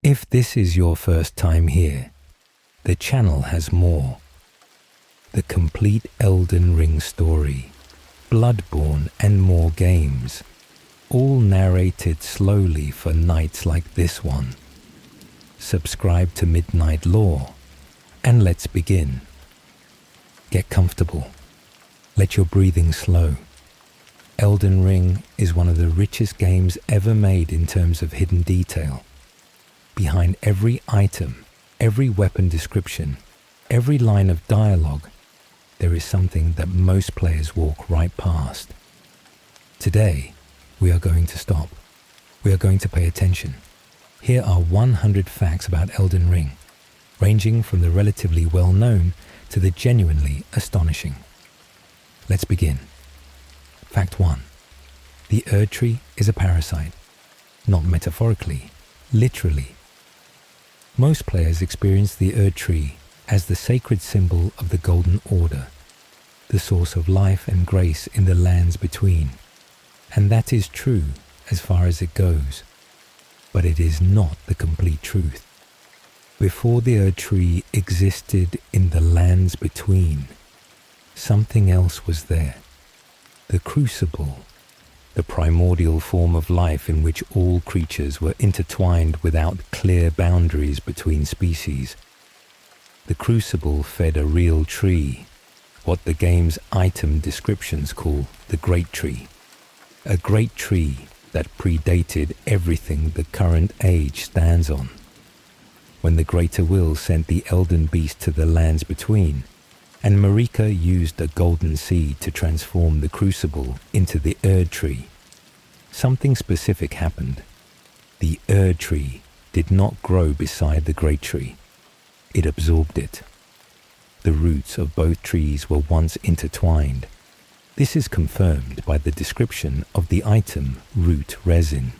If this is your first time here, the channel has more. The complete Elden Ring story, Bloodborne and more games, all narrated slowly for nights like this one. Subscribe to Midnight Lore, and let's begin. Get comfortable. Let your breathing slow. Elden Ring is one of the richest games ever made in terms of hidden detail. Behind every item, every weapon description, every line of dialogue, there is something that most players walk right past. Today, we are going to stop. We are going to pay attention. Here are 100 facts about Elden Ring, ranging from the relatively well-known to the genuinely astonishing. Let's begin. Fact 1. The Erdtree is a parasite. Not metaphorically, literally. Most players experience the Erdtree as the sacred symbol of the Golden Order, the source of life and grace in the lands between. And that is true as far as it goes. But it is not the complete truth. Before the Erdtree existed in the lands between, something else was there. The Crucible, the primordial form of life in which all creatures were intertwined without clear boundaries between species. The Crucible fed a real tree, what the game's item descriptions call the Great Tree. A great tree that predated everything the current age stands on. When the Greater Will sent the Elden Beast to the lands between, and Marika used a golden seed to transform the Crucible into the Erdtree, something specific happened. The Erdtree did not grow beside the Great Tree. It absorbed it. The roots of both trees were once intertwined. This is confirmed by the description of the item root resin,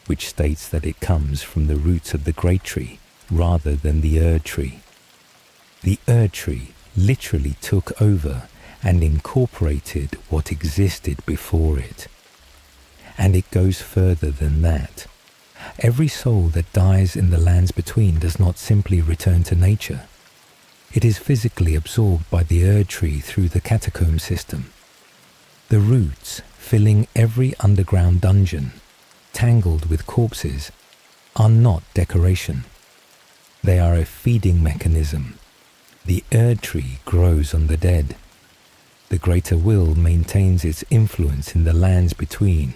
which states that it comes from the roots of the Great Tree rather than the Erdtree. The Erdtree literally took over and incorporated what existed before it. And it goes further than that. Every soul that dies in the lands between does not simply return to nature. It is physically absorbed by the Erdtree through the catacomb system. The roots filling every underground dungeon, tangled with corpses, are not decoration. They are a feeding mechanism. The Erdtree grows on the dead. The Greater Will maintains its influence in the lands between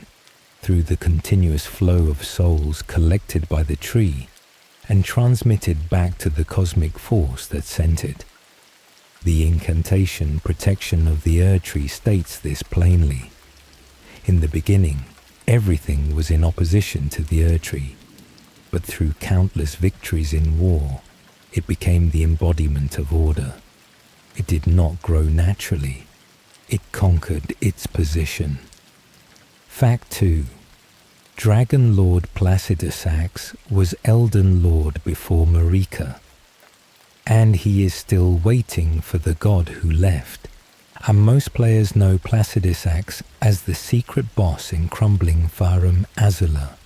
through the continuous flow of souls collected by the tree and transmitted back to the cosmic force that sent it. The incantation protection of the Erdtree states this plainly. In the beginning, everything was in opposition to the Erdtree, but through countless victories in war, it became the embodiment of order. It did not grow naturally. It conquered its position. Fact 2. Dragon Lord Placidusax was Elden Lord before Marika, and he is still waiting for the god who left. And most players know Placidusax as the secret boss in crumbling Farum Azula.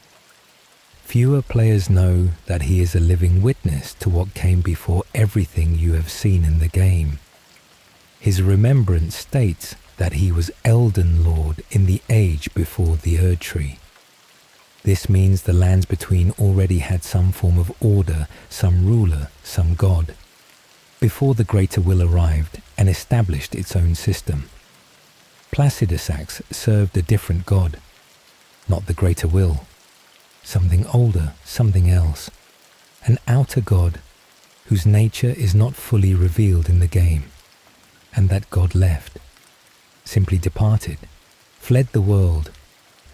Fewer players know that he is a living witness to what came before everything you have seen in the game. His remembrance states that he was Elden Lord in the age before the Erdtree. This means the lands between already had some form of order, some ruler, some god, before the Greater Will arrived and established its own system. Placidusax served a different god, not the Greater Will. Something older, something else. An outer god whose nature is not fully revealed in the game. And that god left, simply departed, fled the world,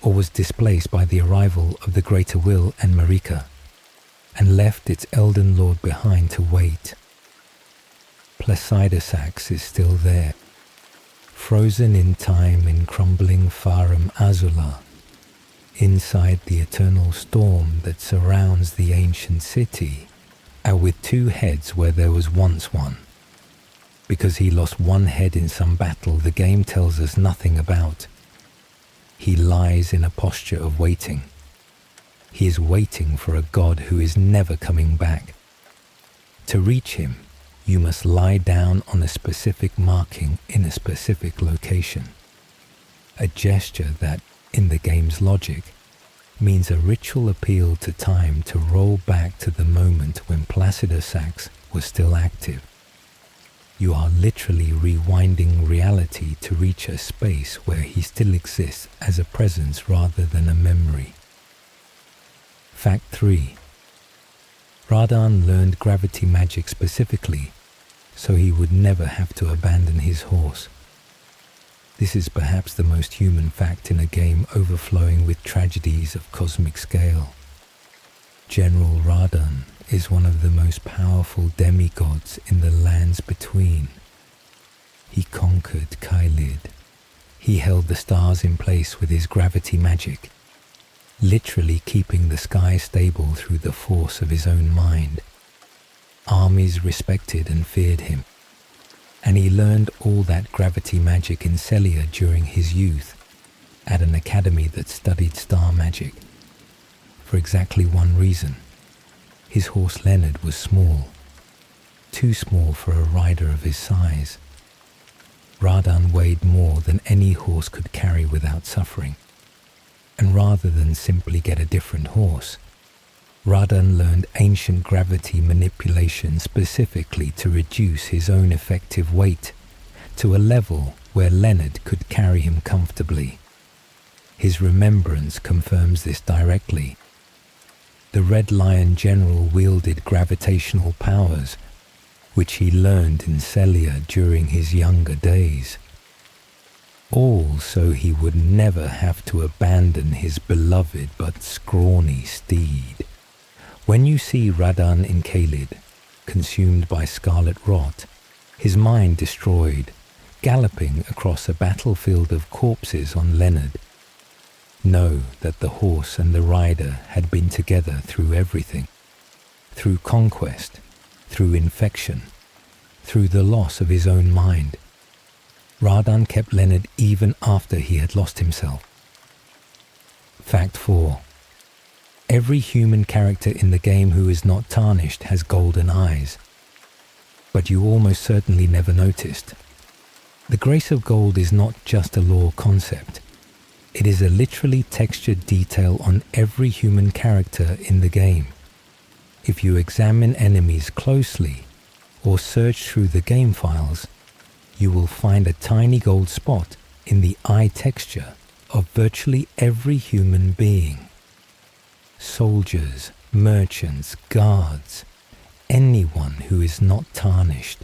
or was displaced by the arrival of the Greater Will and Marika, and left its Elden Lord behind to wait. Placidusax is still there, frozen in time in crumbling Farum Azula, inside the eternal storm that surrounds the ancient city, and with two heads where there was once one. Because he lost one head in some battle the game tells us nothing about. He lies in a posture of waiting. He is waiting for a god who is never coming back. To reach him, you must lie down on a specific marking in a specific location. A gesture that, in the game's logic, means a ritual appeal to time to roll back to the moment when Placido Sax was still active. You are literally rewinding reality to reach a space where he still exists as a presence rather than a memory. Fact 3. Radahn learned gravity magic specifically so he would never have to abandon his horse. This is perhaps the most human fact in a game overflowing with tragedies of cosmic scale. General Radahn is one of the most powerful demigods in the lands between. He conquered Caelid. He held the stars in place with his gravity magic, literally keeping the sky stable through the force of his own mind. Armies respected and feared him, and he learned all that gravity magic in Sellia during his youth at an academy that studied star magic. For exactly one reason. His horse Leonard was small, too small for a rider of his size. Radahn weighed more than any horse could carry without suffering, and rather than simply get a different horse, Radahn learned ancient gravity manipulation specifically to reduce his own effective weight to a level where Leonard could carry him comfortably. His remembrance confirms this directly. The Red Lion General wielded gravitational powers, which he learned in Sellia during his younger days. All so he would never have to abandon his beloved but scrawny steed. When you see Radahn in Caelid, consumed by scarlet rot, his mind destroyed, galloping across a battlefield of corpses on Leonard, know that the horse and the rider had been together through everything, through conquest, through infection, through the loss of his own mind. Radahn kept Leonard even after he had lost himself. Fact 4. Every human character in the game who is not tarnished has golden eyes, but you almost certainly never noticed. The grace of gold is not just a lore concept. It is a literally textured detail on every human character in the game. If you examine enemies closely or search through the game files, you will find a tiny gold spot in the eye texture of virtually every human being. Soldiers, merchants, guards, anyone who is not tarnished.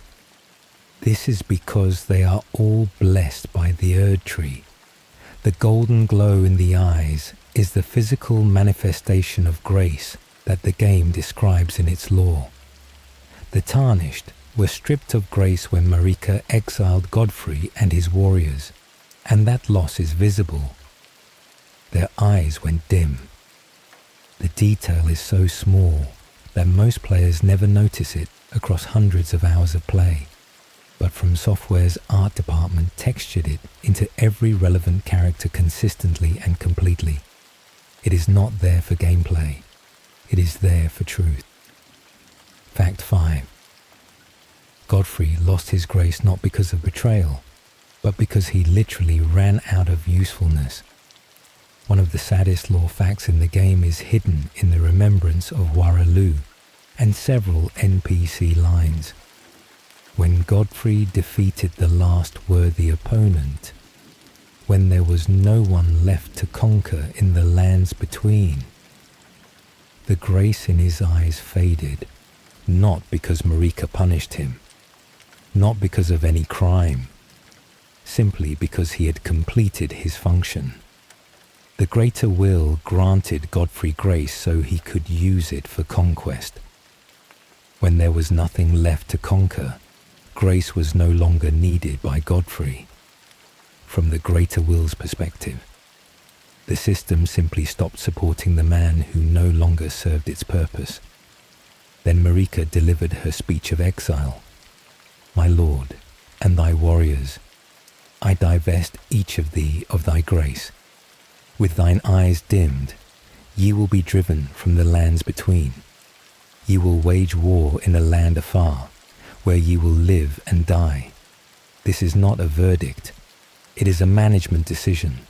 This is because they are all blessed by the Erdtree. The golden glow in the eyes is the physical manifestation of grace that the game describes in its lore. The tarnished were stripped of grace when Marika exiled Godfrey and his warriors, and that loss is visible. Their eyes went dim. The detail is so small that most players never notice it across hundreds of hours of play. But From Software's art department textured it into every relevant character consistently and completely. It is not there for gameplay. It is there for truth. Fact 5. Godfrey lost his grace not because of betrayal, but because he literally ran out of usefulness. One of the saddest lore facts in the game is hidden in the remembrance of Waraloo and several NPC lines. When Godfrey defeated the last worthy opponent, when there was no one left to conquer in the lands between, the grace in his eyes faded, not because Marika punished him, not because of any crime, simply because he had completed his function. The greater will granted Godfrey grace so he could use it for conquest. When there was nothing left to conquer, grace was no longer needed by Godfrey. From the greater will's perspective, the system simply stopped supporting the man who no longer served its purpose. Then Marika delivered her speech of exile. My lord, and thy warriors, I divest each of thee of thy grace. With thine eyes dimmed, Ye will be driven from the lands between. Ye will wage war in a land afar, where ye will live and die. This is not a verdict. It is a management decision.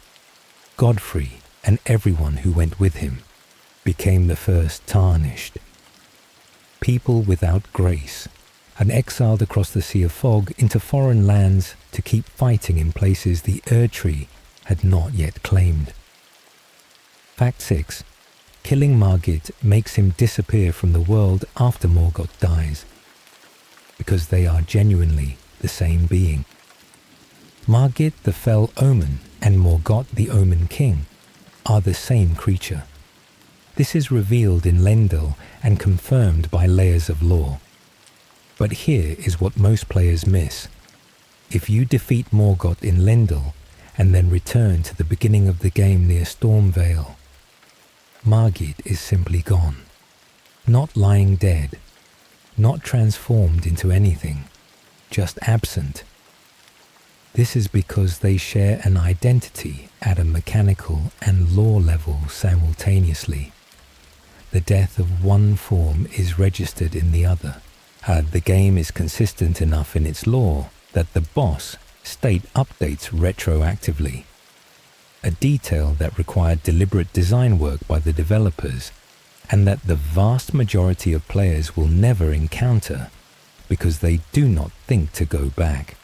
Godfrey and everyone who went with him became the first tarnished. People without grace and exiled across the Sea of Fog into foreign lands to keep fighting in places the Erdtree had not yet claimed. Fact 6. Killing Morgott makes him disappear from the world after Morgott dies, because they are genuinely the same being. Morgott the Fell Omen and Morgott the Omen King are the same creature. This is revealed in Lendil and confirmed by layers of lore. But here is what most players miss. If you defeat Morgott in Lendil and then return to the beginning of the game near Stormvale, Morgott is simply gone. Not lying dead, not transformed into anything, just absent. This is because they share an identity at a mechanical and lore level simultaneously. The death of one form is registered in the other. The game is consistent enough in its lore that the boss state updates retroactively, a detail that required deliberate design work by the developers and that the vast majority of players will never encounter because they do not think to go back.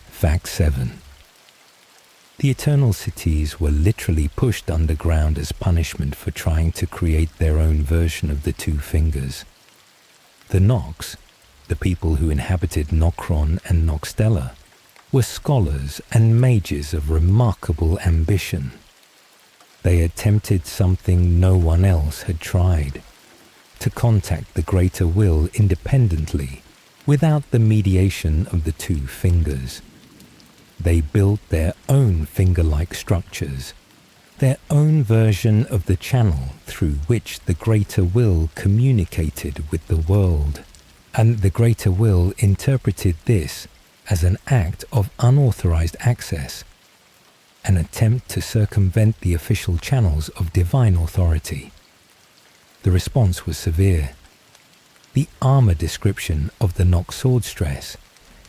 Fact 7. The Eternal Cities were literally pushed underground as punishment for trying to create their own version of the Two Fingers. The Nox, the people who inhabited Nokron and Noxtella, were scholars and mages of remarkable ambition. They attempted something no one else had tried, to contact the greater will independently, without the mediation of the Two Fingers. They built their own finger-like structures, their own version of the channel through which the greater will communicated with the world, and the greater will interpreted this as an act of unauthorized access, an attempt to circumvent the official channels of divine authority. The response was severe. The armor description of the Nox sword stress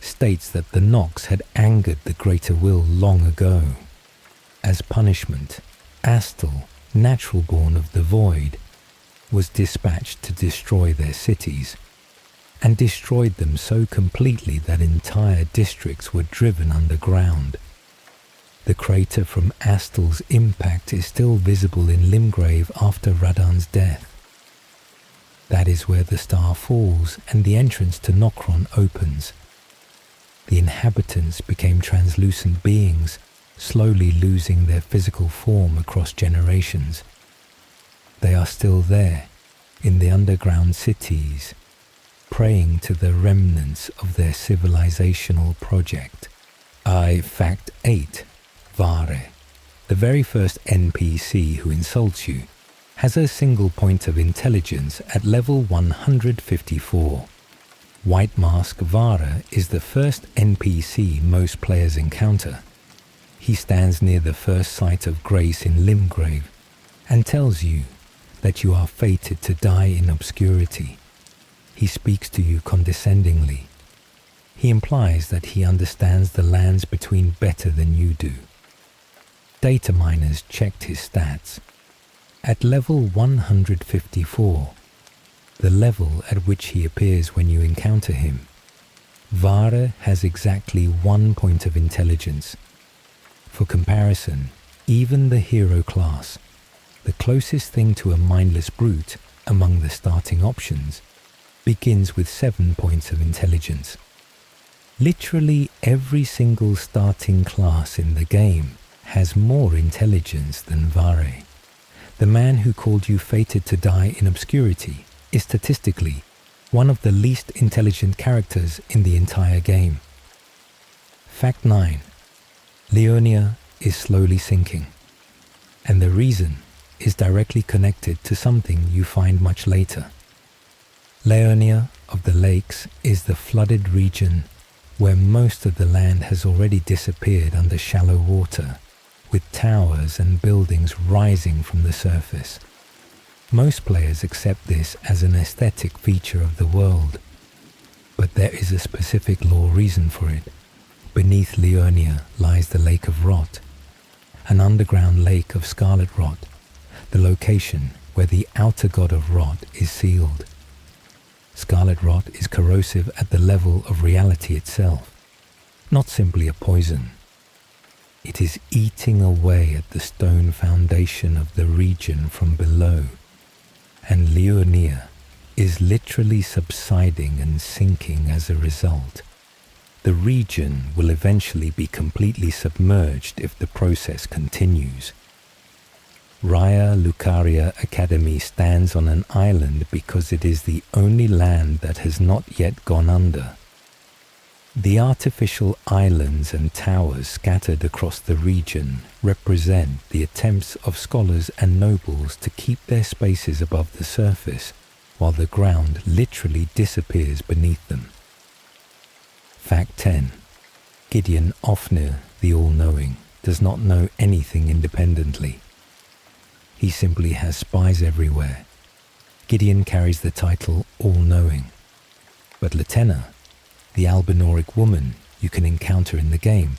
states that the Nox had angered the greater will long ago. As punishment, Astal, natural born of the void, was dispatched to destroy their cities, and destroyed them so completely that entire districts were driven underground. The crater from Astal's impact is still visible in Limgrave after Radahn's death. That is where the star falls and the entrance to Nokron opens. The inhabitants became translucent beings, slowly losing their physical form across generations. They are still there, in the underground cities, praying to the remnants of their civilizational project. Fact 8. Vare, the very first NPC who insults you, has a single point of intelligence at level 154. White Mask Vara is the first NPC most players encounter. He stands near the first site of grace in Limgrave and tells you that you are fated to die in obscurity. He speaks to you condescendingly. He implies that he understands the lands between better than you do. Data miners checked his stats. At level 154, the level at which he appears when you encounter him, Vara has exactly 1 point of intelligence. For comparison, even the hero class, the closest thing to a mindless brute among the starting options, begins with 7 points of intelligence. Literally every single starting class in the game has more intelligence than Vare. The man who called you fated to die in obscurity is statistically one of the least intelligent characters in the entire game. Fact 9. Leonia is slowly sinking, and the reason is directly connected to something you find much later. Leonia of the Lakes is the flooded region where most of the land has already disappeared under shallow water, with towers and buildings rising from the surface. Most players accept this as an aesthetic feature of the world, but there is a specific lore reason for it. Beneath Liurnia lies the Lake of Rot, an underground lake of scarlet rot, the location where the outer god of rot is sealed. Scarlet rot is corrosive at the level of reality itself, not simply a poison. It is eating away at the stone foundation of the region from below, and Liurnia is literally subsiding and sinking as a result. The region will eventually be completely submerged if the process continues. Raya Lucaria Academy stands on an island because it is the only land that has not yet gone under. The artificial islands and towers scattered across the region represent the attempts of scholars and nobles to keep their spaces above the surface, while the ground literally disappears beneath them. Fact 10. Gideon Ofnir, the All-Knowing, does not know anything independently. He simply has spies everywhere. Gideon carries the title All-Knowing, but Latenna, the Albinoric woman you can encounter in the game,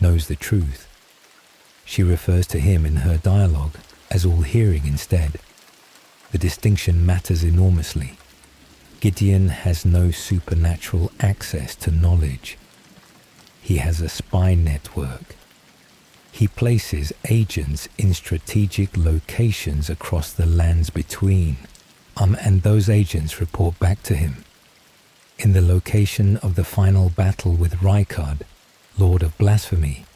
knows the truth. She refers to him in her dialogue as All-Hearing instead. The distinction matters enormously. Gideon has no supernatural access to knowledge. He has a spy network. He places agents in strategic locations across the lands between, and those agents report back to him. In the location of the final battle with Rykard, Lord of Blasphemy,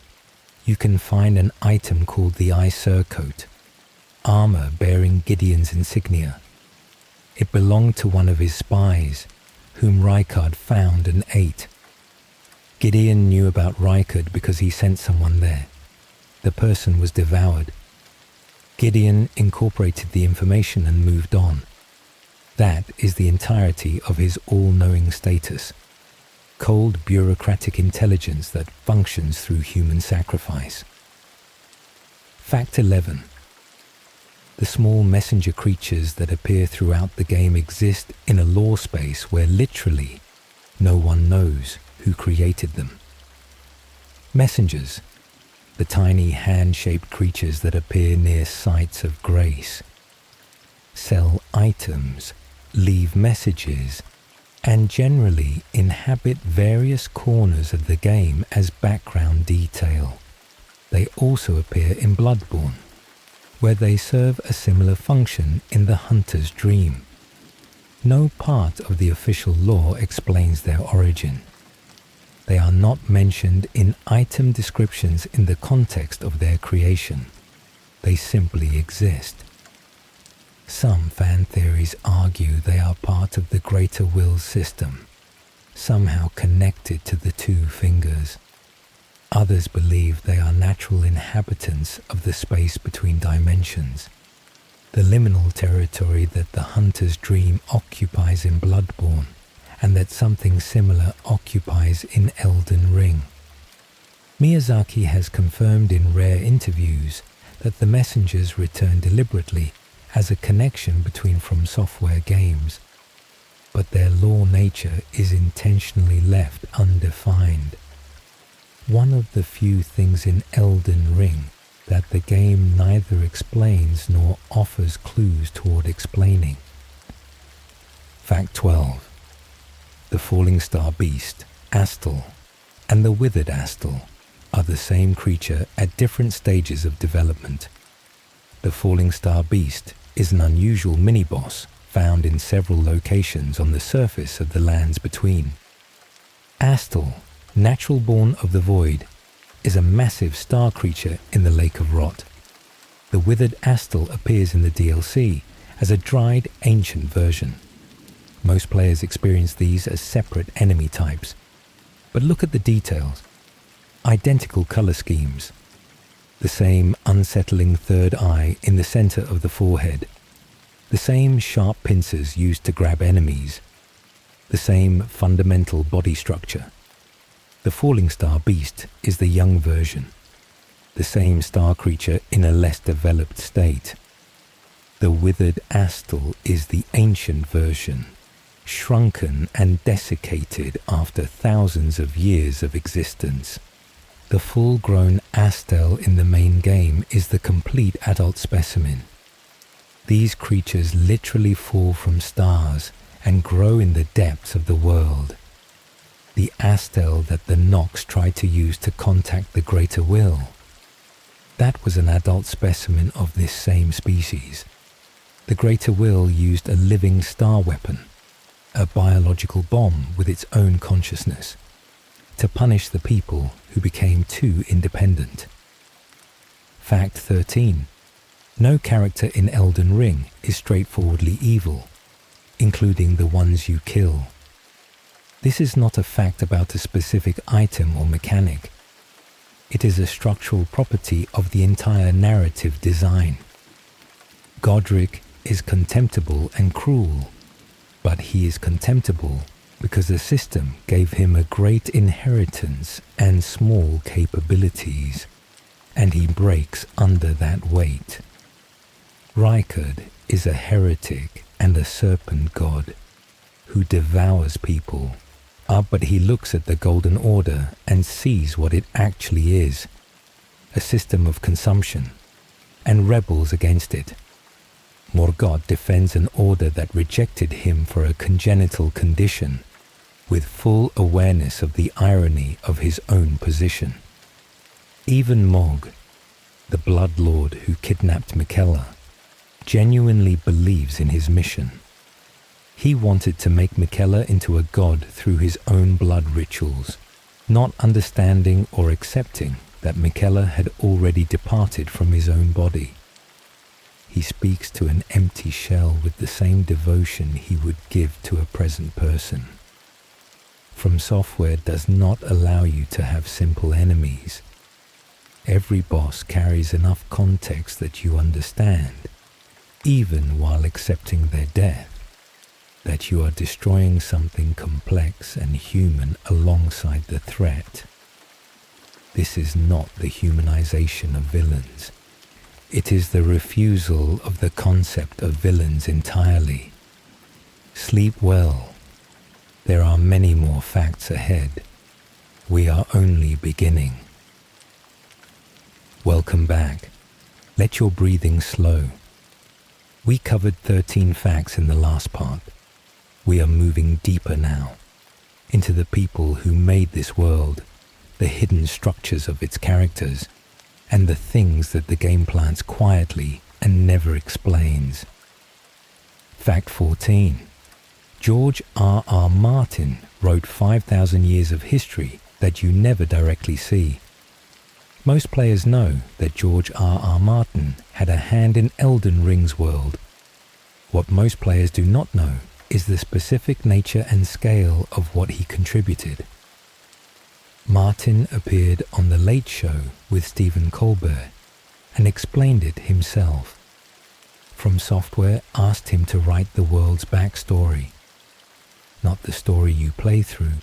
you can find an item called the Eye Surcoat, armor bearing Gideon's insignia. It belonged to one of his spies, whom Rykard found and ate. Gideon knew about Rykard because he sent someone there. The person was devoured. Gideon incorporated the information and moved on. That is the entirety of his all-knowing status. Cold bureaucratic intelligence that functions through human sacrifice. Fact 11. The small messenger creatures that appear throughout the game exist in a lore space where literally no one knows who created them. Messengers, the tiny hand-shaped creatures that appear near sites of grace, sell items, leave messages, and generally inhabit various corners of the game as background detail. They also appear in Bloodborne, where they serve a similar function in the Hunter's Dream. No part of the official lore explains their origin. They are not mentioned in item descriptions in the context of their creation. They simply exist. Some fan theories argue they are part of the Greater Will system, somehow connected to the two fingers. Others believe they are natural inhabitants of the space between dimensions, the liminal territory that the Hunter's Dream occupies in Bloodborne, and that something similar occupies in Elden Ring. Miyazaki has confirmed in rare interviews that the messengers return deliberately as a connection between From Software games, but their lore nature is intentionally left undefined. One of the few things in Elden Ring that the game neither explains nor offers clues toward explaining. Fact 12. The Falling Star Beast, Astal, and the Withered Astal are the same creature at different stages of development. The Falling Star Beast is an unusual mini-boss found in several locations on the surface of the lands between. Astal, natural born of the void, is a massive star creature in the Lake of Rot. The Withered Astal appears in the DLC as a dried ancient version. Most players experience these as separate enemy types. But look at the details. Identical color schemes. The same unsettling third eye in the center of the forehead. The same sharp pincers used to grab enemies. The same fundamental body structure. The Falling Star Beast is the young version. the same star creature in a less developed state. The withered Astal is the ancient version, shrunken and desiccated after thousands of years of existence. The full-grown Astal in the main game is the complete adult specimen. These creatures literally fall from stars and grow in the depths of the world. The Astal that the Nox tried to use to contact the Greater Will. That was an adult specimen of this same species. The Greater Will used a living star weapon, a biological bomb with its own consciousness, to punish the people who became too independent. Fact 13. No character in Elden Ring is straightforwardly evil, including the ones you kill. This is not a fact about a specific item or mechanic. It is a structural property of the entire narrative design. Godric is contemptible and cruel, but he is contemptible because the system gave him a great inheritance and small capabilities, and he breaks under that weight. Rykard is a heretic and a serpent god who devours people. But he looks at the Golden Order and sees what it actually is, a system of consumption, and rebels against it. Morgott defends an order that rejected him for a congenital condition, with full awareness of the irony of his own position. Even Mog, the Blood Lord who kidnapped Miquella, genuinely believes in his mission. He wanted to make Miquella into a god through his own blood rituals, not understanding or accepting that Miquella had already departed from his own body. He speaks to an empty shell with the same devotion he would give to a present person. From Software does not allow you to have simple enemies. Every boss carries enough context that you understand, even while accepting their death, that you are destroying something complex and human alongside the threat. This is not the humanization of villains. It is the refusal of the concept of villains entirely. Sleep well. There are many more facts ahead. We are only beginning. Welcome back. Let your breathing slow. We covered 13 facts in the last part. We are moving deeper now, into the people who made this world, the hidden structures of its characters, and the things that the game plants quietly and never explains. Fact 14. George R.R. Martin wrote 5,000 years of history that you never directly see. Most players know that George R.R. Martin had a hand in Elden Ring's world. What most players do not know is the specific nature and scale of what he contributed. Martin appeared on The Late Show with Stephen Colbert and explained it himself. From Software asked him to write the world's backstory. Not the story you play through,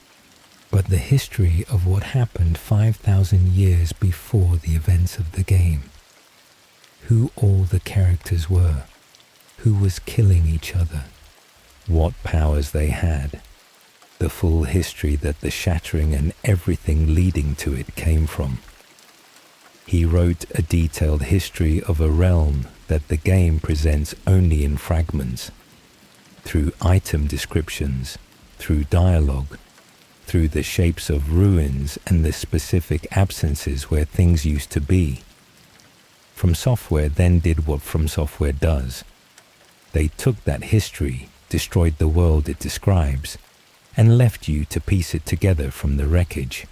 but the history of what happened 5,000 years before the events of the game. Who all the characters were, who was killing each other, what powers they had, the full history that the shattering and everything leading to it came from. He wrote a detailed history of a realm that the game presents only in fragments, through item descriptions, through dialogue, through the shapes of ruins and the specific absences where things used to be. From Software then did what From Software does. They took that history, destroyed the world it describes, and left you to piece it together from the wreckage.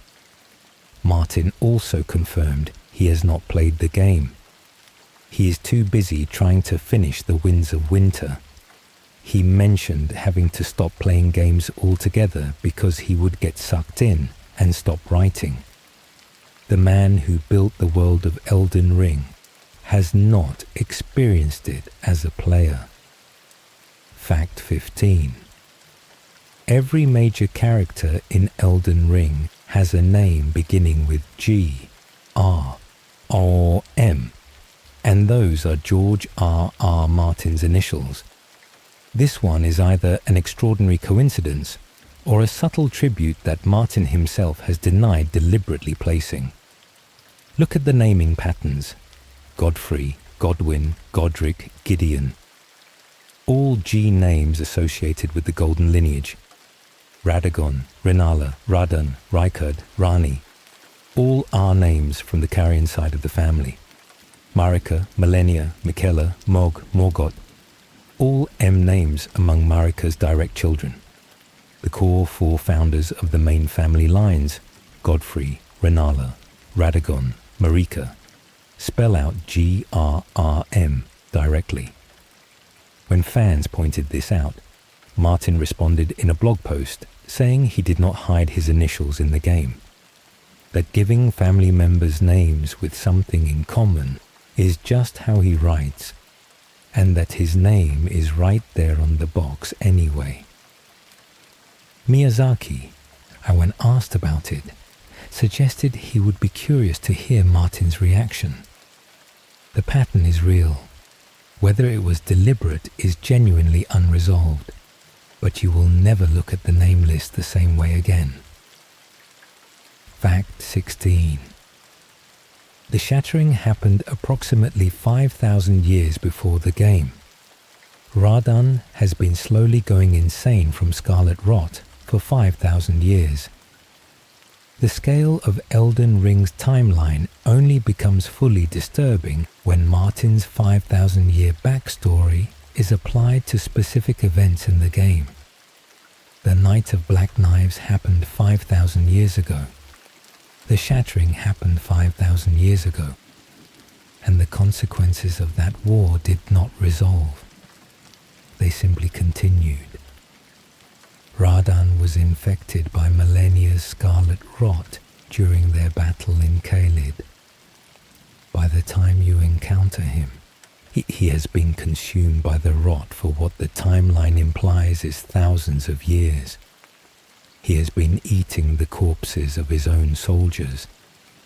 Martin also confirmed he has not played the game. He is too busy trying to finish the Winds of Winter. He mentioned having to stop playing games altogether because he would get sucked in and stop writing. The man who built the world of Elden Ring has not experienced it as a player. Fact 15. Every major character in Elden Ring has a name beginning with G, R, or M, and those are George R.R. Martin's initials. This one is either an extraordinary coincidence or a subtle tribute that Martin himself has denied deliberately placing. Look at the naming patterns: Godfrey, Godwin, Godric, Gideon. All G names associated with the golden lineage. Radagon, Renala, Radahn, Rykard, Ranni. All R names from the Carian side of the family. Marika, Malenia, Miquella, Morgott. All M names among Marika's direct children. The core four founders of the main family lines, Godfrey, Renala, Radagon, Marika, spell out GRRM directly. When fans pointed this out, Martin responded in a blog post saying he did not hide his initials in the game, that giving family members names with something in common is just how he writes, and that his name is right there on the box anyway. Miyazaki, when asked about it, suggested he would be curious to hear Martin's reaction. The pattern is real. Whether it was deliberate is genuinely unresolved, but you will never look at the name list the same way again. Fact 16. The shattering happened approximately 5,000 years before the game. Radahn has been slowly going insane from scarlet rot for 5,000 years. The scale of Elden Ring's timeline only becomes fully disturbing when Martin's 5,000-year backstory is applied to specific events in the game. The Night of Black Knives happened 5,000 years ago. The shattering happened 5,000 years ago, and the consequences of that war did not resolve. They simply continued. Radahn was infected by Malenia's scarlet rot during their battle in Caelid. By the time you encounter him, he has been consumed by the rot for what the timeline implies is thousands of years. He has been eating the corpses of his own soldiers,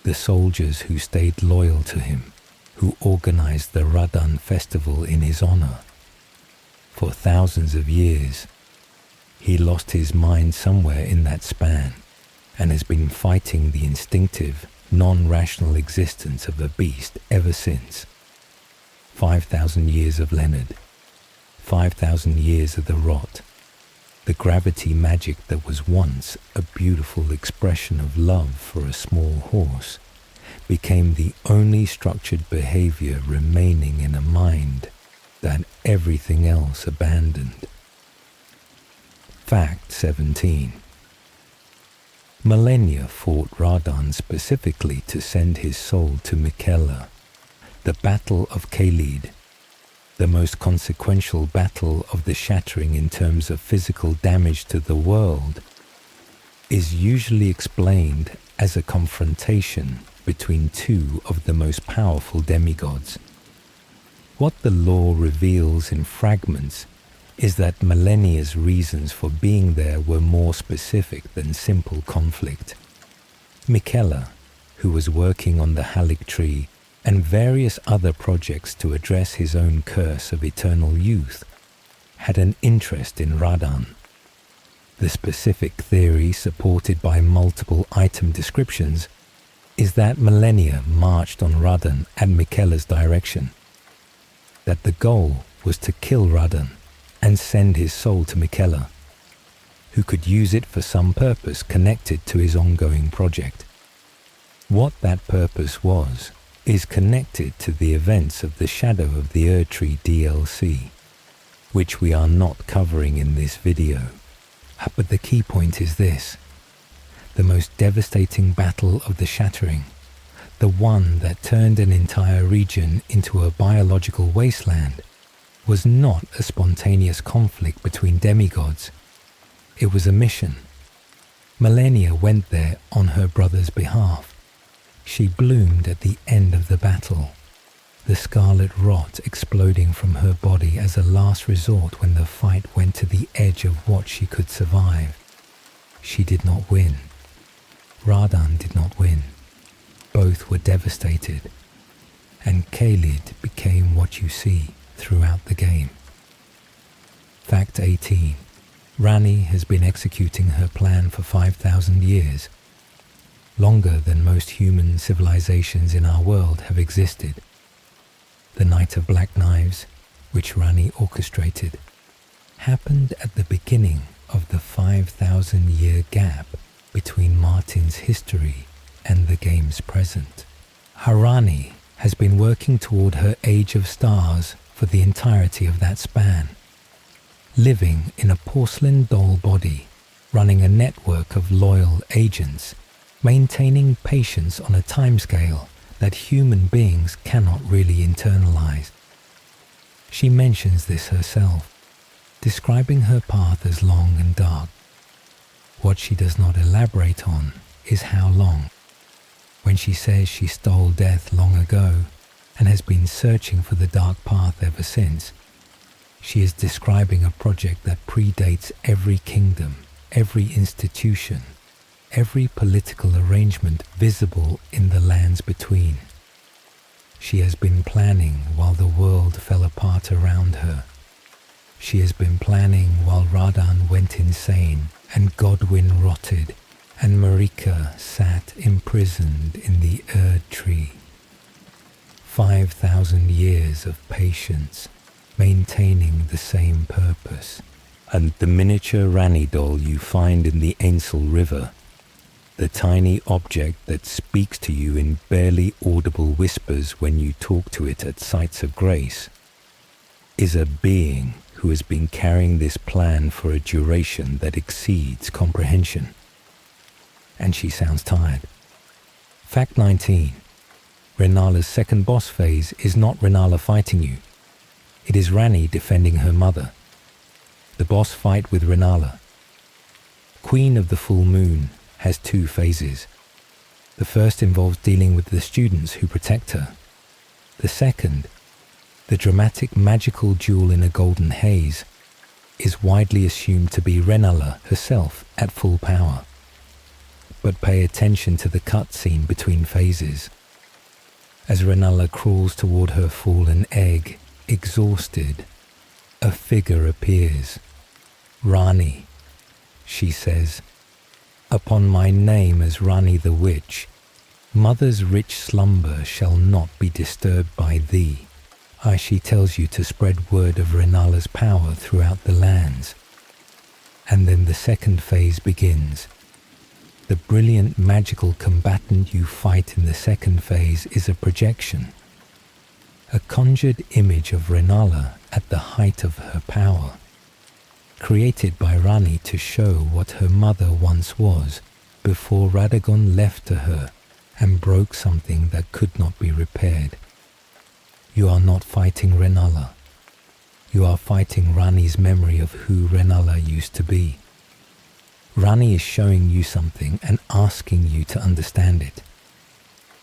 the soldiers who stayed loyal to him, who organized the Radahn festival in his honor. For thousands of years, he lost his mind somewhere in that span and has been fighting the instinctive, non-rational existence of a beast ever since. 5,000 years of Leonard, 5,000 years of the rot. The gravity magic that was once a beautiful expression of love for a small horse became the only structured behavior remaining in a mind that everything else abandoned. Fact 17. Malenia fought Radahn specifically to send his soul to Miquella. The Battle of Caelid, the most consequential battle of the shattering in terms of physical damage to the world, is usually explained as a confrontation between two of the most powerful demigods. What the lore reveals in fragments is that Malenia's reasons for being there were more specific than simple conflict. Miquella, who was working on the Erdtree and various other projects to address his own curse of eternal youth, had an interest in Radahn. The specific theory, supported by multiple item descriptions, is that Malenia marched on Radahn at Miquella's direction, that the goal was to kill Radahn and send his soul to Miquella, who could use it for some purpose connected to his ongoing project. What that purpose was is connected to the events of the Shadow of the Erdtree DLC, which we are not covering in this video. But the key point is this: the most devastating battle of the shattering, the one that turned an entire region into a biological wasteland, was not a spontaneous conflict between demigods. It was a mission. Malenia went there on her brother's behalf. She bloomed at the end of the battle, the scarlet rot exploding from her body as a last resort when the fight went to the edge of what she could survive. She did not win. Radahn did not win. Both were devastated, and Khalid became what you see throughout the game. Fact 18. Ranni has been executing her plan for 5,000 years, longer than most human civilizations in our world have existed. The Night of Black Knives, which Ranni orchestrated, happened at the beginning of the 5,000-year gap between Martin's history and the game's present. Ranni has been working toward her Age of Stars for the entirety of that span, living in a porcelain doll body, running a network of loyal agents, maintaining patience on a timescale that human beings cannot really internalize. She mentions this herself, describing her path as long and dark. What she does not elaborate on is how long. When she says she stole death long ago and has been searching for the dark path ever since, she is describing a project that predates every kingdom, every institution, every political arrangement visible in the lands between. She has been planning while the world fell apart around her. She has been planning while Radahn went insane and Godwyn rotted and Marika sat imprisoned in the Erdtree. 5,000 years of patience, maintaining the same purpose. And the miniature Ranni doll you find in the Ainsel River, the tiny object that speaks to you in barely audible whispers when you talk to it at sites of grace, is a being who has been carrying this plan for a duration that exceeds comprehension. And she sounds tired. Fact 19. Renala's second boss phase is not Renala fighting you. It is Ranni defending her mother. The boss fight with Renala. Queen of the Full Moon has two phases. The first involves dealing with the students who protect her. The second, the dramatic magical duel in a golden haze, is widely assumed to be Renala herself at full power. But pay attention to the cutscene between phases. As Renala crawls toward her fallen egg, exhausted, a figure appears. Ranni, she says, upon my name as Ranni the Witch, mother's rich slumber shall not be disturbed by thee. She tells you to spread word of Renala's power throughout the lands. And then the second phase begins. The brilliant magical combatant you fight in the second phase is a projection, a conjured image of Renala at the height of her power, created by Ranni to show what her mother once was before Radagon left to her and broke something that could not be repaired. You are not fighting Renala. You are fighting Ranni's memory of who Renala used to be. Ranni is showing you something and asking you to understand it.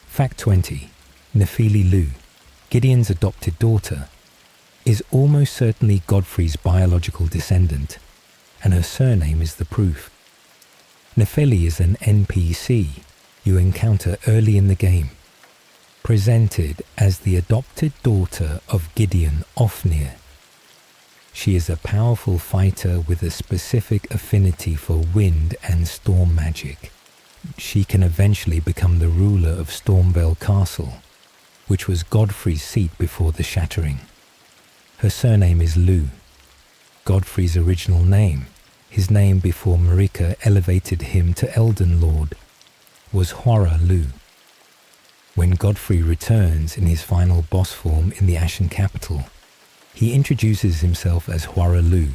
Fact 20. Nefeli Lu, Gideon's adopted daughter, is almost certainly Godfrey's biological descendant, and her surname is the proof. Nefeli is an NPC you encounter early in the game, presented as the adopted daughter of Gideon Ofnir. She is a powerful fighter with a specific affinity for wind and storm magic. She can eventually become the ruler of Stormvale Castle, which was Godfrey's seat before the Shattering. Her surname is Lu, Godfrey's original name. His name before Marika elevated him to Elden Lord was Huara Lu. When Godfrey returns in his final boss form in the Ashen Capital, he introduces himself as Huara Lu,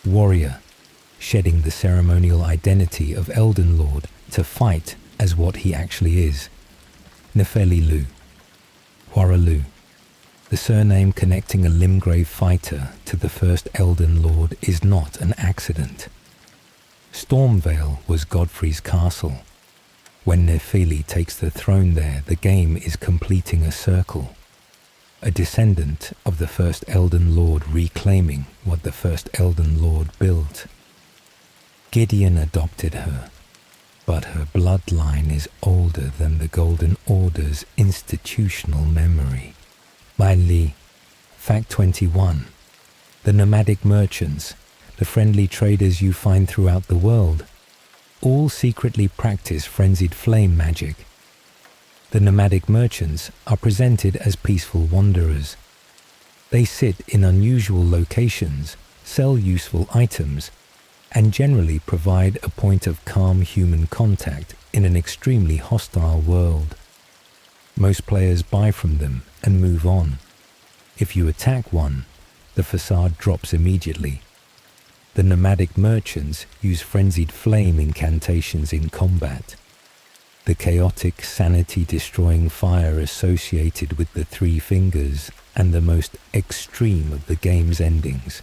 warrior, shedding the ceremonial identity of Elden Lord to fight as what he actually is, Nefeli Lu. Huara Lu, the surname connecting a Limgrave fighter to the first Elden Lord, is not an accident. Stormvale was Godfrey's castle. When Nefeli takes the throne there, the game is completing a circle. A descendant of the first Elden Lord reclaiming what the first Elden Lord built. Gideon adopted her, but her bloodline is older than the Golden Order's institutional memory. Finally, Fact 21. The nomadic merchants, the friendly traders you find throughout the world, all secretly practice frenzied flame magic. The nomadic merchants are presented as peaceful wanderers. They sit in unusual locations, sell useful items, and generally provide a point of calm human contact in an extremely hostile world. Most players buy from them and move on. If you attack one, the facade drops immediately. The nomadic merchants use frenzied flame incantations in combat. The chaotic, sanity-destroying fire associated with the three fingers and the most extreme of the game's endings.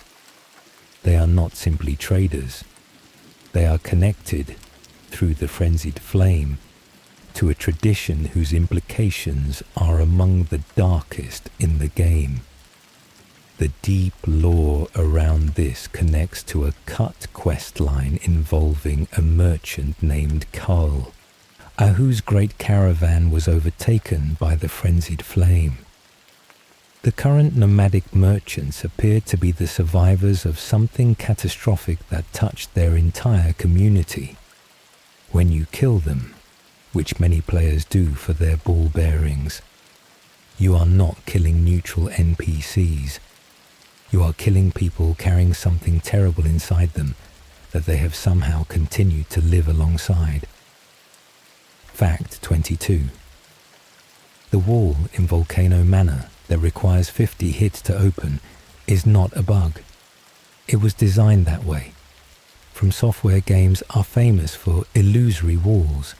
They are not simply traders. They are connected, through the frenzied flame, to a tradition whose implications are among the darkest in the game. The deep lore around this connects to a cut quest line involving a merchant named Carl, whose great caravan was overtaken by the frenzied flame. The current nomadic merchants appear to be the survivors of something catastrophic that touched their entire community. When you kill them, which many players do for their ball bearings, you are not killing neutral NPCs. You are killing people carrying something terrible inside them that they have somehow continued to live alongside. Fact 22. The wall in Volcano Manor that requires 50 hits to open is not a bug. It was designed that way. From Software games are famous for illusory walls,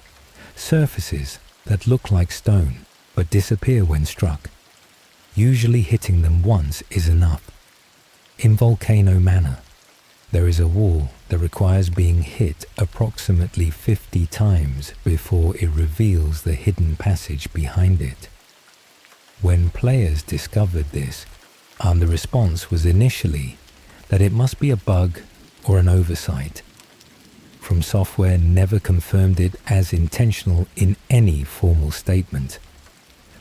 surfaces that look like stone but disappear when struck. Usually hitting them once is enough. In Volcano Manor, there is a wall that requires being hit approximately 50 times before it reveals the hidden passage behind it. When players discovered this, the response was initially that it must be a bug or an oversight. From Software never confirmed it as intentional in any formal statement,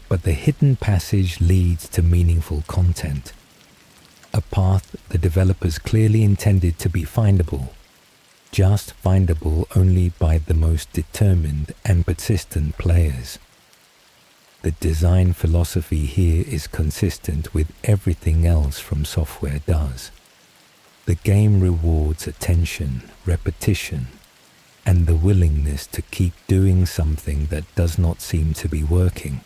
but the hidden passage leads to meaningful content. A path the developers clearly intended to be findable, just findable only by the most determined and persistent players. The design philosophy here is consistent with everything else From Software does. The game rewards attention, repetition, and the willingness to keep doing something that does not seem to be working.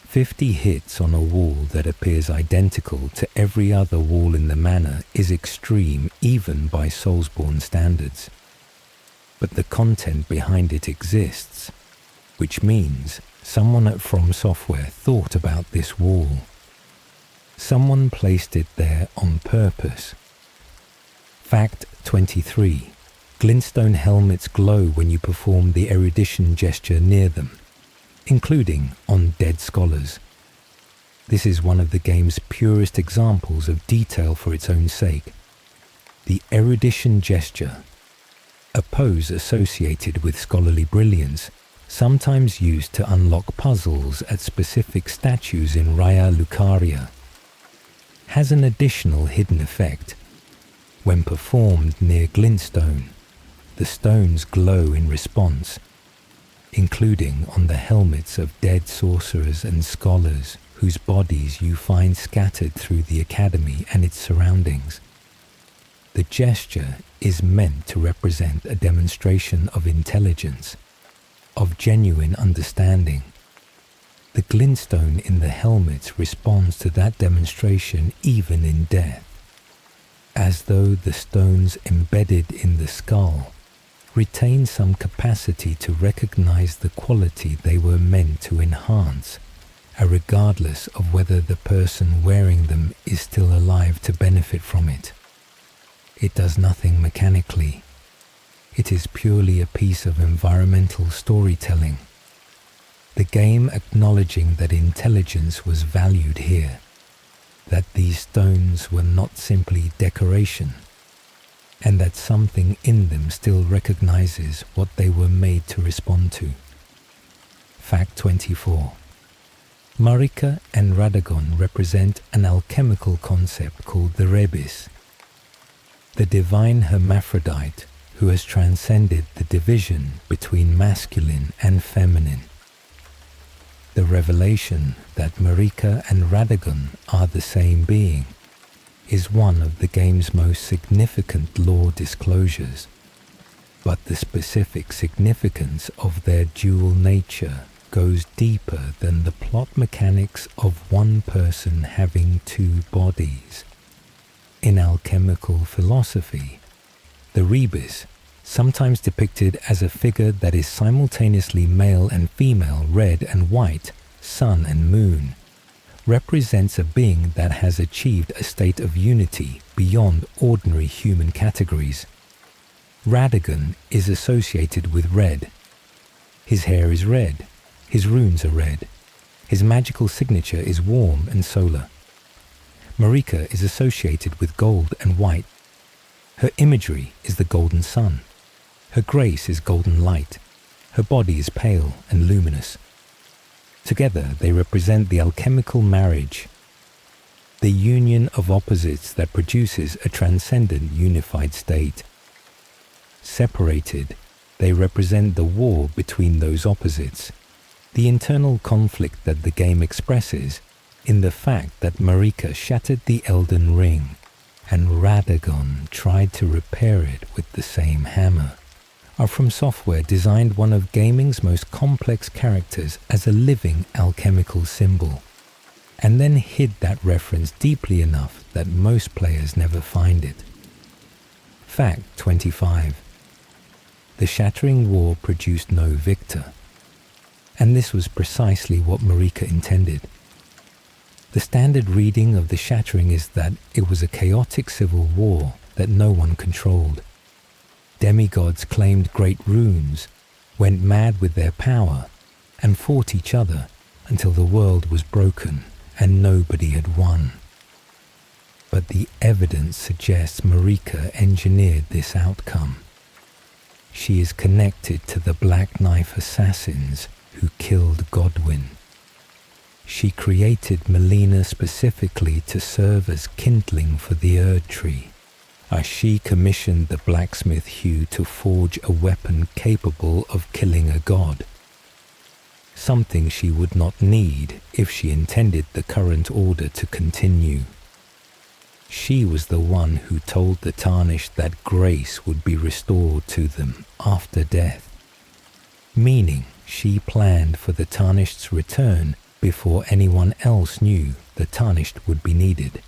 50 hits on a wall that appears identical to every other wall in the manor is extreme even by Soulsborne standards. But the content behind it exists, which means someone at From Software thought about this wall. Someone placed it there on purpose. Fact 23. Glintstone helmets glow when you perform the erudition gesture near them, including on dead scholars. This is one of the game's purest examples of detail for its own sake. The erudition gesture, a pose associated with scholarly brilliance, sometimes used to unlock puzzles at specific statues in Raya Lucaria, has an additional hidden effect. When performed near glintstone, the stones glow in response, including on the helmets of dead sorcerers and scholars whose bodies you find scattered through the academy and its surroundings. The gesture is meant to represent a demonstration of intelligence, of genuine understanding. The glintstone in the helmets responds to that demonstration even in death, as though the stones embedded in the skull retain some capacity to recognize the quality they were meant to enhance, regardless of whether the person wearing them is still alive to benefit from it. It does nothing mechanically. It is purely a piece of environmental storytelling. The game acknowledging that intelligence was valued here, that these stones were not simply decoration, and that something in them still recognizes what they were made to respond to. Fact 24. Marika and Radagon represent an alchemical concept called the rebis, the divine hermaphrodite who has transcended the division between masculine and feminine. The revelation that Marika and Radagon are the same being is one of the game's most significant lore disclosures, but the specific significance of their dual nature goes deeper than the plot mechanics of one person having two bodies. In alchemical philosophy, the rebis, sometimes depicted as a figure that is simultaneously male and female, red and white, sun and moon, represents a being that has achieved a state of unity beyond ordinary human categories. Radagon is associated with red. His hair is red, his runes are red, his magical signature is warm and solar. Marika is associated with gold and white. Her imagery is the golden sun. Her grace is golden light. Her body is pale and luminous. Together they represent the alchemical marriage, the union of opposites that produces a transcendent unified state. Separated, they represent the war between those opposites, the internal conflict that the game expresses in the fact that Marika shattered the Elden Ring and Radagon tried to repair it with the same hammer. Are From Software designed one of gaming's most complex characters as a living alchemical symbol, and then hid that reference deeply enough that most players never find it. Fact 25. The Shattering War produced no victor, and this was precisely what Marika intended. The standard reading of the Shattering is that it was a chaotic civil war that no one controlled. Demigods claimed great runes, went mad with their power, and fought each other until the world was broken and nobody had won. But the evidence suggests Marika engineered this outcome. She is connected to the Black Knife assassins who killed Godwyn. She created Malenia specifically to serve as kindling for the Erdtree, as she commissioned the blacksmith Hugh to forge a weapon capable of killing a god, something she would not need if she intended the current order to continue. She was the one who told the Tarnished that grace would be restored to them after death, meaning she planned for the Tarnished's return before anyone else knew the Tarnished would be needed.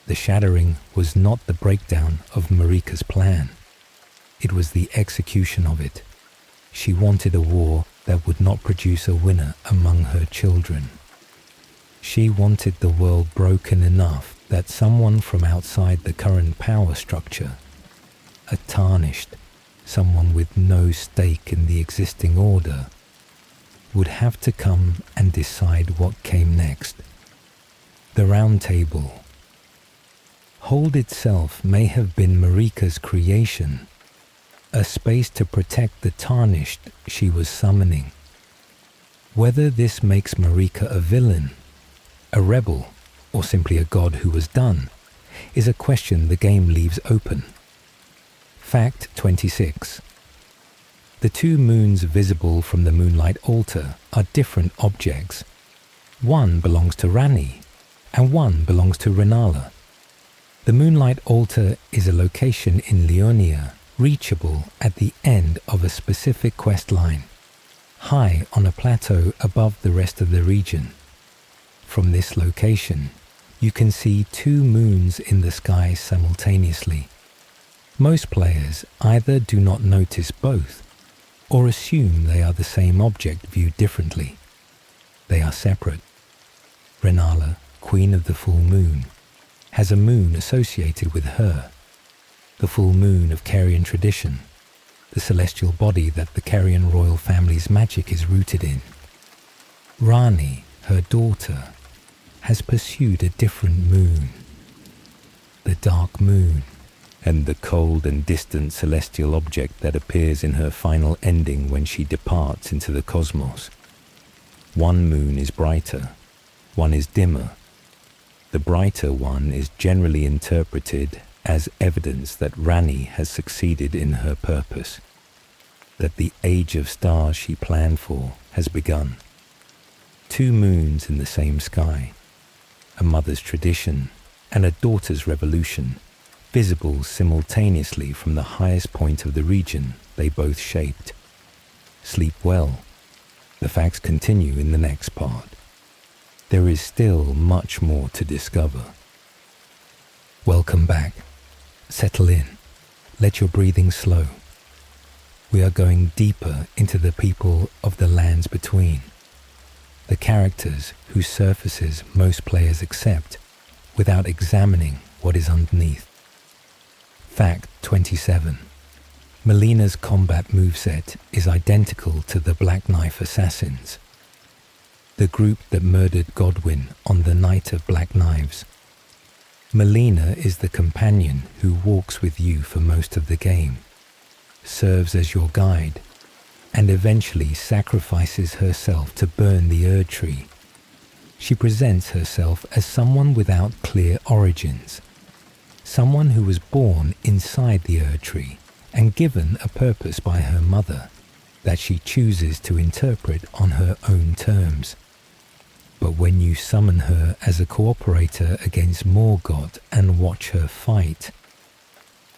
The Shattering was not the breakdown of Marika's plan. It was the execution of it. She wanted a war that would not produce a winner among her children. She wanted the world broken enough that someone from outside the current power structure, a Tarnished, someone with no stake in the existing order, would have to come and decide what came next. The Round Table. Hold itself may have been Marika's creation, a space to protect the Tarnished she was summoning. Whether this makes Marika a villain, a rebel, or simply a god who was done, is a question the game leaves open. Fact 26. The two moons visible from the Moonlight Altar are different objects. One belongs to Ranni, and one belongs to Rennala. The Moonlight Altar is a location in Leonia, reachable at the end of a specific quest line, high on a plateau above the rest of the region. From this location, you can see two moons in the sky simultaneously. Most players either do not notice both, or assume they are the same object viewed differently. They are separate. Rennala, Queen of the Full Moon, has a moon associated with her, the full moon of Carian tradition, the celestial body that the Carian royal family's magic is rooted in. Ranni, her daughter, has pursued a different moon, the dark moon, and the cold and distant celestial object that appears in her final ending when she departs into the cosmos. One moon is brighter, one is dimmer. The brighter one is generally interpreted as evidence that Ranni has succeeded in her purpose, that the age of stars she planned for has begun. Two moons in the same sky, a mother's tradition and a daughter's revolution, visible simultaneously from the highest point of the region they both shaped. Sleep well. The facts continue in the next part. There is still much more to discover. Welcome back. Settle in. Let your breathing slow. We are going deeper into the people of the lands between, the characters whose surfaces most players accept without examining what is underneath. Fact 27. Malena's combat moveset is identical to the Black Knife Assassins, the group that murdered Godwyn on the Night of Black Knives. Malenia is the companion who walks with you for most of the game, serves as your guide, and eventually sacrifices herself to burn the Erdtree. She presents herself as someone without clear origins, someone who was born inside the Erdtree and given a purpose by her mother that she chooses to interpret on her own terms. But when you summon her as a cooperator against Morgott and watch her fight,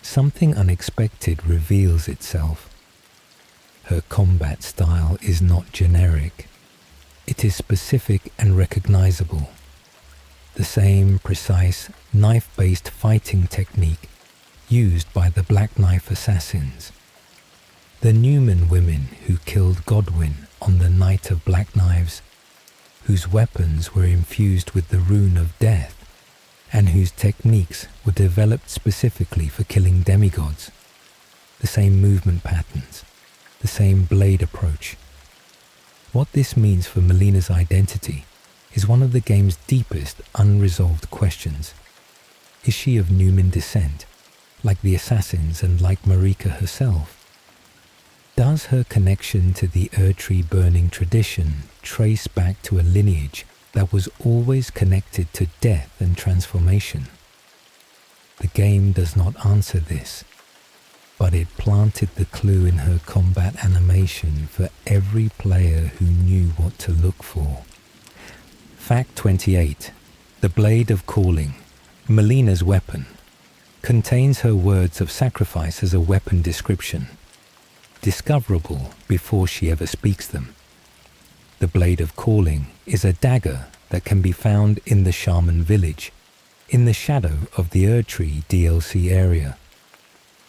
something unexpected reveals itself. Her combat style is not generic. It is specific and recognizable. The same precise, knife-based fighting technique used by the Black Knife Assassins. The Newman women who killed Godwyn on the Night of Black Knives, whose weapons were infused with the rune of death, and whose techniques were developed specifically for killing demigods. The same movement patterns, the same blade approach. What this means for Malena's identity is one of the game's deepest unresolved questions. Is she of Newman descent, like the assassins and like Marika herself? Does her connection to the Erdtree burning tradition trace back to a lineage that was always connected to death and transformation? The game does not answer this, but it planted the clue in her combat animation for every player who knew what to look for. Fact 28. The Blade of Calling, Malena's weapon, contains her words of sacrifice as a weapon description, discoverable before she ever speaks them. The Blade of Calling is a dagger that can be found in the Shaman village, in the shadow of the Erdtree DLC area.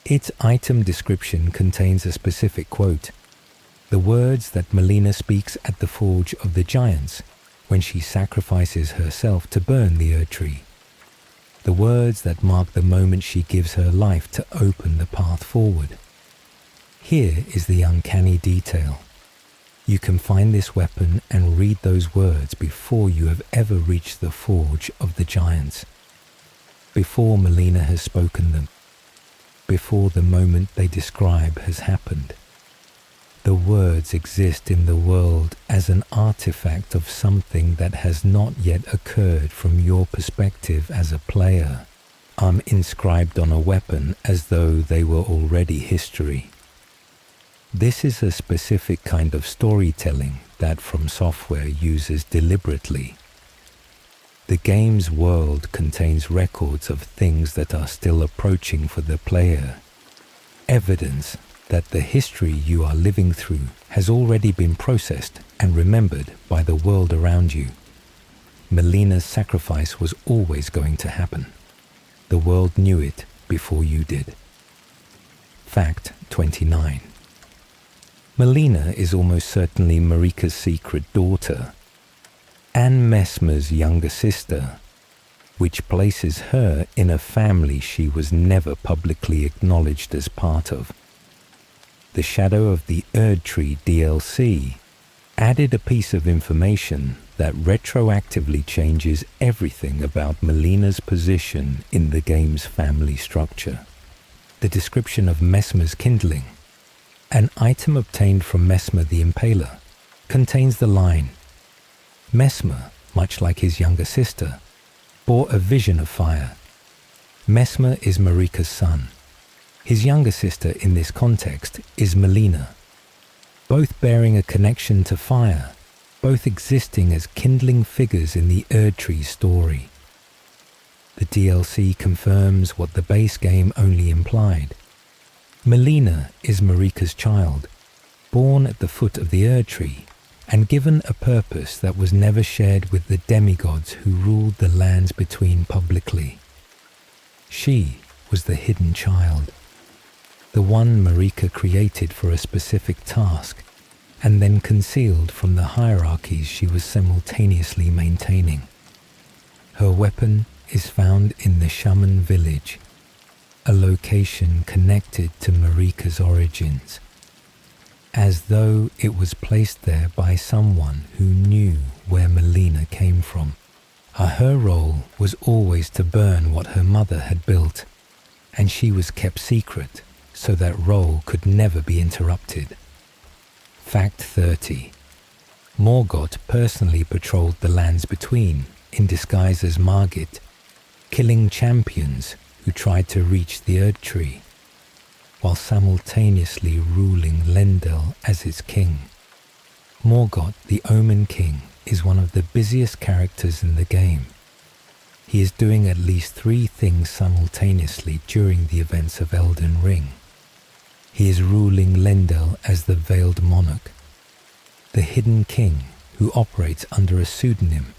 Its item description contains a specific quote, the words that Malenia speaks at the Forge of the Giants when she sacrifices herself to burn the Erdtree. The words that mark the moment she gives her life to open the path forward. Here is the uncanny detail. You can find this weapon and read those words before you have ever reached the Forge of the Giants, before Malenia has spoken them, before the moment they describe has happened. The words exist in the world as an artifact of something that has not yet occurred from your perspective as a player, inscribed on a weapon as though they were already history. This is a specific kind of storytelling that From Software uses deliberately. The game's world contains records of things that are still approaching for the player, evidence that the history you are living through has already been processed and remembered by the world around you. Malena's sacrifice was always going to happen. The world knew it before you did. Fact 29. Malenia is almost certainly Marika's secret daughter, and Messmer's younger sister, which places her in a family she was never publicly acknowledged as part of. The Shadow of the Erdtree DLC added a piece of information that retroactively changes everything about Malena's position in the game's family structure. The description of Messmer's kindling, an item obtained from Messmer the Impaler, contains the line, Messmer, much like his younger sister, bore a vision of fire. Messmer is Marika's son. His younger sister in this context is Malenia, both bearing a connection to fire, both existing as kindling figures in the Erdtree story. The DLC confirms what the base game only implied. Malenia is Marika's child, born at the foot of the Erdtree, and given a purpose that was never shared with the demigods who ruled the lands between publicly. She was the hidden child, the one Marika created for a specific task, and then concealed from the hierarchies she was simultaneously maintaining. Her weapon is found in the Shaman village, a location connected to Marika's origins, as though it was placed there by someone who knew where Malenia came from. Her role was always to burn what her mother had built, and she was kept secret so that role could never be interrupted. Fact 30. Morgott personally patrolled the lands between, in disguise as Morgott, killing champions who tried to reach the Erdtree, while simultaneously ruling Lendel as its king. Morgott, the Omen King, is one of the busiest characters in the game. He is doing at least 3 things simultaneously during the events of Elden Ring. He is ruling Lendel as the Veiled Monarch, the Hidden King who operates under a pseudonym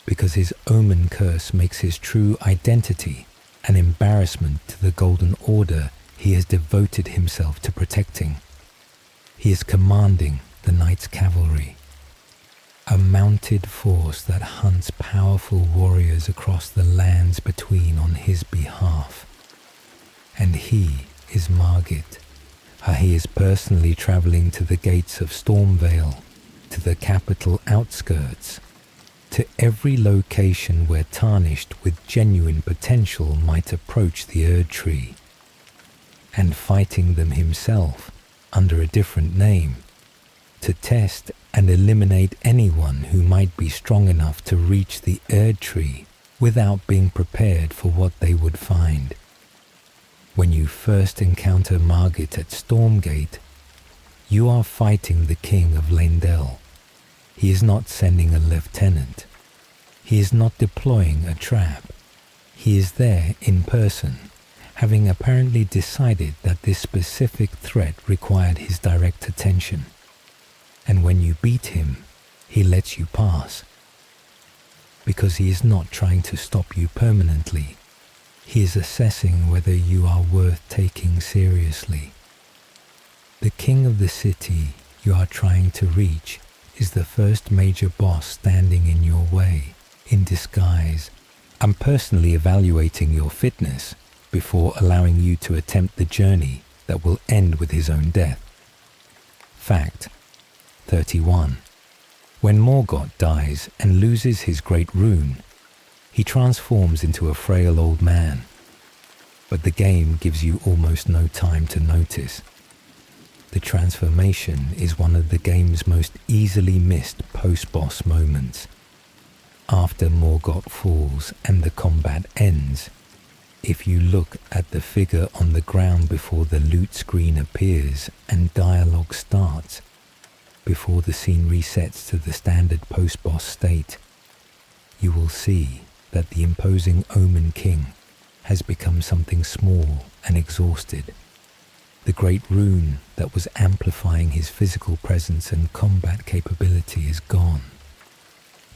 because his Omen curse makes his true identity an embarrassment to the Golden Order he has devoted himself to protecting. He is commanding the Knights Cavalry, a mounted force that hunts powerful warriors across the lands between on his behalf. And he is Morgott. He is personally travelling to the gates of Stormvale, to the capital outskirts, to every location where tarnished with genuine potential might approach the Erdtree, and fighting them himself under a different name, to test and eliminate anyone who might be strong enough to reach the Erdtree without being prepared for what they would find. When you first encounter Morgott at Stormgate, you are fighting the King of Lendel. He is not sending a lieutenant. He is not deploying a trap. He is there in person, having apparently decided that this specific threat required his direct attention. And when you beat him, he lets you pass. Because he is not trying to stop you permanently. He is assessing whether you are worth taking seriously. The king of the city you are trying to reach is the first major boss standing in your way, in disguise, and personally evaluating your fitness before allowing you to attempt the journey that will end with his own death. Fact 31. When Morgott dies and loses his great rune, he transforms into a frail old man, but the game gives you almost no time to notice. The transformation is one of the game's most easily missed post-boss moments. After Morgott falls and the combat ends, if you look at the figure on the ground before the loot screen appears and dialogue starts, before the scene resets to the standard post-boss state, you will see that the imposing Omen King has become something small and exhausted. The great rune that was amplifying his physical presence and combat capability is gone.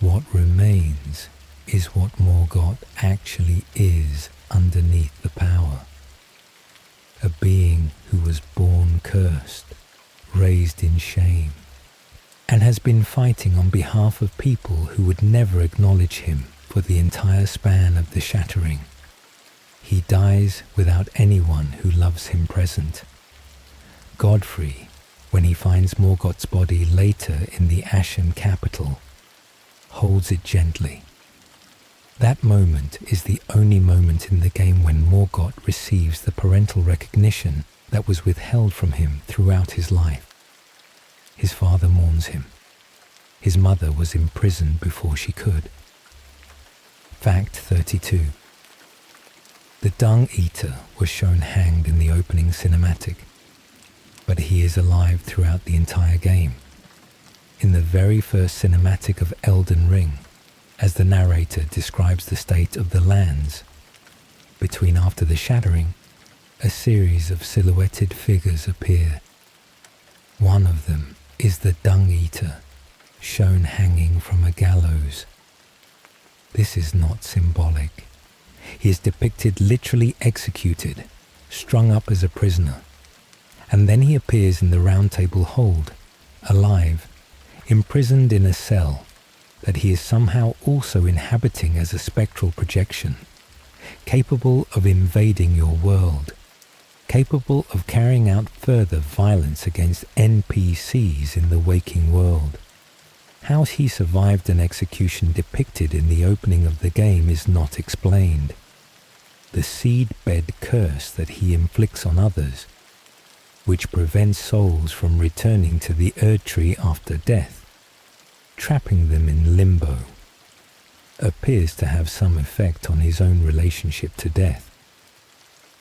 What remains is what Morgott actually is underneath the power. A being who was born cursed, raised in shame, and has been fighting on behalf of people who would never acknowledge him for the entire span of the Shattering. He dies without anyone who loves him present. Godfrey, when he finds Morgott's body later in the Ashen capital, holds it gently. That moment is the only moment in the game when Morgott receives the parental recognition that was withheld from him throughout his life. His father mourns him. His mother was imprisoned before she could. Fact 32. The Dung Eater was shown hanged in the opening cinematic, but he is alive throughout the entire game. In the very first cinematic of Elden Ring, as the narrator describes the state of the lands, between after the shattering, a series of silhouetted figures appear. One of them is the Dung Eater, shown hanging from a gallows. This is not symbolic. He is depicted literally executed, strung up as a prisoner, and then he appears in the Round Table Hold, alive, imprisoned in a cell that he is somehow also inhabiting as a spectral projection, capable of invading your world, capable of carrying out further violence against NPCs in the waking world. How he survived an execution depicted in the opening of the game is not explained. The seedbed curse that he inflicts on others, which prevents souls from returning to the Erdtree after death, trapping them in limbo, appears to have some effect on his own relationship to death.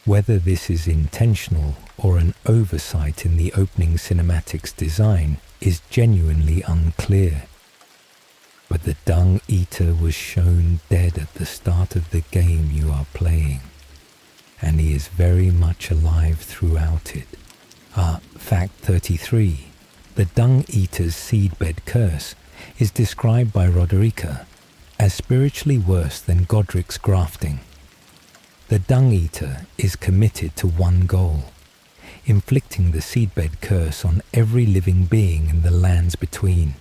Whether this is intentional or an oversight in the opening cinematic's design is genuinely unclear. But the Dung Eater was shown dead at the start of the game you are playing, and he is very much alive throughout it. Fact 33. The Dung Eater's seedbed curse is described by Marika as spiritually worse than Godric's grafting. The Dung Eater is committed to one goal, inflicting the seedbed curse on every living being in the lands between.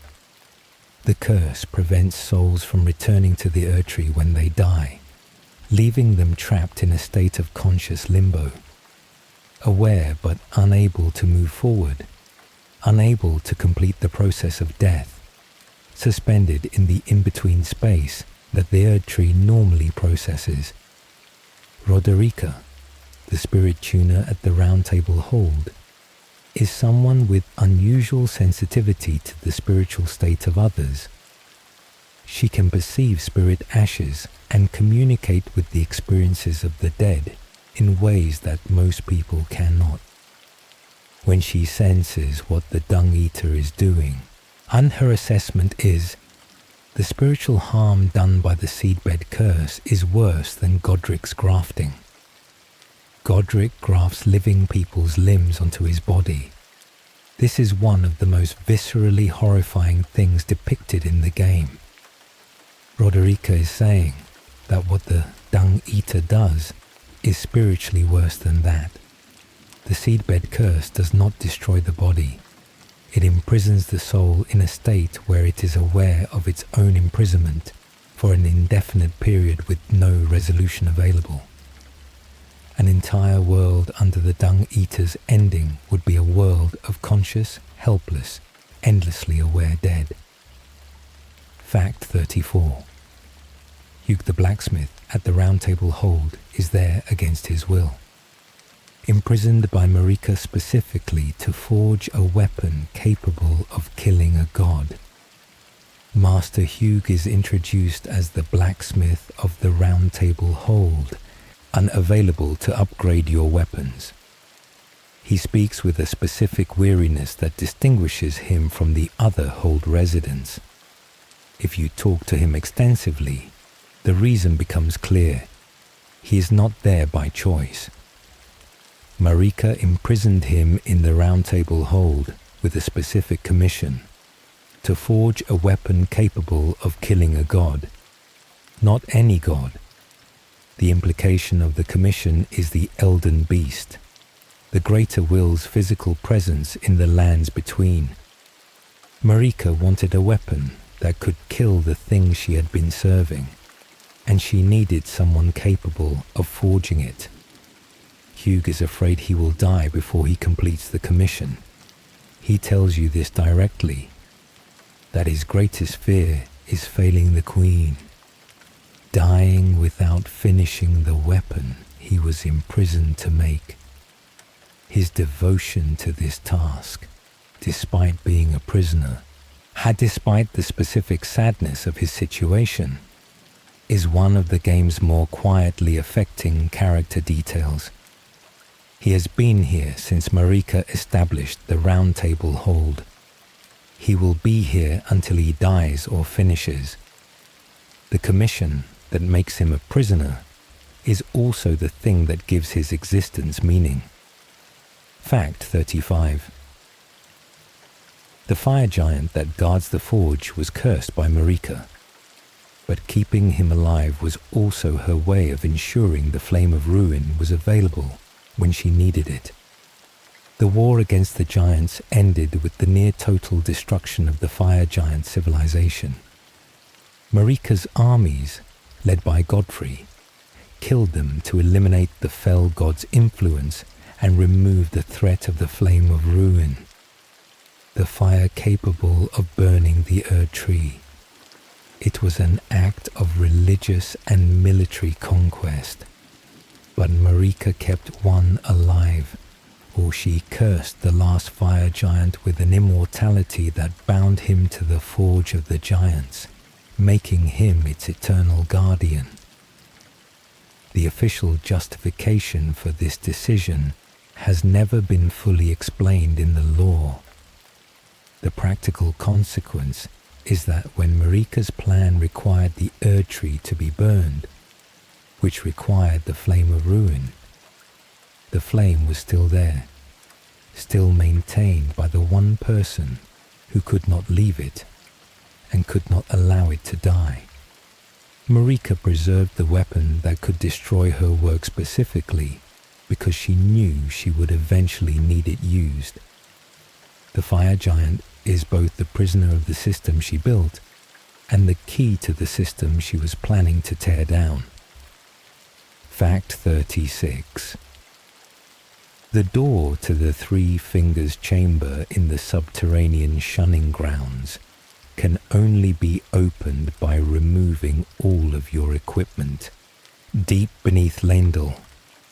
The curse prevents souls from returning to the Erdtree when they die, leaving them trapped in a state of conscious limbo, aware but unable to move forward, unable to complete the process of death, suspended in the in-between space that the Erdtree normally processes. Marika, the spirit tuner at the Round Table Hold, is someone with unusual sensitivity to the spiritual state of others. She can perceive spirit ashes and communicate with the experiences of the dead in ways that most people cannot. When she senses what the Dung Eater is doing, and her assessment is, the spiritual harm done by the seedbed curse is worse than Godric's grafting. Godric grafts living people's limbs onto his body. This is one of the most viscerally horrifying things depicted in the game. Marika is saying that what the Dung Eater does is spiritually worse than that. The seedbed curse does not destroy the body. It imprisons the soul in a state where it is aware of its own imprisonment for an indefinite period with no resolution available. An entire world under the Dung Eater's ending would be a world of conscious, helpless, endlessly aware dead. Fact 34. Hugh the blacksmith at the Round Table Hold is there against his will, imprisoned by Marika specifically to forge a weapon capable of killing a god. Master Hugh is introduced as the blacksmith of the Round Table Hold, unavailable to upgrade your weapons. He speaks with a specific weariness that distinguishes him from the other Hold residents. If you talk to him extensively, the reason becomes clear. He is not there by choice. Marika imprisoned him in the Round Table Hold with a specific commission, to forge a weapon capable of killing a god. Not any god. The implication of the commission is the Elden Beast, the greater will's physical presence in the lands between. Marika wanted a weapon that could kill the thing she had been serving, and she needed someone capable of forging it. Hugh is afraid he will die before he completes the commission. He tells you this directly, that his greatest fear is failing the Queen, dying without finishing the weapon he was imprisoned to make. His devotion to this task, despite being a prisoner, despite the specific sadness of his situation, is one of the game's more quietly affecting character details. He has been here since Marika established the Round Table Hold. He will be here until he dies or finishes. The commission that makes him a prisoner is also the thing that gives his existence meaning. Fact 35. The fire giant that guards the forge was cursed by Marika, but keeping him alive was also her way of ensuring the flame of ruin was available when she needed it. The war against the giants ended with the near-total destruction of the fire giant civilization. Marika's armies, led by Godfrey, killed them to eliminate the fell god's influence and remove the threat of the flame of ruin, the fire capable of burning the Erdtree. It was an act of religious and military conquest, but Marika kept one alive, or she cursed the last fire giant with an immortality that bound him to the forge of the giants, making him its eternal guardian. The official justification for this decision has never been fully explained in the lore. The practical consequence is that when Marika's plan required the Erdtree to be burned, which required the flame of ruin, the flame was still there, still maintained by the one person who could not leave it and could not allow it to die. Marika preserved the weapon that could destroy her work specifically because she knew she would eventually need it used. The fire giant is both the prisoner of the system she built and the key to the system she was planning to tear down. Fact 36. The door to the Three Fingers chamber in the subterranean shunning grounds can only be opened by removing all of your equipment. Deep beneath Lendl,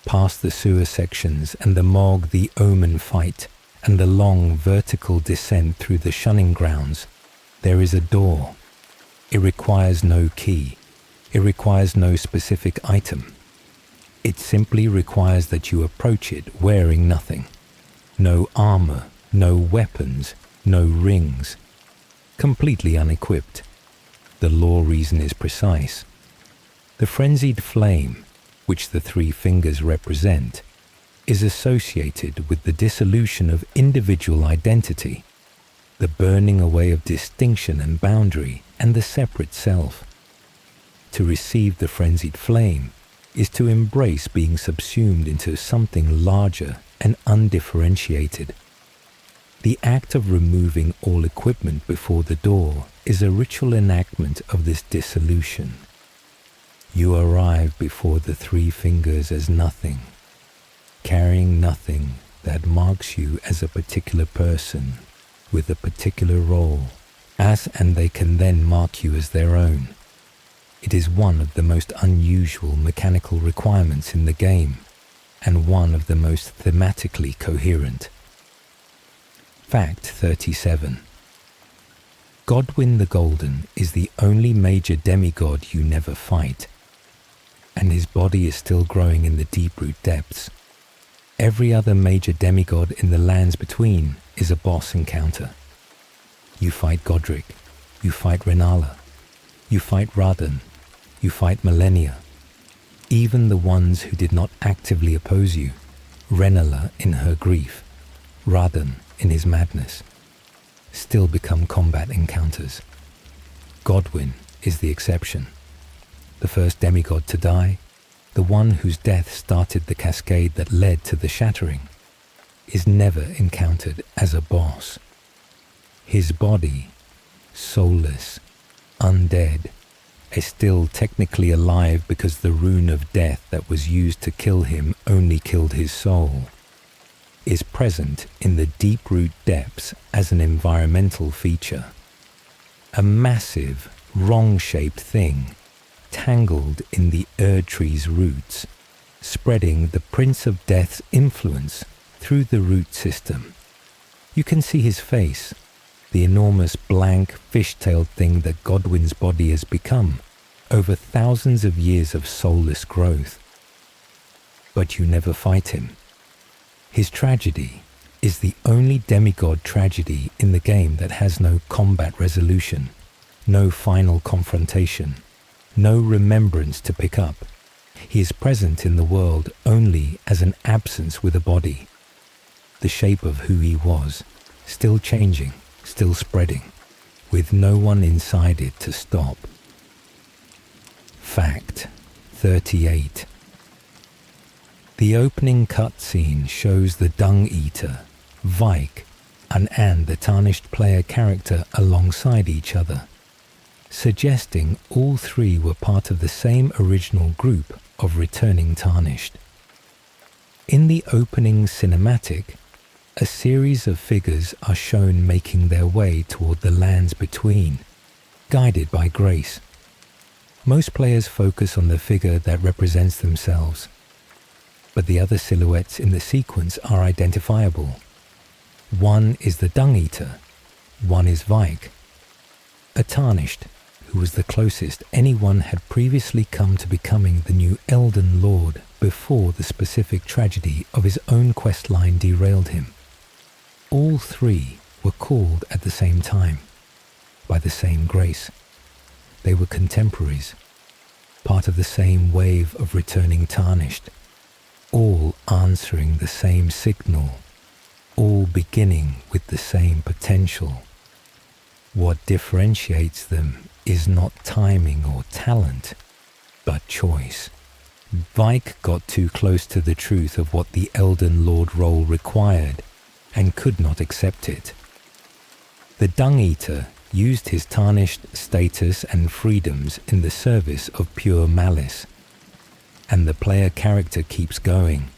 past the sewer sections and the Morg the Omen fight, and the long vertical descent through the shunning grounds, there is a door. It requires no key. It requires no specific item. It simply requires that you approach it wearing nothing. No armor, no weapons, no rings. Completely unequipped. The lore reason is precise. The frenzied flame, which the Three Fingers represent, is associated with the dissolution of individual identity, the burning away of distinction and boundary, and the separate self. To receive the frenzied flame is to embrace being subsumed into something larger and undifferentiated. The act of removing all equipment before the door is a ritual enactment of this dissolution. You arrive before the Three Fingers as nothing, carrying nothing that marks you as a particular person with a particular role, and they can then mark you as their own. It is one of the most unusual mechanical requirements in the game, and one of the most thematically coherent. Fact 37. Godwyn the Golden is the only major demigod you never fight, and his body is still growing in the deep-root depths. Every other major demigod in the lands between is a boss encounter. You fight Godric, you fight Rennala, you fight Radahn, you fight Malenia. Even the ones who did not actively oppose you, Rennala in her grief, Radahn in his madness, still become combat encounters. Godwyn is the exception. The first demigod to die, the one whose death started the cascade that led to the shattering, is never encountered as a boss. His body, soulless, undead, is still technically alive because the rune of death that was used to kill him only killed his soul, is present in the deep-root depths as an environmental feature. A massive, wrong-shaped thing tangled in the Erdtree's roots, spreading the Prince of Death's influence through the root system. You can see his face, the enormous blank fish-tailed thing that Godwyn's body has become over thousands of years of soulless growth. But you never fight him. His tragedy is the only demigod tragedy in the game that has no combat resolution, no final confrontation, no remembrance to pick up. He is present in the world only as an absence with a body, the shape of who he was, still changing, still spreading, with no one inside it to stop. Fact 38. The opening cutscene shows the Dung Eater, Vike, and the Tarnished player character alongside each other, suggesting all three were part of the same original group of returning Tarnished. In the opening cinematic, a series of figures are shown making their way toward the lands between, guided by grace. Most players focus on the figure that represents themselves, but the other silhouettes in the sequence are identifiable. One is the Dung Eater, one is Vike, a Tarnished, who was the closest anyone had previously come to becoming the new Elden Lord before the specific tragedy of his own questline derailed him. All three were called at the same time, by the same grace. They were contemporaries, part of the same wave of returning Tarnished, all answering the same signal, all beginning with the same potential. What differentiates them is not timing or talent, but choice. Vike got too close to the truth of what the Elden Lord role required and could not accept it. The Dung Eater used his tarnished status and freedoms in the service of pure malice, and the player character keeps going.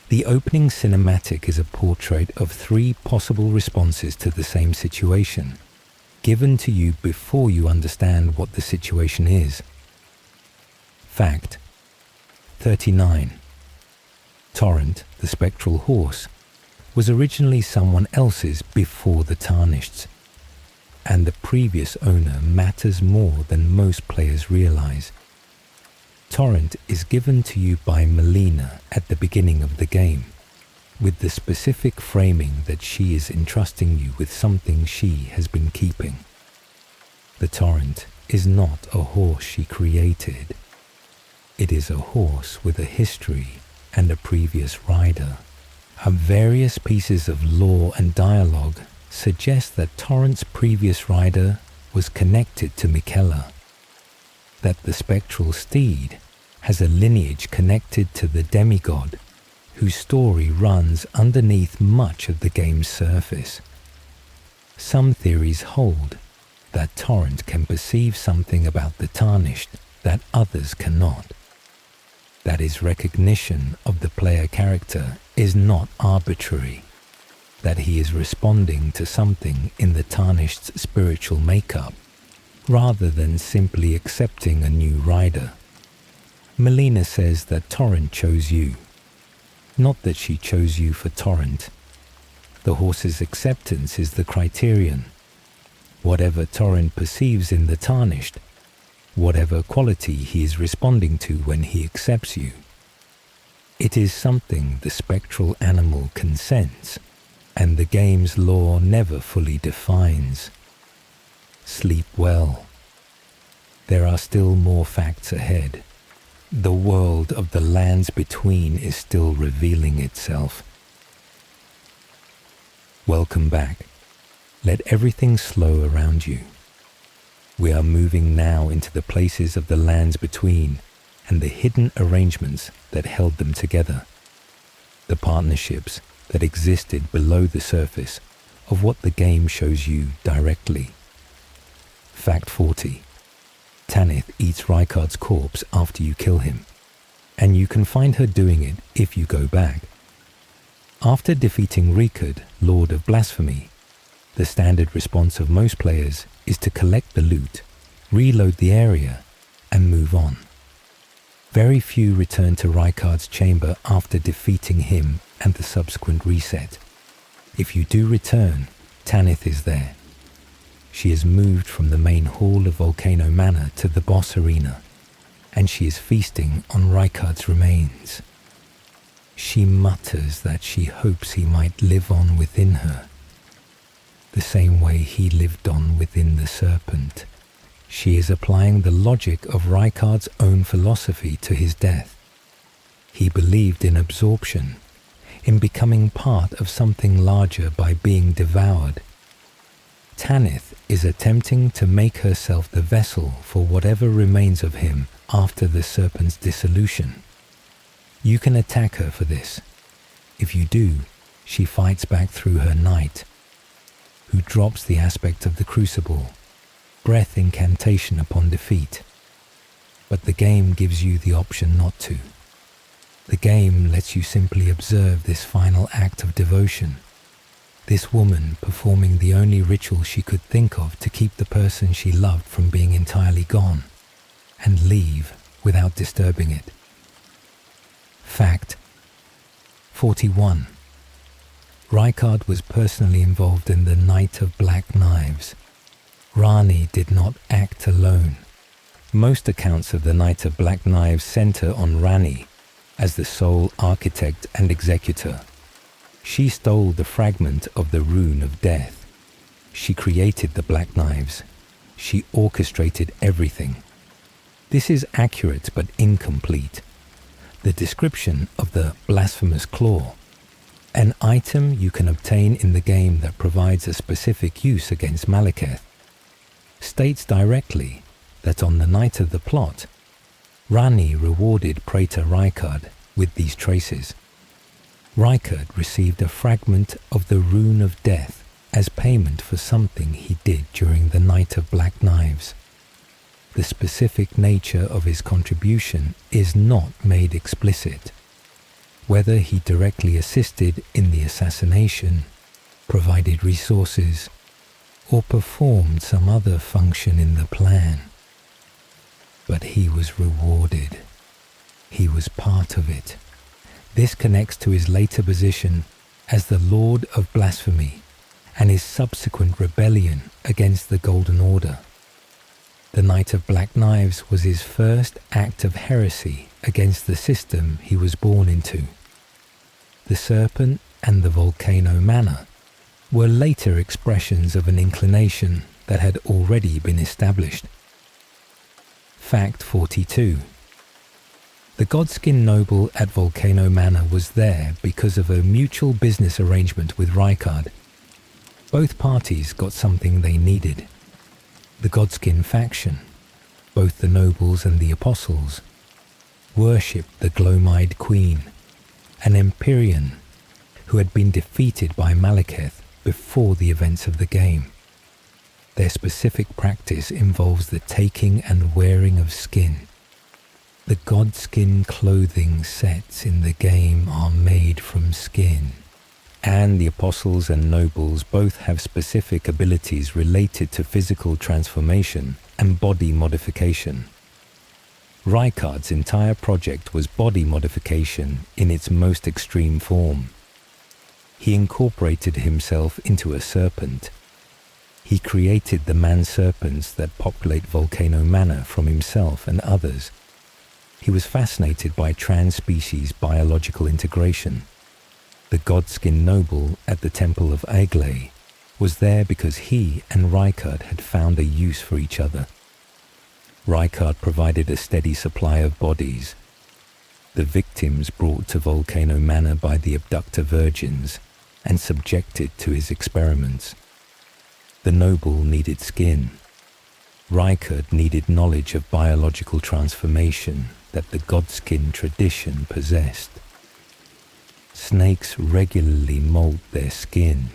The opening cinematic is a portrait of three possible responses to the same situation, given to you before you understand what the situation is. Fact 39. Torrent, the spectral horse, was originally someone else's before the Tarnished, and the previous owner matters more than most players realize. Torrent is given to you by Malenia at the beginning of the game, with the specific framing that she is entrusting you with something she has been keeping. The Torrent is not a horse she created. It is a horse with a history and a previous rider. Various pieces of lore and dialogue suggest that Torrent's previous rider was connected to Miquella, that the spectral steed has a lineage connected to the demigod, whose story runs underneath much of the game's surface. Some theories hold that Torrent can perceive something about the Tarnished that others cannot, that his recognition of the player character is not arbitrary, that he is responding to something in the Tarnished's spiritual makeup, rather than simply accepting a new rider. Malenia says that Torrent chose you, not that she chose you for Torrent. The horse's acceptance is the criterion. Whatever Torrent perceives in the Tarnished, whatever quality he is responding to when he accepts you. It is something the spectral animal can sense, and the game's lore never fully defines. Sleep well. There are still more facts ahead. The world of the lands between is still revealing itself. Welcome back. Let everything slow around you. We are moving now into the places of the lands between and the hidden arrangements that held them together. The partnerships that existed below the surface of what the game shows you directly. Fact 40. Tanith eats Rykard's corpse after you kill him, and you can find her doing it if you go back. After defeating Rykard, Lord of Blasphemy, the standard response of most players is to collect the loot, reload the area, and move on. Very few return to Rykard's chamber after defeating him and the subsequent reset. If you do return, Tanith is there. She has moved from the main hall of Volcano Manor to the boss arena, and she is feasting on Rykard's remains. She mutters that she hopes he might live on within her, the same way he lived on within the serpent. She is applying the logic of Rykard's own philosophy to his death. He believed in absorption, in becoming part of something larger by being devoured. Tanith is attempting to make herself the vessel for whatever remains of him after the serpent's dissolution. You can attack her for this. If you do, she fights back through her knight, who drops the aspect of the crucible, breath incantation upon defeat. But the game gives you the option not to. The game lets you simply observe this final act of devotion. This woman performing the only ritual she could think of to keep the person she loved from being entirely gone, and leave without disturbing it. Fact 41. Rykard was personally involved in the Night of Black Knives. Ranni did not act alone. Most accounts of the Night of Black Knives center on Ranni as the sole architect and executor. She stole the fragment of the Rune of Death. She created the Black Knives. She orchestrated everything. This is accurate but incomplete. The description of the Blasphemous Claw, an item you can obtain in the game that provides a specific use against Malekith, states directly that on the night of the plot, Ranni rewarded Praetor Rykard with these traces. Rykard received a fragment of the Rune of Death as payment for something he did during the Night of Black Knives. The specific nature of his contribution is not made explicit. Whether he directly assisted in the assassination, provided resources, or performed some other function in the plan. But he was rewarded. He was part of it. This connects to his later position as the Lord of Blasphemy and his subsequent rebellion against the Golden Order. The Night of Black Knives was his first act of heresy against the system he was born into. The Serpent and the Volcano Manor were later expressions of an inclination that had already been established. Fact 42. The Godskin noble at Volcano Manor was there because of a mutual business arrangement with Rykard. Both parties got something they needed. The Godskin faction, both the nobles and the apostles, worshipped the Glomide Queen, an Empyrean who had been defeated by Malekith before the events of the game. Their specific practice involves the taking and wearing of skin. The Godskin clothing sets in the game are made from skin, and the apostles and nobles both have specific abilities related to physical transformation and body modification. Rykard's entire project was body modification in its most extreme form. He incorporated himself into a serpent. He created the man-serpents that populate Volcano Manor from himself and others. He was fascinated by trans-species biological integration. The Godskin noble at the Temple of Agley was there because he and Rykard had found a use for each other. Rykard provided a steady supply of bodies. The victims brought to Volcano Manor by the abductor virgins and subjected to his experiments. The noble needed skin. Rykard needed knowledge of biological transformation that the Godskin tradition possessed. Snakes regularly molt their skin,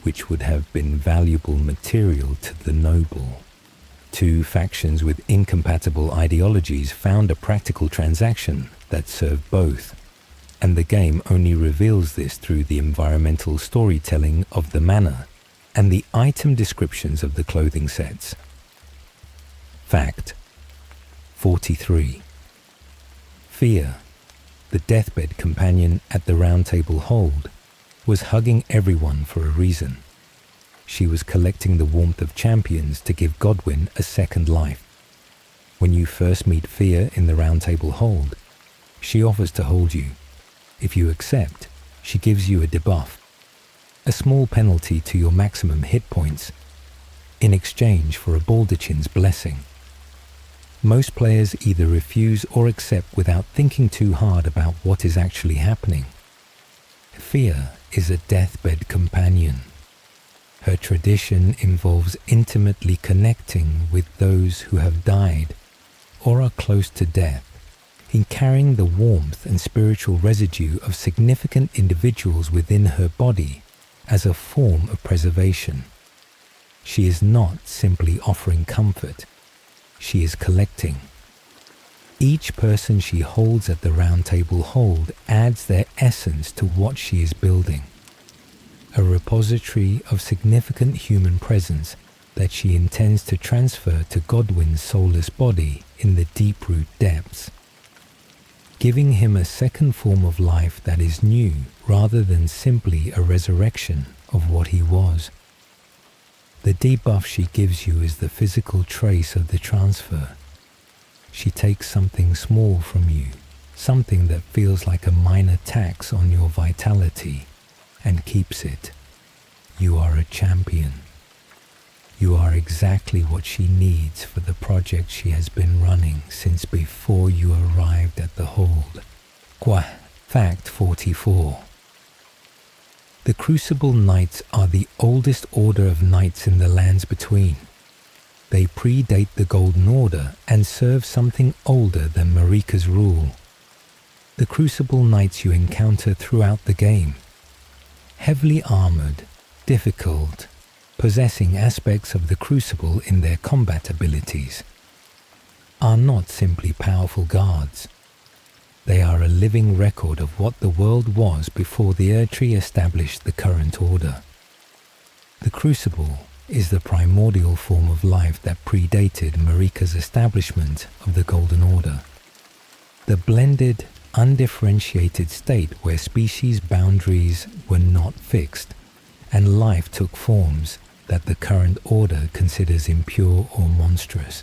which would have been valuable material to the noble. Two factions with incompatible ideologies found a practical transaction that served both, and the game only reveals this through the environmental storytelling of the manor and the item descriptions of the clothing sets. Fact 43. Fear, the deathbed companion at the Round Table Hold, was hugging everyone for a reason. she was collecting the warmth of champions to give Godwyn a second life. When you first meet Fia in the Round Table Hold, she offers to hold you. If you accept, she gives you a debuff, a small penalty to your maximum hit points, in exchange for a Baldachin's blessing. Most players either refuse or accept without thinking too hard about what is actually happening. Fia is a deathbed companion. Her tradition involves intimately connecting with those who have died or are close to death, in carrying the warmth and spiritual residue of significant individuals within her body as a form of preservation. She is not simply offering comfort, she is collecting. Each person she holds at the Round Table Hold adds their essence to what she is building, a repository of significant human presence that she intends to transfer to Godwyn's soulless body in the deep-root depths, giving him a second form of life that is new rather than simply a resurrection of what he was. The debuff she gives you is the physical trace of the transfer. She takes something small from you, something that feels like a minor tax on your vitality, and keeps it. You are a champion. You are exactly what she needs for the project she has been running since before you arrived at the Hold. Fact 44. The Crucible Knights are the oldest order of knights in the lands between. They predate the Golden Order and serve something older than Marika's rule. The Crucible Knights you encounter throughout the game, heavily armored, difficult, possessing aspects of the Crucible in their combat abilities, are not simply powerful guards. They are a living record of what the world was before the Erdtree established the current order. The Crucible is the primordial form of life that predated Marika's establishment of the Golden Order. The blended, undifferentiated state where species boundaries were not fixed, and life took forms that the current order considers impure or monstrous.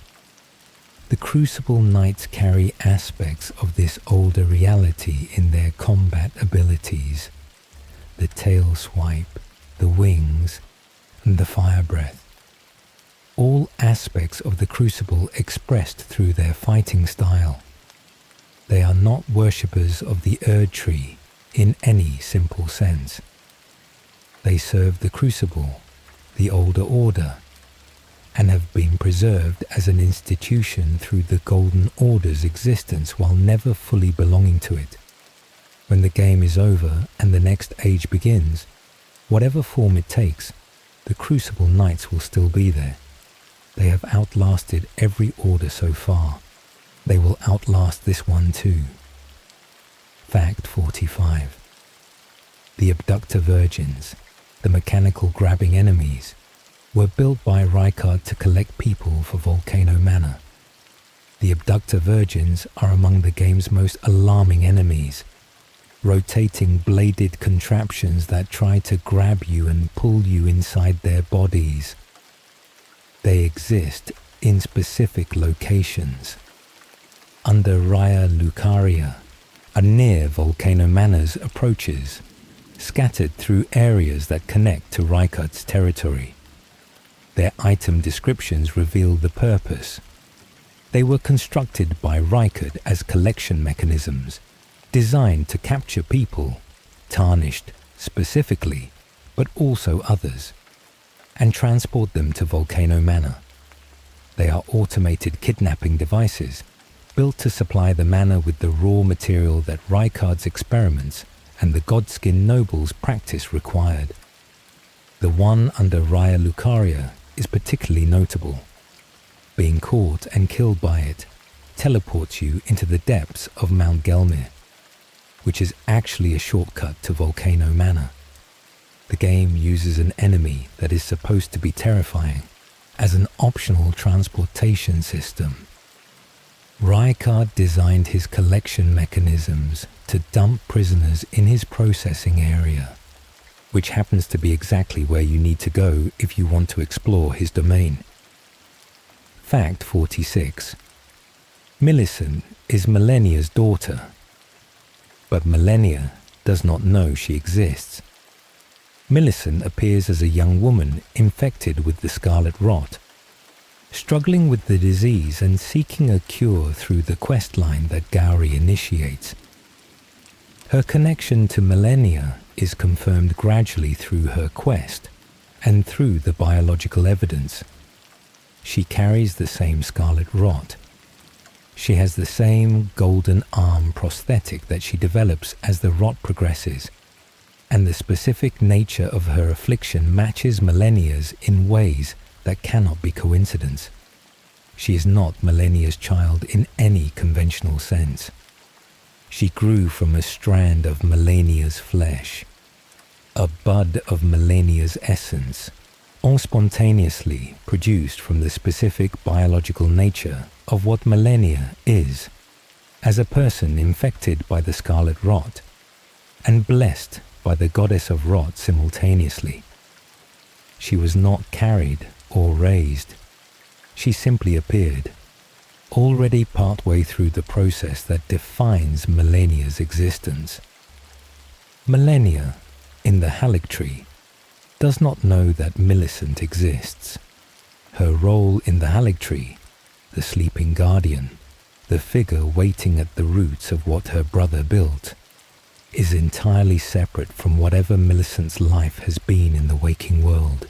The Crucible Knights carry aspects of this older reality in their combat abilities, the tail swipe, the wings, and the fire breath. All aspects of the Crucible expressed through their fighting style. They are not worshippers of the Erdtree in any simple sense. They serve the Crucible, the older order, and have been preserved as an institution through the Golden Order's existence while never fully belonging to it. When the game is over and the next age begins, whatever form it takes, the Crucible Knights will still be there. They have outlasted every order so far. They will outlast this one too. Fact 45. The Abductor Virgins, the mechanical grabbing enemies, were built by Rykard to collect people for Volcano Manor. The Abductor Virgins are among the game's most alarming enemies, rotating bladed contraptions that try to grab you and pull you inside their bodies. They exist in specific locations. Under Raya Lucaria, and near Volcano Manor's approaches, scattered through areas that connect to Rykard's territory. Their item descriptions reveal the purpose. They were constructed by Rykard as collection mechanisms, designed to capture people, tarnished specifically, but also others, and transport them to Volcano Manor. They are automated kidnapping devices, built to supply the manor with the raw material that Rykard's experiments and the Godskin nobles' practice required. The one under Raya Lucaria is particularly notable. Being caught and killed by it teleports you into the depths of Mount Gelmir, which is actually a shortcut to Volcano Manor. The game uses an enemy that is supposed to be terrifying as an optional transportation system. Rykard designed his collection mechanisms to dump prisoners in his processing area. which happens to be exactly where you need to go if you want to explore his domain. Fact 46. Millicent is Malenia's daughter, but Malenia does not know she exists. Millicent appears as a young woman infected with the scarlet rot, struggling with the disease and seeking a cure through the quest line that Gowry initiates. Her connection to Malenia is confirmed gradually through her quest and through the biological evidence. She carries the same scarlet rot. She has the same golden arm prosthetic that she develops as the rot progresses, and the specific nature of her affliction matches Malenia's in ways that cannot be coincidence. She is not Malenia's child in any conventional sense. She grew from a strand of Malenia's flesh, a bud of Malenia's essence, all spontaneously produced from the specific biological nature of what Malenia is, as a person infected by the scarlet rot, and blessed by the goddess of rot simultaneously. She was not carried or raised. She simply appeared, already partway through the process that defines Malenia's existence. Malenia, in the Erdtree, does not know that Millicent exists. Her role in the Erdtree, the sleeping guardian, the figure waiting at the roots of what her brother built, is entirely separate from whatever Millicent's life has been in the waking world.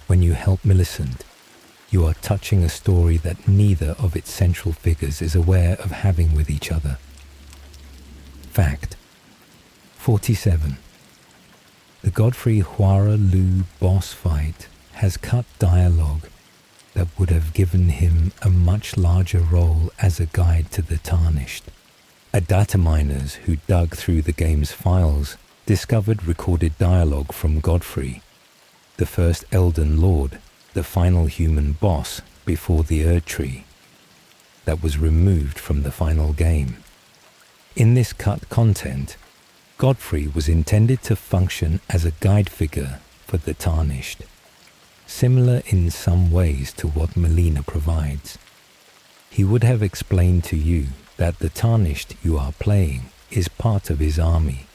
When you help Millicent, you are touching a story that neither of its central figures is aware of having with each other. Fact 47. The Godfrey Huara Lu boss fight has cut dialogue that would have given him a much larger role as a guide to the Tarnished. A data miners who dug through the game's files discovered recorded dialogue from Godfrey, the first Elden Lord, the final human boss before the Erdtree, that was removed from the final game. In this cut content, Godfrey was intended to function as a guide figure for the Tarnished, similar in some ways to what Malenia provides. He would have explained to you that the Tarnished you are playing is part of his army,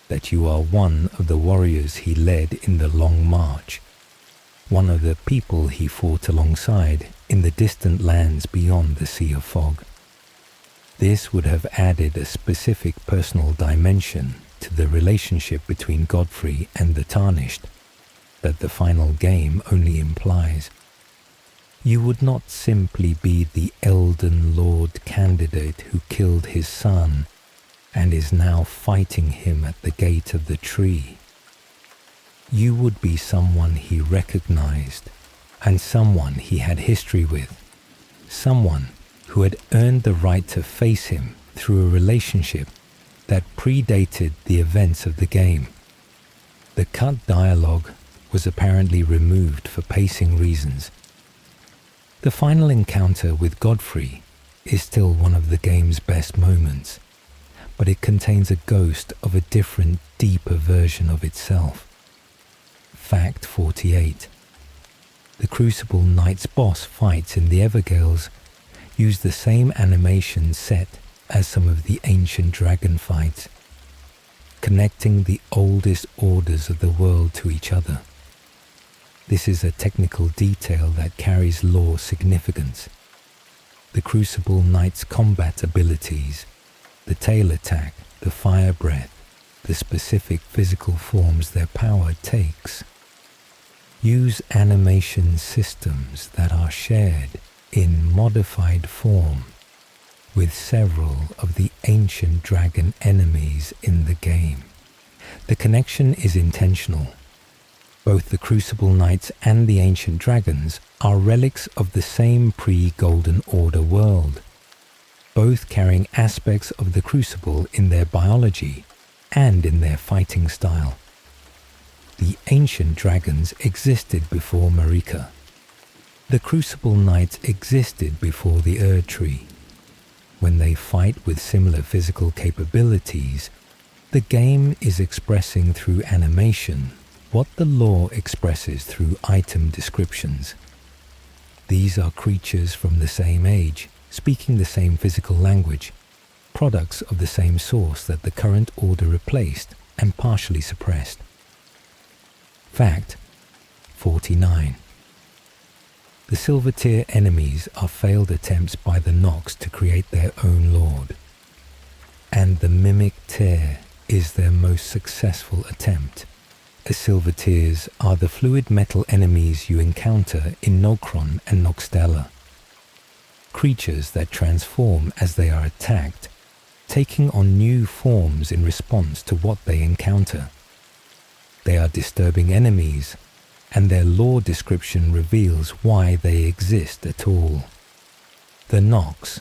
that you are one of the warriors he led in the Long March, one of the people he fought alongside in the distant lands beyond the Sea of Fog. This would have added a specific personal dimension to the relationship between Godfrey and the Tarnished that the final game only implies. You would not simply be the Elden Lord candidate who killed his son and is now fighting him at the gate of the tree. You would be someone he recognized and someone he had history with, someone who had earned the right to face him through a relationship that predated the events of the game. The cut dialogue was apparently removed for pacing reasons. The final encounter with Godfrey is still one of the game's best moments, but it contains a ghost of a different, deeper version of itself. Fact 48. The Crucible Knight's boss fights in the Evergales use the same animation set as some of the ancient dragon fights, connecting the oldest orders of the world to each other. This is a technical detail that carries lore significance. The Crucible Knight's combat abilities, the tail attack, the fire breath, the specific physical forms their power takes, use animation systems that are shared in modified form with several of the ancient dragon enemies in the game. The connection is intentional. Both the Crucible Knights and the ancient dragons are relics of the same pre-Golden Order world, both carrying aspects of the Crucible in their biology and in their fighting style. The ancient dragons existed before Marika. The Crucible Knights existed before the Erdtree. When they fight with similar physical capabilities, The game is expressing through animation what the lore expresses through item descriptions. These are creatures from the same age, speaking the same physical language, products of the same source that the current order replaced and partially suppressed. Fact 49. The Silver Tier enemies are failed attempts by the Nox to create their own lord, and the Mimic Tier is their most successful attempt. The Silver Tiers are the fluid metal enemies you encounter in Nokron and Noxtella. Creatures that transform as they are attacked, taking on new forms in response to what they encounter. They are disturbing enemies, and their lore description reveals why they exist at all. The Nox,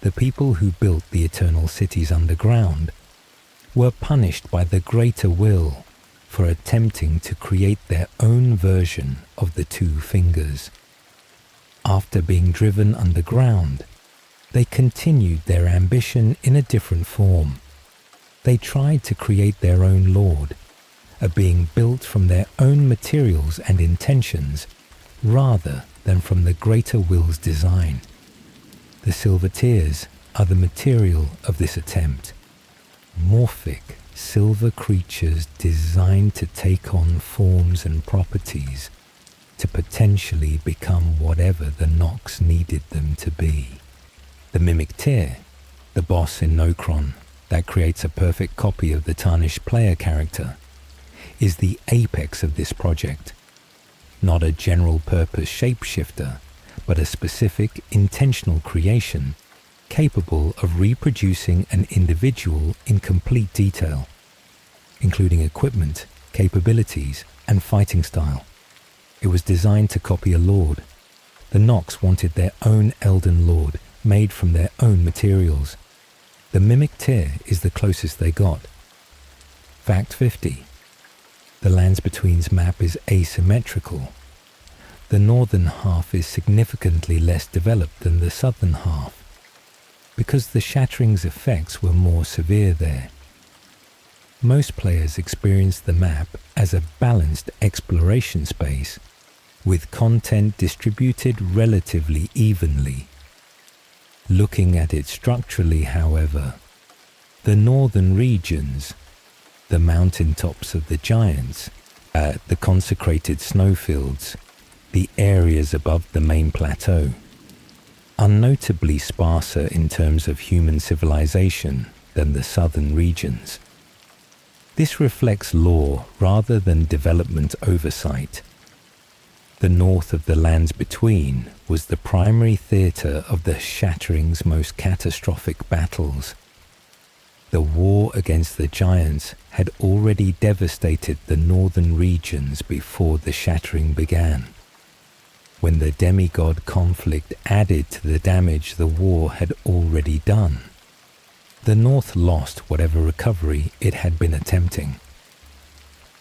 the people who built the Eternal Cities underground, were punished by the Greater Will for attempting to create their own version of the Two Fingers. After being driven underground, they continued their ambition in a different form. They tried to create their own lord, a being built from their own materials and intentions, rather than from the Greater Will's design. The Silver Tiers are the material of this attempt. Morphic, silver creatures designed to take on forms and properties to potentially become whatever the Nox needed them to be. The Mimic Tier, the boss in Nokron that creates a perfect copy of the tarnished player character, is the apex of this project. Not a general-purpose shapeshifter, but a specific, intentional creation capable of reproducing an individual in complete detail, including equipment, capabilities, and fighting style. It was designed to copy a lord. The Nox wanted their own Elden Lord, made from their own materials. The Mimic Tier is the closest they got. Fact 50. The Lands Between's map is asymmetrical. The northern half is significantly less developed than the southern half, because the shattering's effects were more severe there. Most players experience the map as a balanced exploration space, with content distributed relatively evenly. Looking at it structurally, however, the northern regions, the mountaintops of the giants, the consecrated snowfields, the areas above the main plateau, are notably sparser in terms of human civilization than the southern regions. This reflects lore rather than development oversight. The north of the Lands Between was the primary theatre of the Shattering's most catastrophic battles. The war against the giants had already devastated the northern regions before the Shattering began. When the demigod conflict added to the damage the war had already done, the North lost whatever recovery it had been attempting.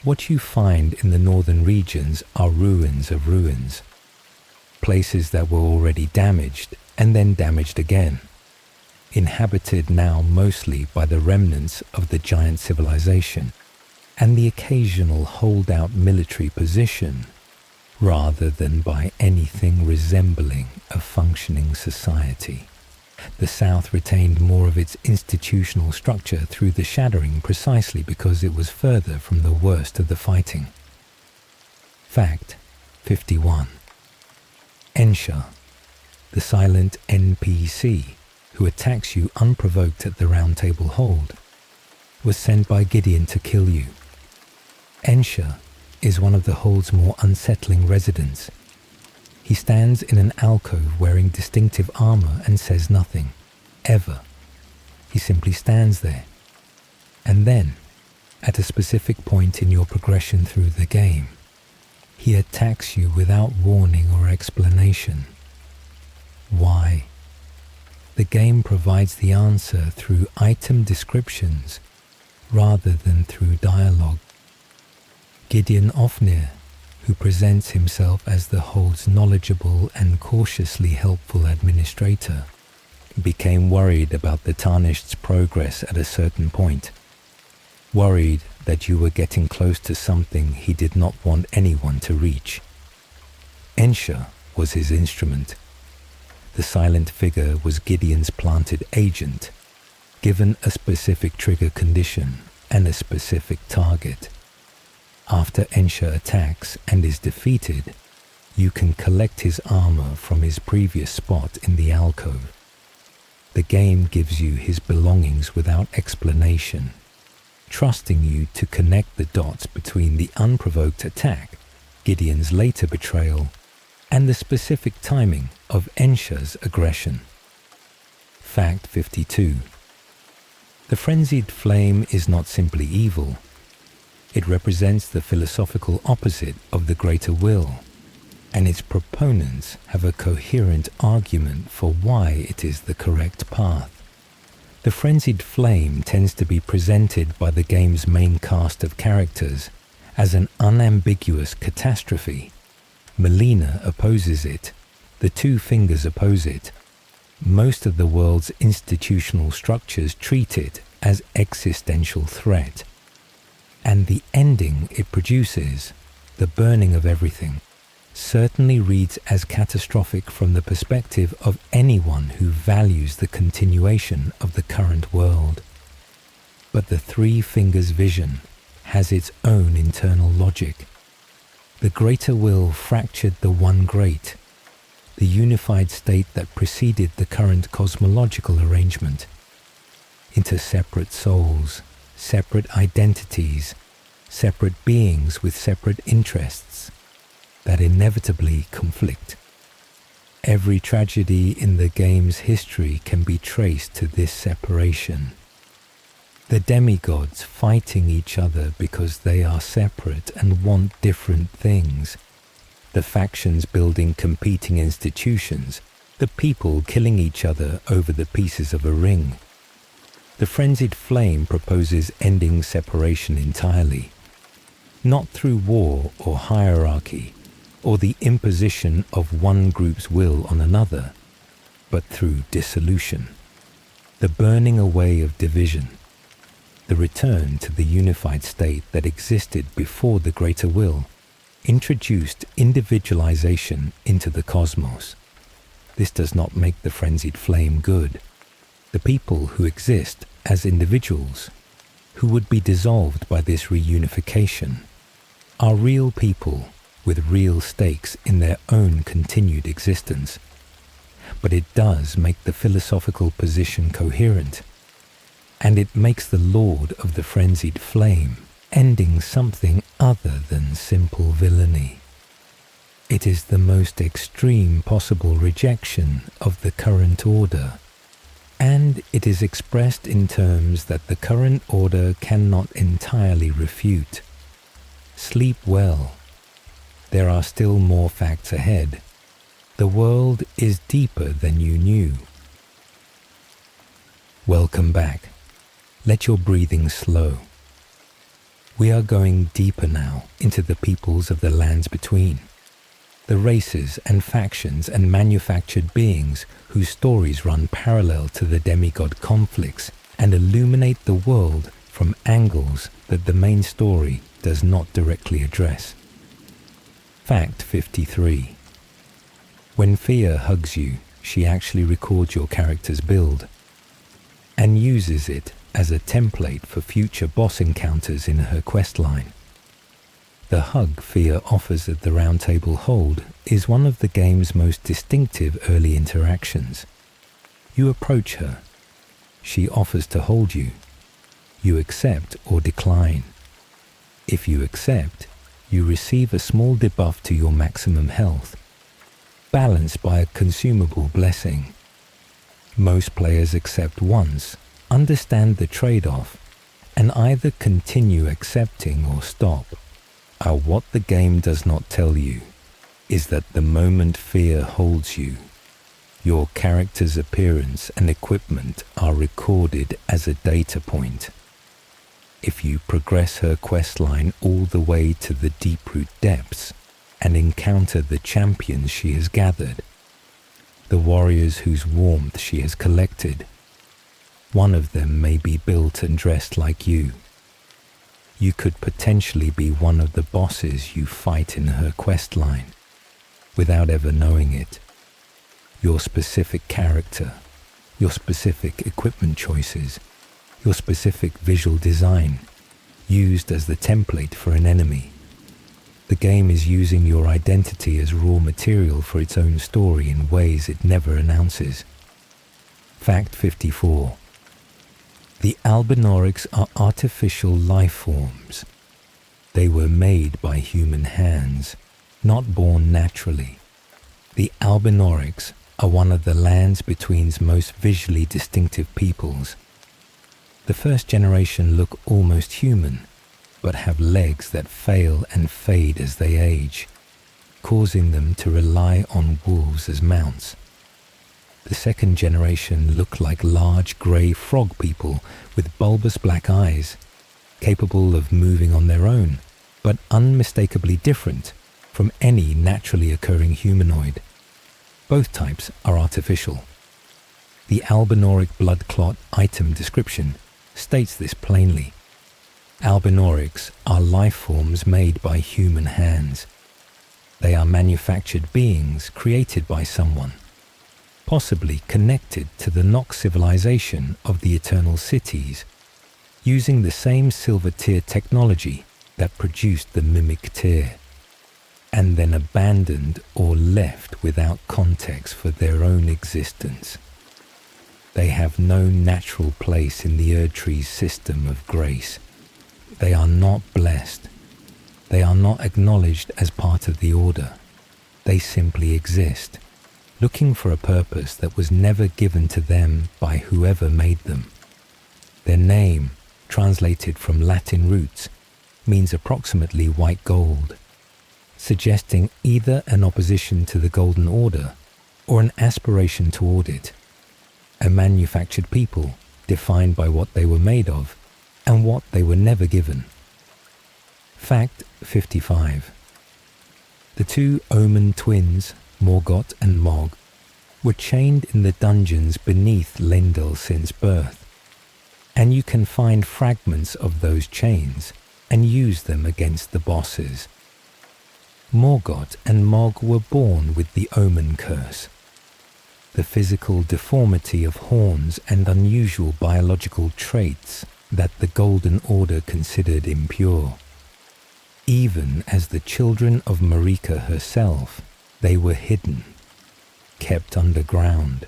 What you find in the northern regions are ruins of ruins, places that were already damaged and then damaged again, inhabited now mostly by the remnants of the giant civilization and the occasional holdout military position, rather than by anything resembling a functioning society. The South retained more of its institutional structure through the Shattering precisely because it was further from the worst of the fighting. Fact 51. Ensha, the silent NPC who attacks you unprovoked at the Round Table Hold, was sent by Gideon to kill you. Ensha is one of the Hold's more unsettling residents. He stands in an alcove wearing distinctive armor and says nothing, ever. He simply stands there. And then, at a specific point in your progression through the game, he attacks you without warning or explanation. Why? The game provides the answer through item descriptions rather than through dialogue. Gideon Ofnir, who presents himself as the Hold's knowledgeable and cautiously helpful administrator, became worried about the Tarnished's progress at a certain point. worried that you were getting close to something he did not want anyone to reach. Ensha was his instrument. The silent figure was Gideon's planted agent, given a specific trigger condition and a specific target. After Ensha attacks and is defeated, you can collect his armor from his previous spot in the alcove. The game gives you his belongings without explanation, trusting you to connect the dots between the unprovoked attack, Gideon's later betrayal, and the specific timing of Ensha's aggression. Fact 52. The frenzied flame is not simply evil. It represents the philosophical opposite of the greater will, and its proponents have a coherent argument for why it is the correct path. The frenzied flame tends to be presented by the game's main cast of characters as an unambiguous catastrophe. Malenia opposes it. The Two Fingers oppose it. Most of the world's institutional structures treat it as existential threat. And the ending it produces, the burning of everything, certainly reads as catastrophic from the perspective of anyone who values the continuation of the current world. But the Three Fingers vision has its own internal logic. The greater will fractured the one great, the unified state that preceded the current cosmological arrangement, into separate souls, separate identities, separate beings with separate interests that inevitably conflict. Every tragedy in the game's history can be traced to this separation. The demigods fighting each other because they are separate and want different things. The factions building competing institutions. The people killing each other over the pieces of a ring. The frenzied flame proposes ending separation entirely, not through war or hierarchy, or the imposition of one group's will on another, but through dissolution, the burning away of division, the return to the unified state that existed before the greater will introduced individualization into the cosmos. This does not make the frenzied flame good. The people who exist as individuals, who would be dissolved by this reunification, are real people with real stakes in their own continued existence. But it does make the philosophical position coherent, and it makes the Lord of the Frenzied Flame ending something other than simple villainy. It is the most extreme possible rejection of the current order, and it is expressed in terms that the current order cannot entirely refute. Sleep well. There are still more facts ahead. The world is deeper than you knew. Welcome back. Let your breathing slow. We are going deeper now into the peoples of the lands between, the races and factions and manufactured beings whose stories run parallel to the demigod conflicts and illuminate the world from angles that the main story does not directly address. Fact 53. When fear hugs you, she actually records your character's build and uses it as a template for future boss encounters in her questline. The hug Fear offers at the Round Table Hold is one of the game's most distinctive early interactions. You approach her. She offers to hold you. You accept or decline. If you accept, you receive a small debuff to your maximum health, balanced by a consumable blessing. Most players accept once, understand the trade-off, and either continue accepting or stop. What the game does not tell you is that the moment Fear holds you, your character's appearance and equipment are recorded as a data point. If you progress her questline all the way to the Deeproot depths and encounter the champions she has gathered, the warriors whose warmth she has collected, one of them may be built and dressed like you. You could potentially be one of the bosses you fight in her quest line, without ever knowing it. Your specific character, your specific equipment choices, your specific visual design, used as the template for an enemy. The game is using your identity as raw material for its own story in ways it never announces. Fact 54. The Albinaurics are artificial life forms. They were made by human hands, not born naturally. The Albinaurics are one of the Lands Between's most visually distinctive peoples. The first generation look almost human, but have legs that fail and fade as they age, causing them to rely on wolves as mounts. The second generation look like large grey frog people with bulbous black eyes, capable of moving on their own, but unmistakably different from any naturally occurring humanoid. Both types are artificial. The Albinauric blood clot item description states this plainly. Albinaurics are life forms made by human hands. They are manufactured beings created by someone, possibly connected to the Nox civilization of the Eternal Cities, using the same silver tear technology that produced the mimic tear, and then abandoned or left without context for their own existence. They have no natural place in the Erdtree's system of grace. They are not blessed. They are not acknowledged as part of the Order. They simply exist, looking for a purpose that was never given to them by whoever made them. Their name, translated from Latin roots, means approximately white gold, suggesting either an opposition to the Golden Order or an aspiration toward it. A manufactured people defined by what they were made of and what they were never given. Fact 55. The two Omen twins, Morgott and Mog, were chained in the dungeons beneath Lendl since birth, and you can find fragments of those chains and use them against the bosses. Morgott and Mog were born with the Omen curse, the physical deformity of horns and unusual biological traits that the Golden Order considered impure. Even as the children of Marika herself, they were hidden, kept underground,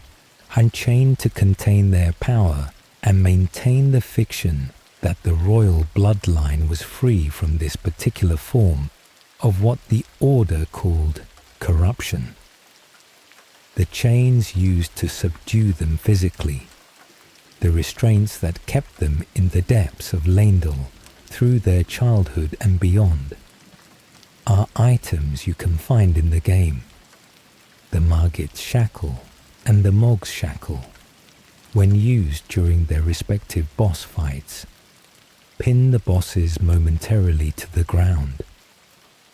and chained to contain their power and maintain the fiction that the royal bloodline was free from this particular form of what the Order called corruption. The chains used to subdue them physically, the restraints that kept them in the depths of Lendl through their childhood and beyond, are items you can find in the game. The Margit's shackle and the Mog's shackle, when used during their respective boss fights, pin the bosses momentarily to the ground.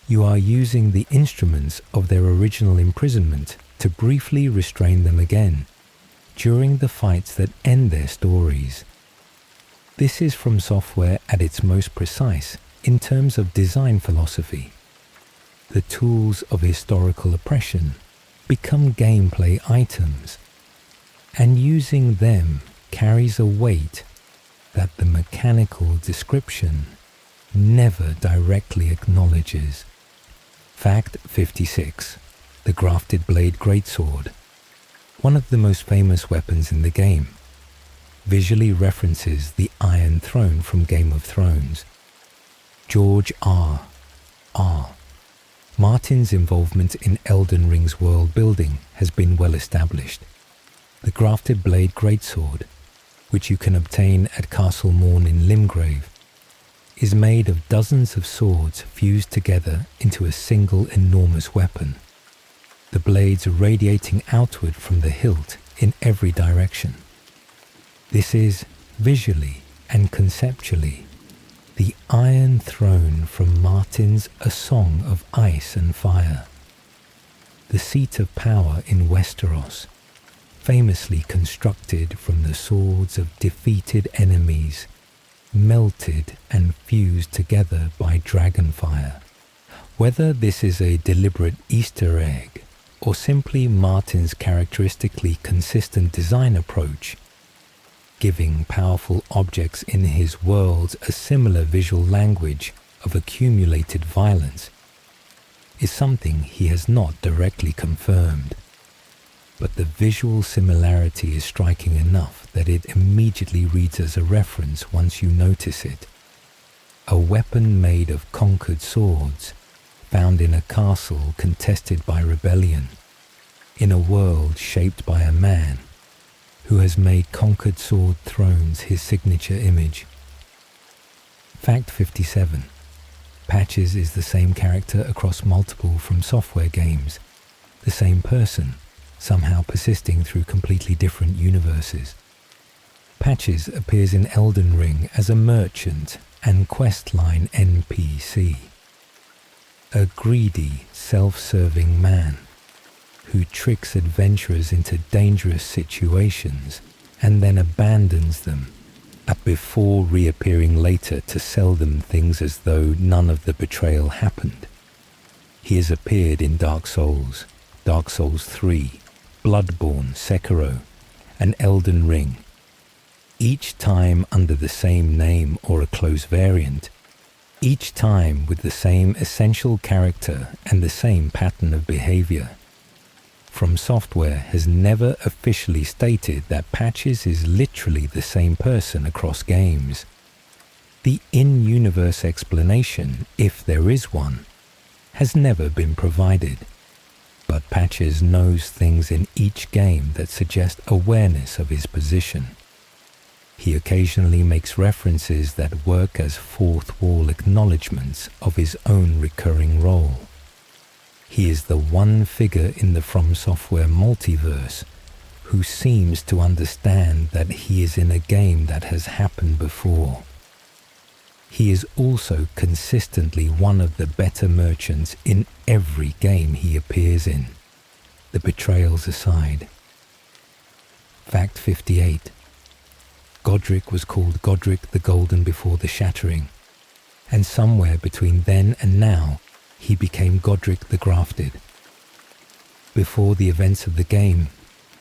You are using the instruments of their original imprisonment to briefly restrain them again during the fights that end their stories. This is From Software at its most precise in terms of design philosophy. The tools of historical oppression become gameplay items, and using them carries a weight that the mechanical description never directly acknowledges. Fact 56. The Grafted Blade Greatsword, one of the most famous weapons in the game, visually references the Iron Throne from Game of Thrones. George R.R. Martin's involvement in Elden Ring's world building has been well established. The Grafted Blade Greatsword, which you can obtain at Castle Morn in Limgrave, is made of dozens of swords fused together into a single enormous weapon, the blades radiating outward from the hilt in every direction. This is, visually and conceptually, the Iron Throne from Martin's A Song of Ice and Fire, the seat of power in Westeros, famously constructed from the swords of defeated enemies, melted and fused together by dragonfire. Whether this is a deliberate Easter egg or simply Martin's characteristically consistent design approach, giving powerful objects in his worlds a similar visual language of accumulated violence, is something he has not directly confirmed. But the visual similarity is striking enough that it immediately reads as a reference once you notice it. A weapon made of conquered swords, found in a castle contested by rebellion, in a world shaped by a man who has made conquered sword thrones his signature image. Fact 57. Patches is the same character across multiple From Software games, the same person, somehow persisting through completely different universes. Patches appears in Elden Ring as a merchant and questline NPC. A greedy, self-serving man who tricks adventurers into dangerous situations and then abandons them, before reappearing later to sell them things as though none of the betrayal happened. He has appeared in Dark Souls, Dark Souls 3, Bloodborne, Sekiro, and Elden Ring, each time under the same name or a close variant, each time with the same essential character and the same pattern of behavior. From Software has never officially stated that Patches is literally the same person across games. The in-universe explanation, if there is one, has never been provided, but Patches knows things in each game that suggest awareness of his position. He occasionally makes references that work as fourth wall acknowledgements of his own recurring role. He is the one figure in the From Software multiverse who seems to understand that he is in a game that has happened before. He is also consistently one of the better merchants in every game he appears in, the betrayals aside. Fact 58. Godric was called Godric the Golden before the Shattering, and somewhere between then and now, he became Godric the Grafted. Before the events of the game,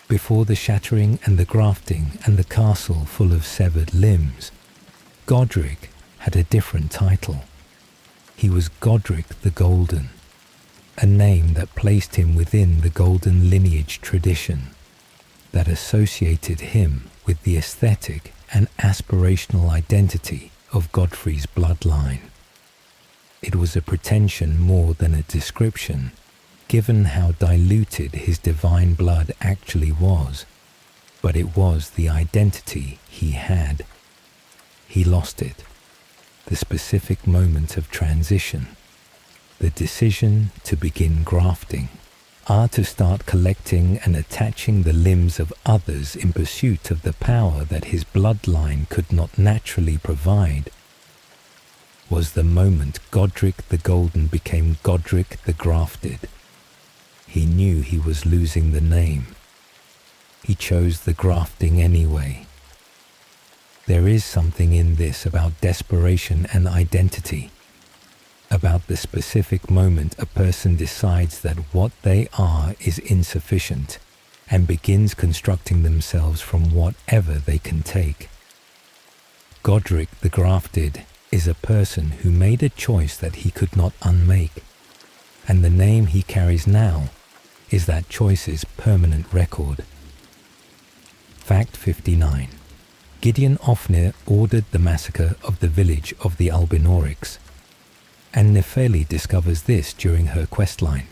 before the shattering and the grafting and the castle full of severed limbs, Godric had a different title. He was Godric the Golden, a name that placed him within the golden lineage tradition, that associated him with the aesthetic and aspirational identity of Godfrey's bloodline. It was a pretension more than a description, given how diluted his divine blood actually was, but it was the identity he had. He lost it, the specific moment of transition, the decision to begin grafting, to start collecting and attaching the limbs of others in pursuit of the power that his bloodline could not naturally provide, was the moment Godric the Golden became Godric the Grafted. He knew he was losing the name. He chose the grafting anyway. There is something in this about desperation and identity, about the specific moment a person decides that what they are is insufficient and begins constructing themselves from whatever they can take. Godric the Grafted is a person who made a choice that he could not unmake, and the name he carries now is that choice's permanent record. Fact 59. Gideon Ofnir ordered the massacre of the village of the Albinorics, and Nefeli discovers this during her questline.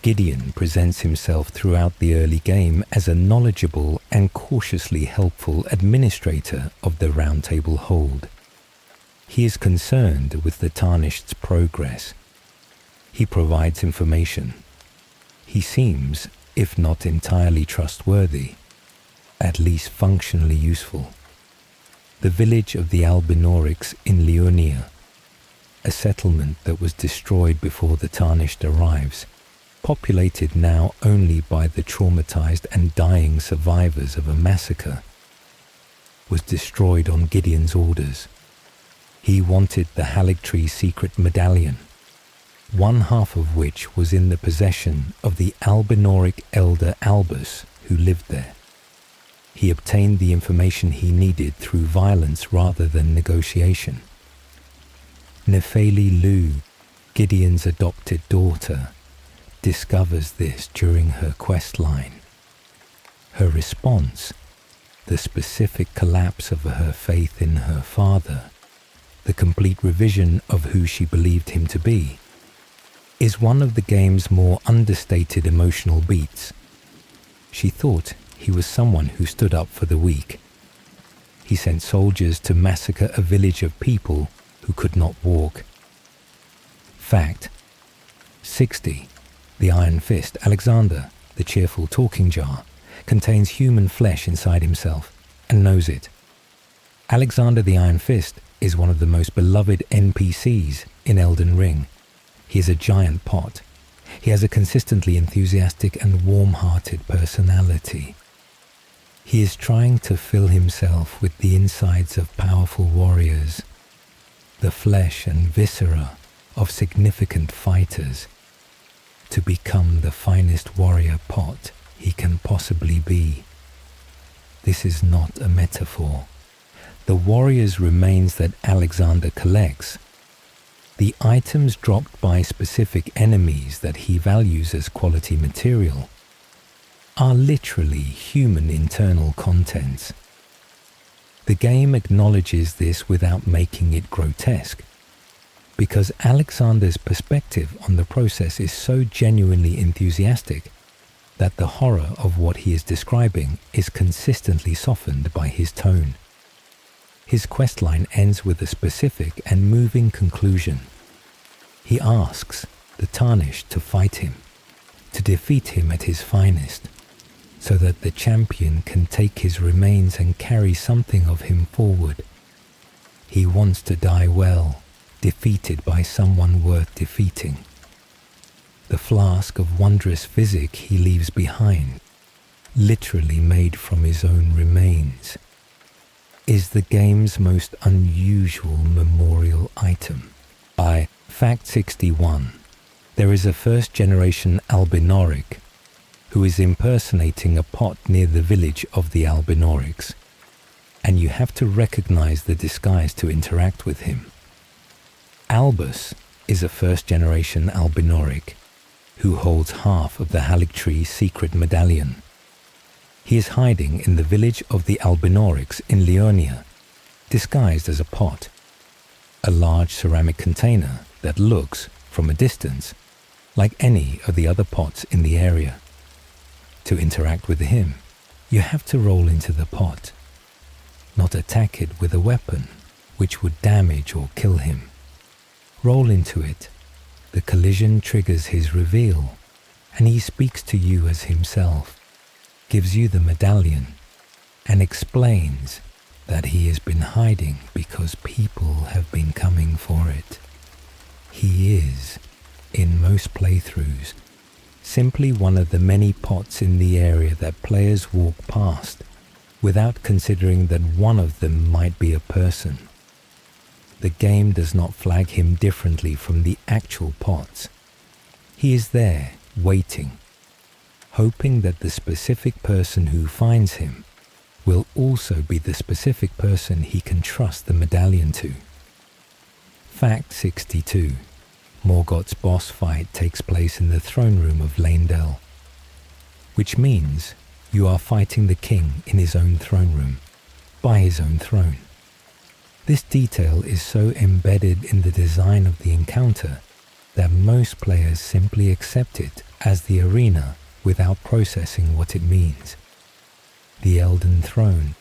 Gideon presents himself throughout the early game as a knowledgeable and cautiously helpful administrator of the Round Table Hold. He is concerned with the Tarnished's progress. He provides information. He seems, if not entirely trustworthy, at least functionally useful. The village of the Albinorics in Leonia, a settlement that was destroyed before the Tarnished arrives, populated now only by the traumatized and dying survivors of a massacre, was destroyed on Gideon's orders, He wanted the Erdtree secret medallion, one half of which was in the possession of the Albinoric elder Albus, who lived there. He obtained the information he needed through violence rather than negotiation. Nepheli Lu, Gideon's adopted daughter, discovers this during her quest line. Her response, the specific collapse of her faith in her father, the complete revision of who she believed him to be, is one of the game's more understated emotional beats. She thought he was someone who stood up for the weak. He sent soldiers to massacre a village of people who could not walk. Fact 60. The Iron Fist, Alexander, the cheerful talking jar, contains human flesh inside himself and knows it. Alexander the Iron Fist is one of the most beloved NPCs in Elden Ring. He is a giant pot. He has a consistently enthusiastic and warm-hearted personality. He is trying to fill himself with the insides of powerful warriors, the flesh and viscera of significant fighters, to become the finest warrior pot he can possibly be. This is not a metaphor. The warrior's remains that Alexander collects, the items dropped by specific enemies that he values as quality material, are literally human internal contents. The game acknowledges this without making it grotesque, because Alexander's perspective on the process is so genuinely enthusiastic that the horror of what he is describing is consistently softened by his tone. His questline ends with a specific and moving conclusion. He asks the Tarnished to fight him, to defeat him at his finest, so that the champion can take his remains and carry something of him forward. He wants to die well, defeated by someone worth defeating. The flask of wondrous physic he leaves behind, literally made from his own remains, is the game's most unusual memorial item. By Fact 61, there is a first-generation Albinoric who is impersonating a pot near the village of the Albinorics, and you have to recognize the disguise to interact with him. Albus is a first-generation Albinoric who holds half of the Erdtree secret medallion. He is hiding in the village of the Albinorics in Leonia, disguised as a pot, a large ceramic container that looks, from a distance, like any of the other pots in the area. To interact with him, you have to roll into the pot, not attack it with a weapon, which would damage or kill him. Roll into it. The collision triggers his reveal, and he speaks to you as himself, gives you the medallion, and explains that he has been hiding because people have been coming for it. He is, in most playthroughs, simply one of the many pots in the area that players walk past without considering that one of them might be a person. The game does not flag him differently from the actual pots. He is there, waiting, hoping that the specific person who finds him will also be the specific person he can trust the medallion to. Fact 62. Morgott's boss fight takes place in the throne room of Leyndell, which means you are fighting the king in his own throne room, by his own throne. This detail is so embedded in the design of the encounter that most players simply accept it as the arena without processing what it means. The Elden Throne,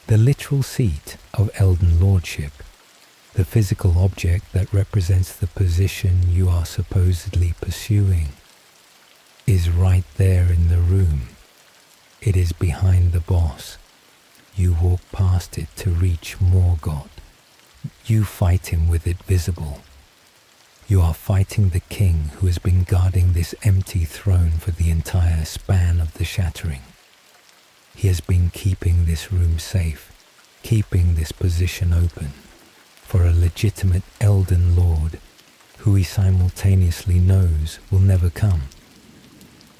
the literal seat of Elden Lordship, the physical object that represents the position you are supposedly pursuing, is right there in the room. It is behind the boss. You walk past it to reach Morgott. You fight him with it visible. You are fighting the king who has been guarding this empty throne for the entire span of the shattering. He has been keeping this room safe, keeping this position open, for a legitimate Elden Lord who he simultaneously knows will never come,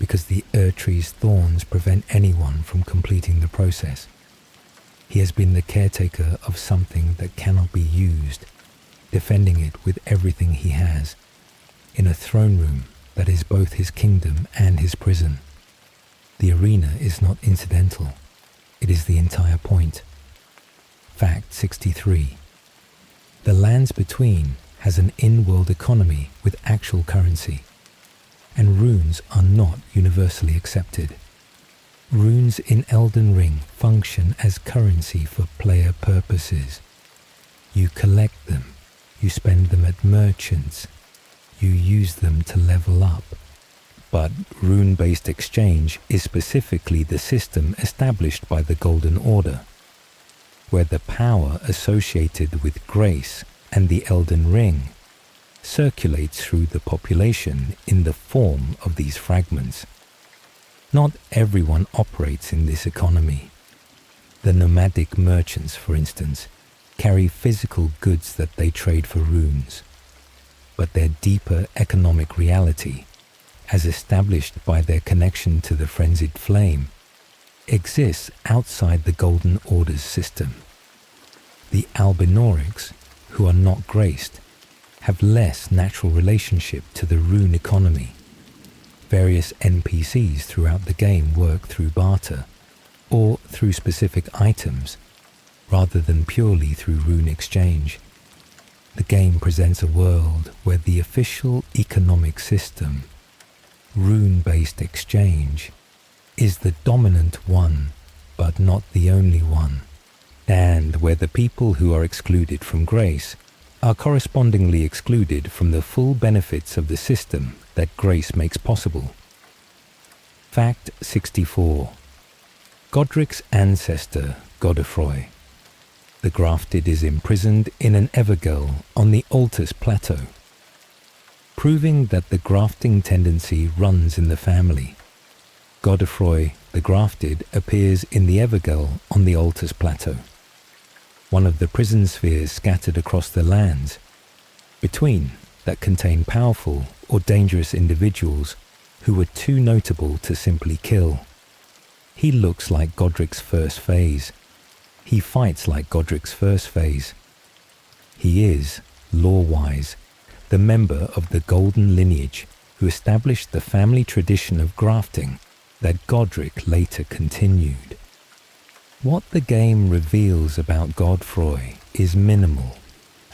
because the Erdtree's thorns prevent anyone from completing the process. He has been the caretaker of something that cannot be used, defending it with everything he has, in a throne room that is both his kingdom and his prison. The arena is not incidental, it is the entire point. Fact 63. The lands between has an in-world economy with actual currency, and runes are not universally accepted. Runes in Elden Ring function as currency for player purposes. You collect them, you spend them at merchants, you use them to level up. But rune-based exchange is specifically the system established by the Golden Order, where the power associated with grace and the Elden Ring circulates through the population in the form of these fragments. Not everyone operates in this economy. The nomadic merchants, for instance, carry physical goods that they trade for runes, but their deeper economic reality, as established by their connection to the frenzied flame, exists outside the Golden Order's system. The Albinorics, who are not graced, have less natural relationship to the rune economy. Various NPCs throughout the game work through barter, or through specific items, rather than purely through rune exchange. The game presents a world where the official economic system, rune-based exchange, is the dominant one, but not the only one, and where the people who are excluded from grace are correspondingly excluded from the full benefits of the system that grace makes possible. Fact 64. Godric's ancestor, Godfrey, the Grafted, is imprisoned in an Evergirl on the Altus Plateau, proving that the grafting tendency runs in the family. Godfrey, the Grafted, appears in the Evergirl on the Altus Plateau, one of the prison spheres scattered across the lands between that contain powerful or dangerous individuals who were too notable to simply kill. He looks like Godric's first phase. He fights like Godric's first phase. He is, lore-wise, the member of the Golden Lineage who established the family tradition of grafting that Godric later continued. What the game reveals about Godfrey is minimal,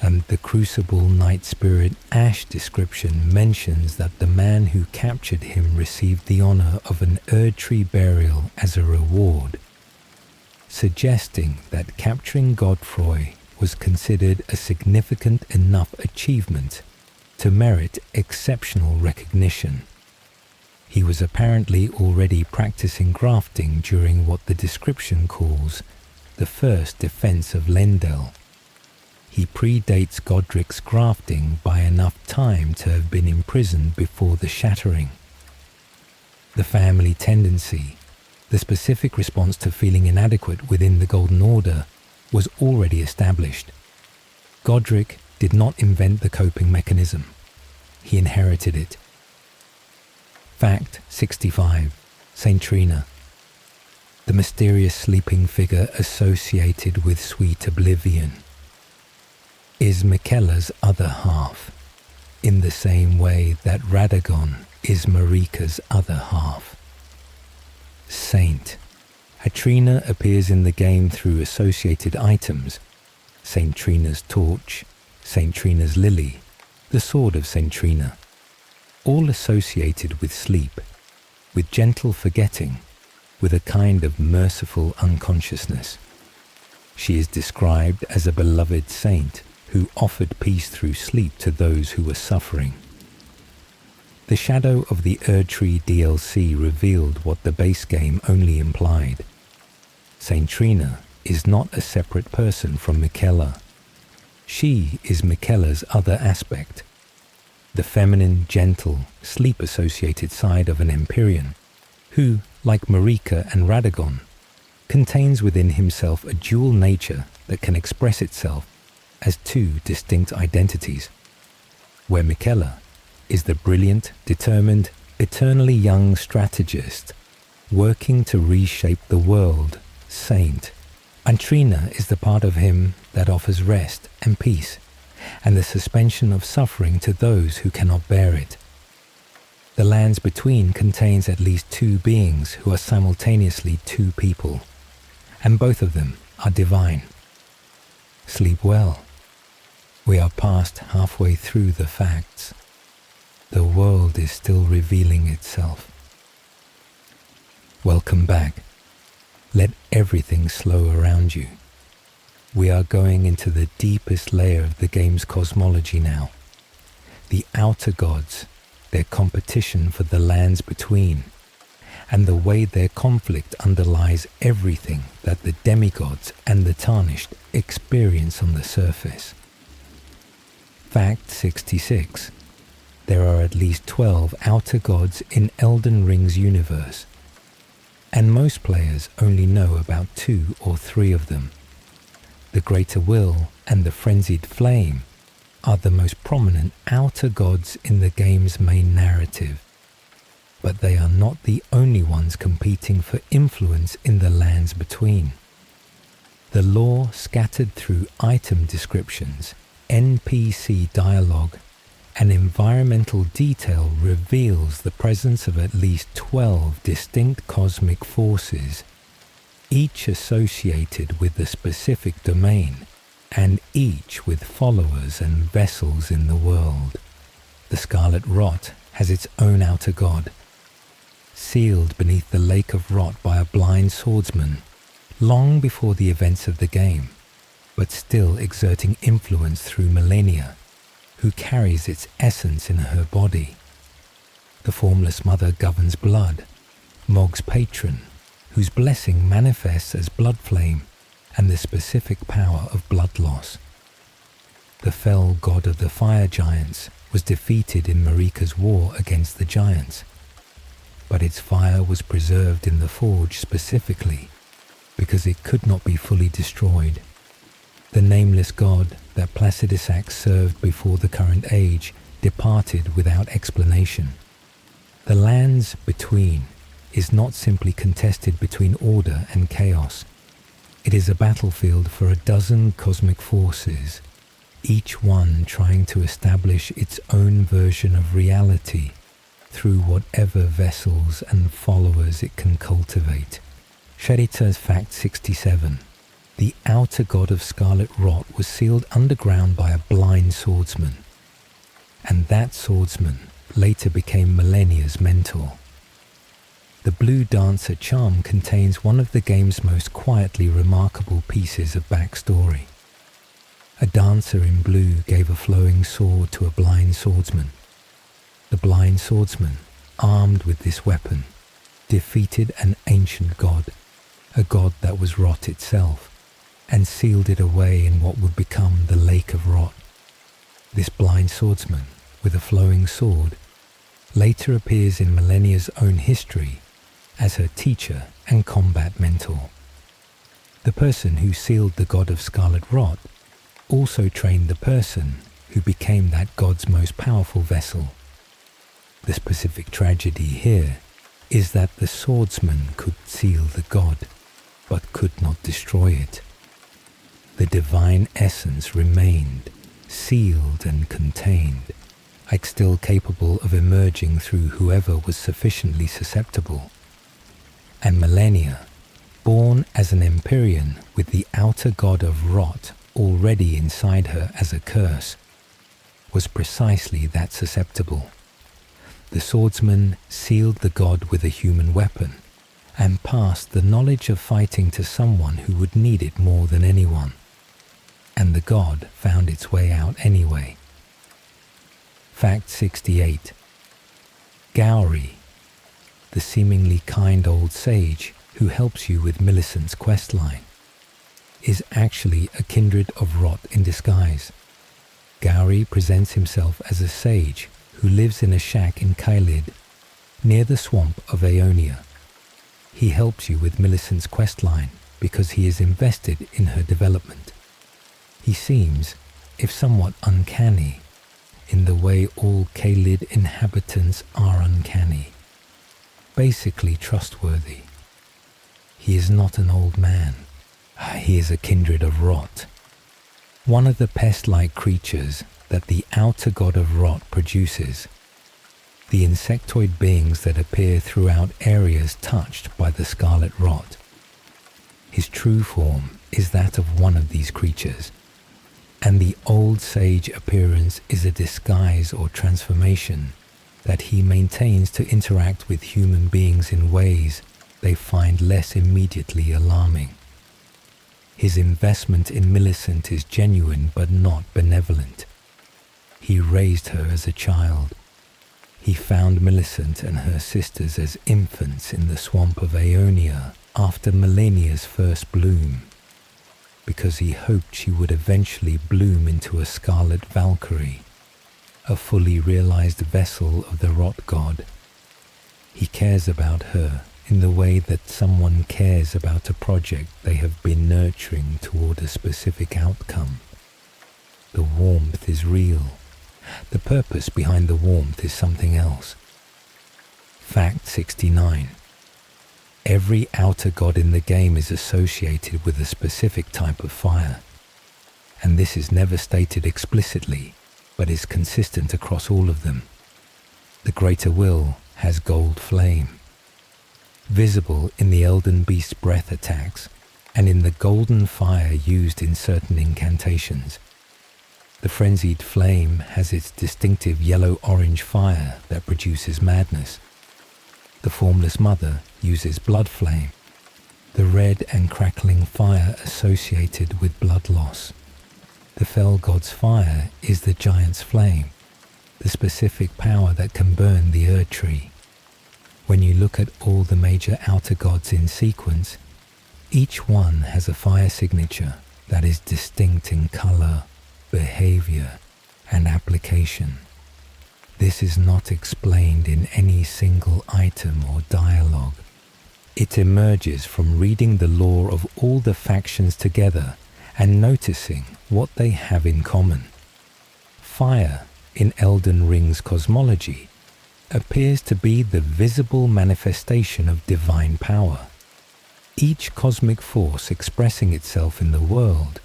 and the Crucible Night Spirit Ash description mentions that the man who captured him received the honor of an Erdtree burial as a reward, suggesting that capturing Godfrey was considered a significant enough achievement to merit exceptional recognition. He was apparently already practicing grafting during what the description calls the first defense of Lendel. He predates Godric's grafting by enough time to have been imprisoned before the shattering. The family tendency, the specific response to feeling inadequate within the Golden Order, was already established. Godric did not invent the coping mechanism. He inherited it. Fact 65. Saint Trina, the mysterious sleeping figure associated with sweet oblivion, is Miquella's other half, in the same way that Radagon is Marika's other half. Saint. Trina appears in the game through associated items: Saint Trina's torch, Saint Trina's lily, the sword of Saint Trina, all associated with sleep, with gentle forgetting, with a kind of merciful unconsciousness. She is described as a beloved saint who offered peace through sleep to those who were suffering. The shadow of the Erdtree DLC revealed what the base game only implied. Saint Trina is not a separate person from Miquella. She is Miquella's other aspect, the feminine, gentle, sleep-associated side of an Empyrean, who, like Marika and Radagon, contains within himself a dual nature that can express itself as two distinct identities, where Miquella is the brilliant, determined, eternally young strategist working to reshape the world, saint, and Trina is the part of him that offers rest and peace and the suspension of suffering to those who cannot bear it. The lands between contains at least two beings who are simultaneously two people, and both of them are divine. Sleep well. We are past halfway through the facts. The world is still revealing itself. Welcome back. Let everything slow around you. We are going into the deepest layer of the game's cosmology now. The outer gods, their competition for the lands between, and the way their conflict underlies everything that the demigods and the tarnished experience on the surface. Fact 66. There are at least 12 outer gods in Elden Ring's universe, and most players only know about 2 or 3 of them. The Greater Will and the Frenzied Flame are the most prominent outer gods in the game's main narrative, but they are not the only ones competing for influence in the lands between. The lore scattered through item descriptions, NPC dialogue, and environmental detail reveals the presence of at least 12 distinct cosmic forces, each associated with a specific domain, and each with followers and vessels in the world. The Scarlet Rot has its own outer god, sealed beneath the Lake of Rot by a blind swordsman, long before the events of the game, but still exerting influence through Malenia, who carries its essence in her body. The Formless Mother governs blood, Mog's patron, whose blessing manifests as blood flame and the specific power of blood loss. The fell god of the fire giants was defeated in Marika's war against the giants, but its fire was preserved in the forge specifically because it could not be fully destroyed. The nameless god that Placidusax served before the current age departed without explanation. The lands between is not simply contested between order and chaos. It is a battlefield for a dozen cosmic forces, each one trying to establish its own version of reality through whatever vessels and followers it can cultivate. Sherita's Fact 67. The outer god of Scarlet Rot was sealed underground by a blind swordsman, and that swordsman later became Malenia's mentor. The Blue Dancer charm contains one of the game's most quietly remarkable pieces of backstory. A dancer in blue gave a flowing sword to a blind swordsman. The blind swordsman, armed with this weapon, defeated an ancient god, a god that was Rot itself, and sealed it away in what would become the Lake of Rot. This blind swordsman, with a flowing sword, later appears in Malenia's own history as her teacher and combat mentor. The person who sealed the god of Scarlet Rot also trained the person who became that god's most powerful vessel. The specific tragedy here is that the swordsman could seal the god, but could not destroy it. The divine essence remained, sealed and contained, like still capable of emerging through whoever was sufficiently susceptible. And Malenia, born as an Empyrean with the outer god of Rot already inside her as a curse, was precisely that susceptible. The swordsman sealed the god with a human weapon and passed the knowledge of fighting to someone who would need it more than anyone. And the god found its way out anyway. Fact 68. Gowry, the seemingly kind old sage who helps you with Millicent's questline, is actually a kindred of Rot in disguise. Gowry presents himself as a sage who lives in a shack in Caelid, near the swamp of Aeonia. He helps you with Millicent's questline because he is invested in her development. He seems, if somewhat uncanny, in the way all Kaled inhabitants are uncanny, basically trustworthy. He is not an old man. He is a kindred of rot, one of the pest-like creatures that the outer god of rot produces, the insectoid beings that appear throughout areas touched by the scarlet rot. His true form is that of one of these creatures, and the old sage appearance is a disguise or transformation that he maintains to interact with human beings in ways they find less immediately alarming. His investment in Millicent is genuine but not benevolent. He raised her as a child. He found Millicent and her sisters as infants in the swamp of Aeonia after Malenia's first bloom, because he hoped she would eventually bloom into a scarlet Valkyrie, a fully realized vessel of the rot god. He cares about her in the way that someone cares about a project they have been nurturing toward a specific outcome. The warmth is real. The purpose behind the warmth is something else. Fact 69. Every outer god in the game is associated with a specific type of fire, and this is never stated explicitly, but is consistent across all of them. The Greater Will has gold flame, visible in the Elden Beast's breath attacks and in the golden fire used in certain incantations. The Frenzied Flame has its distinctive yellow-orange fire that produces madness. The Formless Mother uses blood flame, the red and crackling fire associated with blood loss. The Fell God's fire is the Giant's Flame, the specific power that can burn the Erdtree. When you look at all the major outer gods in sequence, each one has a fire signature that is distinct in color, behavior, and application. This is not explained in any single item or dialogue. It emerges from reading the lore of all the factions together and noticing what they have in common. Fire, in Elden Ring's cosmology, appears to be the visible manifestation of divine power, each cosmic force expressing itself in the world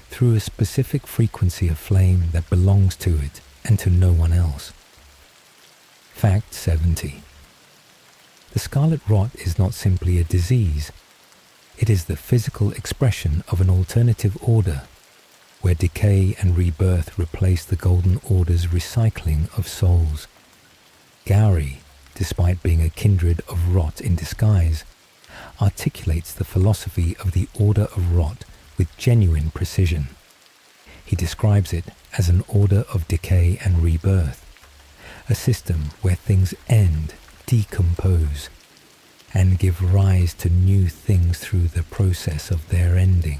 through a specific frequency of flame that belongs to it and to no one else. Fact 70. The scarlet rot is not simply a disease. It is the physical expression of an alternative order, where decay and rebirth replace the Golden Order's recycling of souls. Gowry, despite being a kindred of rot in disguise, articulates the philosophy of the Order of Rot with genuine precision. He describes it as an order of decay and rebirth, a system where things end, decompose, and give rise to new things through the process of their ending.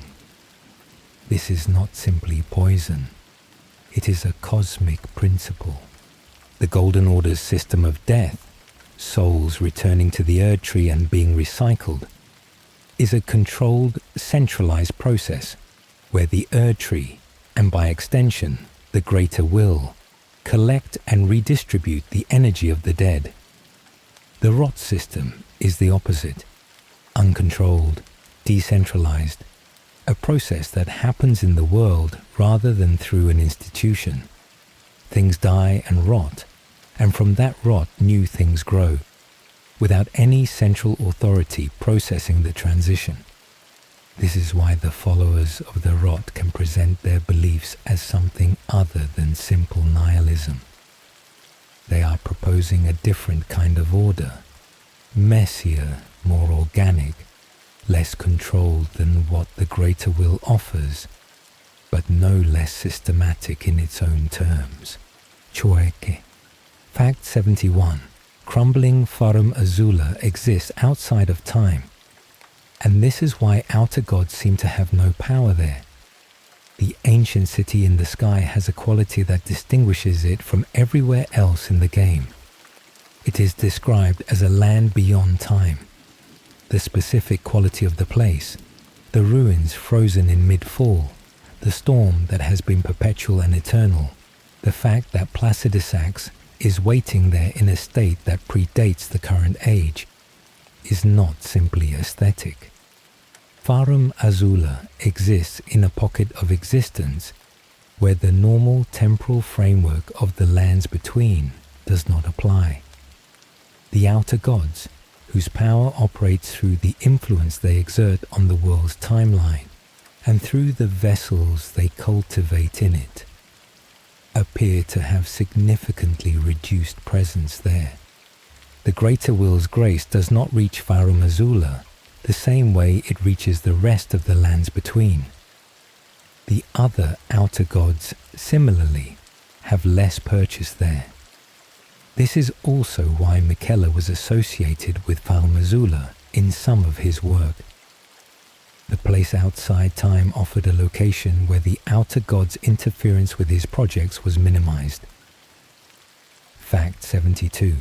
This is not simply poison. It is a cosmic principle. The Golden Order's system of death, souls returning to the Erdtree and being recycled, is a controlled, centralized process where the Erdtree, and by extension, the Greater Will, collect and redistribute the energy of the dead. The rot system is the opposite, uncontrolled, decentralized, a process that happens in the world rather than through an institution. Things die and rot, and from that rot new things grow, without any central authority processing the transition. This is why the followers of the rot can present their beliefs as something other than simple nihilism. They are proposing a different kind of order, messier, more organic, less controlled than what the Greater Will offers, but no less systematic in its own terms. Choeke. Fact 71. Crumbling Farum Azula exists outside of time, and this is why outer gods seem to have no power there. The ancient city in the sky has a quality that distinguishes it from everywhere else in the game. It is described as a land beyond time. The specific quality of the place, the ruins frozen in mid-fall, the storm that has been perpetual and eternal, the fact that Placidusax is waiting there in a state that predates the current age, is not simply aesthetic. Farum Azula exists in a pocket of existence where the normal temporal framework of the lands between does not apply. The outer gods, whose power operates through the influence they exert on the world's timeline and through the vessels they cultivate in it, appear to have significantly reduced presence there. The greater will's grace does not reach Farum Azula the same way it reaches the rest of the lands between. The other outer gods, similarly, have less purchase there. This is also why Miquella was associated with Farum Azula in some of his work. The place outside time offered a location where the outer god's interference with his projects was minimized. Fact 72.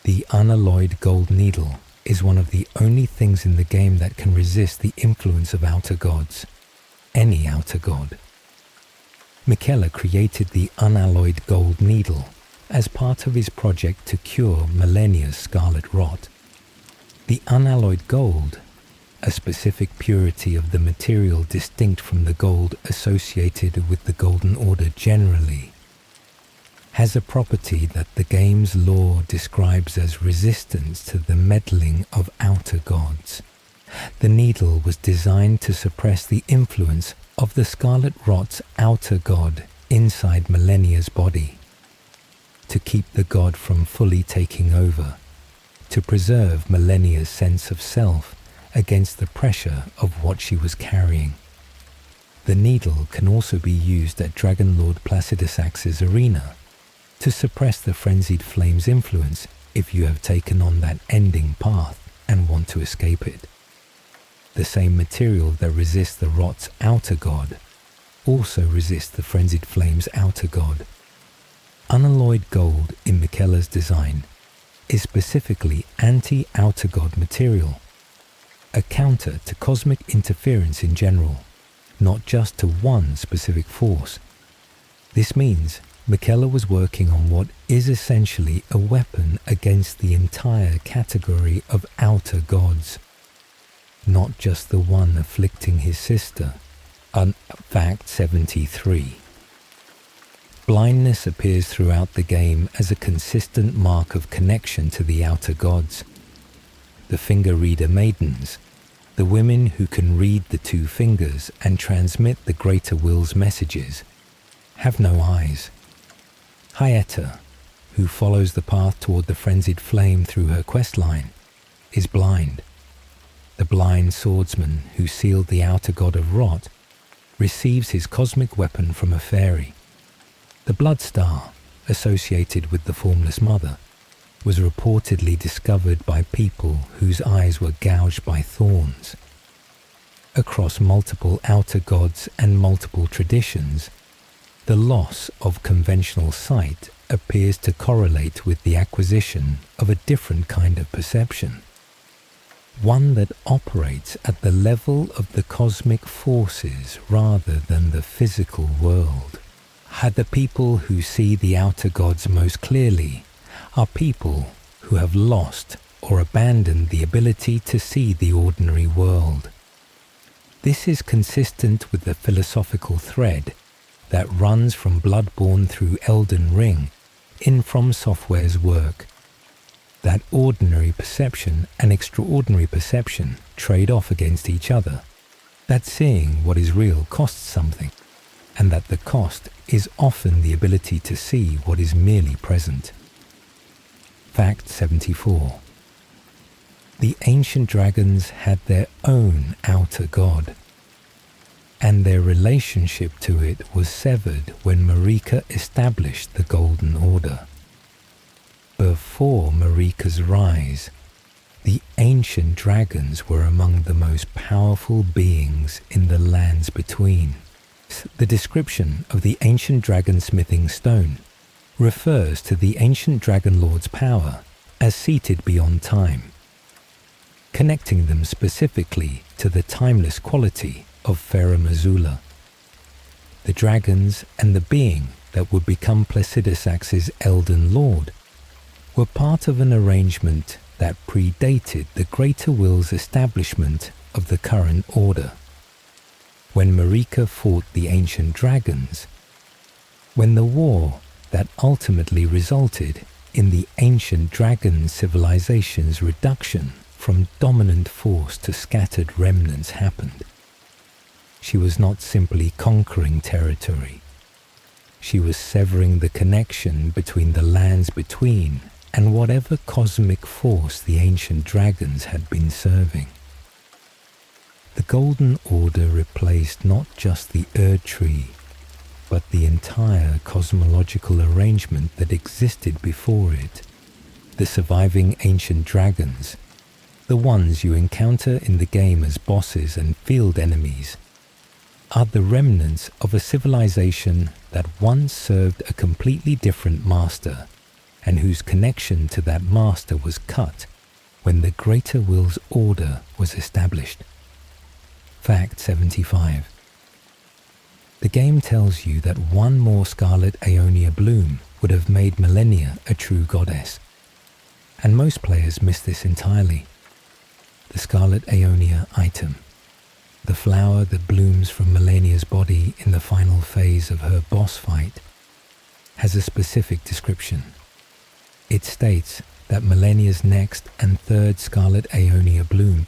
The unalloyed gold needle is one of the only things in the game that can resist the influence of outer gods, any outer god. Miquella created the unalloyed gold needle as part of his project to cure Malenia's scarlet rot. The unalloyed gold, a specific purity of the material distinct from the gold associated with the Golden Order generally, has a property that the game's lore describes as resistance to the meddling of outer gods. The needle was designed to suppress the influence of the Scarlet Rot's outer god inside Malenia's body, to keep the god from fully taking over, to preserve Malenia's sense of self against the pressure of what she was carrying. The needle can also be used at Dragon Lord Placidusax's arena to suppress the frenzied flame's influence if you have taken on that ending path and want to escape it. The same material that resists the rot's outer god also resists the frenzied flame's outer god. Unalloyed gold in Miquella's design is specifically anti-outer god material, a counter to cosmic interference in general, not just to one specific force. This means Miquella was working on what is essentially a weapon against the entire category of outer gods, not just the one afflicting his sister. Fact 73. Blindness appears throughout the game as a consistent mark of connection to the outer gods. The finger reader maidens, the women who can read the two fingers and transmit the greater will's messages, have no eyes. Hyetta, who follows the path toward the frenzied flame through her questline, is blind. The blind swordsman who sealed the outer god of rot receives his cosmic weapon from a fairy. The blood star, associated with the Formless Mother, was reportedly discovered by people whose eyes were gouged by thorns. Across multiple outer gods and multiple traditions, the loss of conventional sight appears to correlate with the acquisition of a different kind of perception, one that operates at the level of the cosmic forces rather than the physical world. The people who see the outer gods most clearly are people who have lost or abandoned the ability to see the ordinary world. This is consistent with the philosophical thread that runs from Bloodborne through Elden Ring in From Software's work, that ordinary perception and extraordinary perception trade off against each other, that seeing what is real costs something, and that the cost is often the ability to see what is merely present. Fact 74. The ancient dragons had their own outer god, and their relationship to it was severed when Marika established the Golden Order. Before Marika's rise, the ancient dragons were among the most powerful beings in the lands between. The description of the ancient dragon smithing stone refers to the ancient dragon lord's power as seated beyond time, connecting them specifically to the timeless quality of Mazula. The dragons and the being that would become Placidusax's Elden Lord were part of an arrangement that predated the Greater Will's establishment of the current order. When Marika fought the ancient dragons, when the war that ultimately resulted in the ancient dragon civilization's reduction from dominant force to scattered remnants happened, she was not simply conquering territory. She was severing the connection between the lands between and whatever cosmic force the ancient dragons had been serving. The Golden Order replaced not just the Erdtree, but the entire cosmological arrangement that existed before it. The surviving ancient dragons, the ones you encounter in the game as bosses and field enemies, are the remnants of a civilization that once served a completely different master, and whose connection to that master was cut when the Greater Will's order was established. Fact 75. The game tells you that one more Scarlet Aeonia bloom would have made Malenia a true goddess, and most players miss this entirely. The Scarlet Aeonia item, the flower that blooms from Malenia's body in the final phase of her boss fight, has a specific description. It states that Malenia's next and third Scarlet Aeonia bloom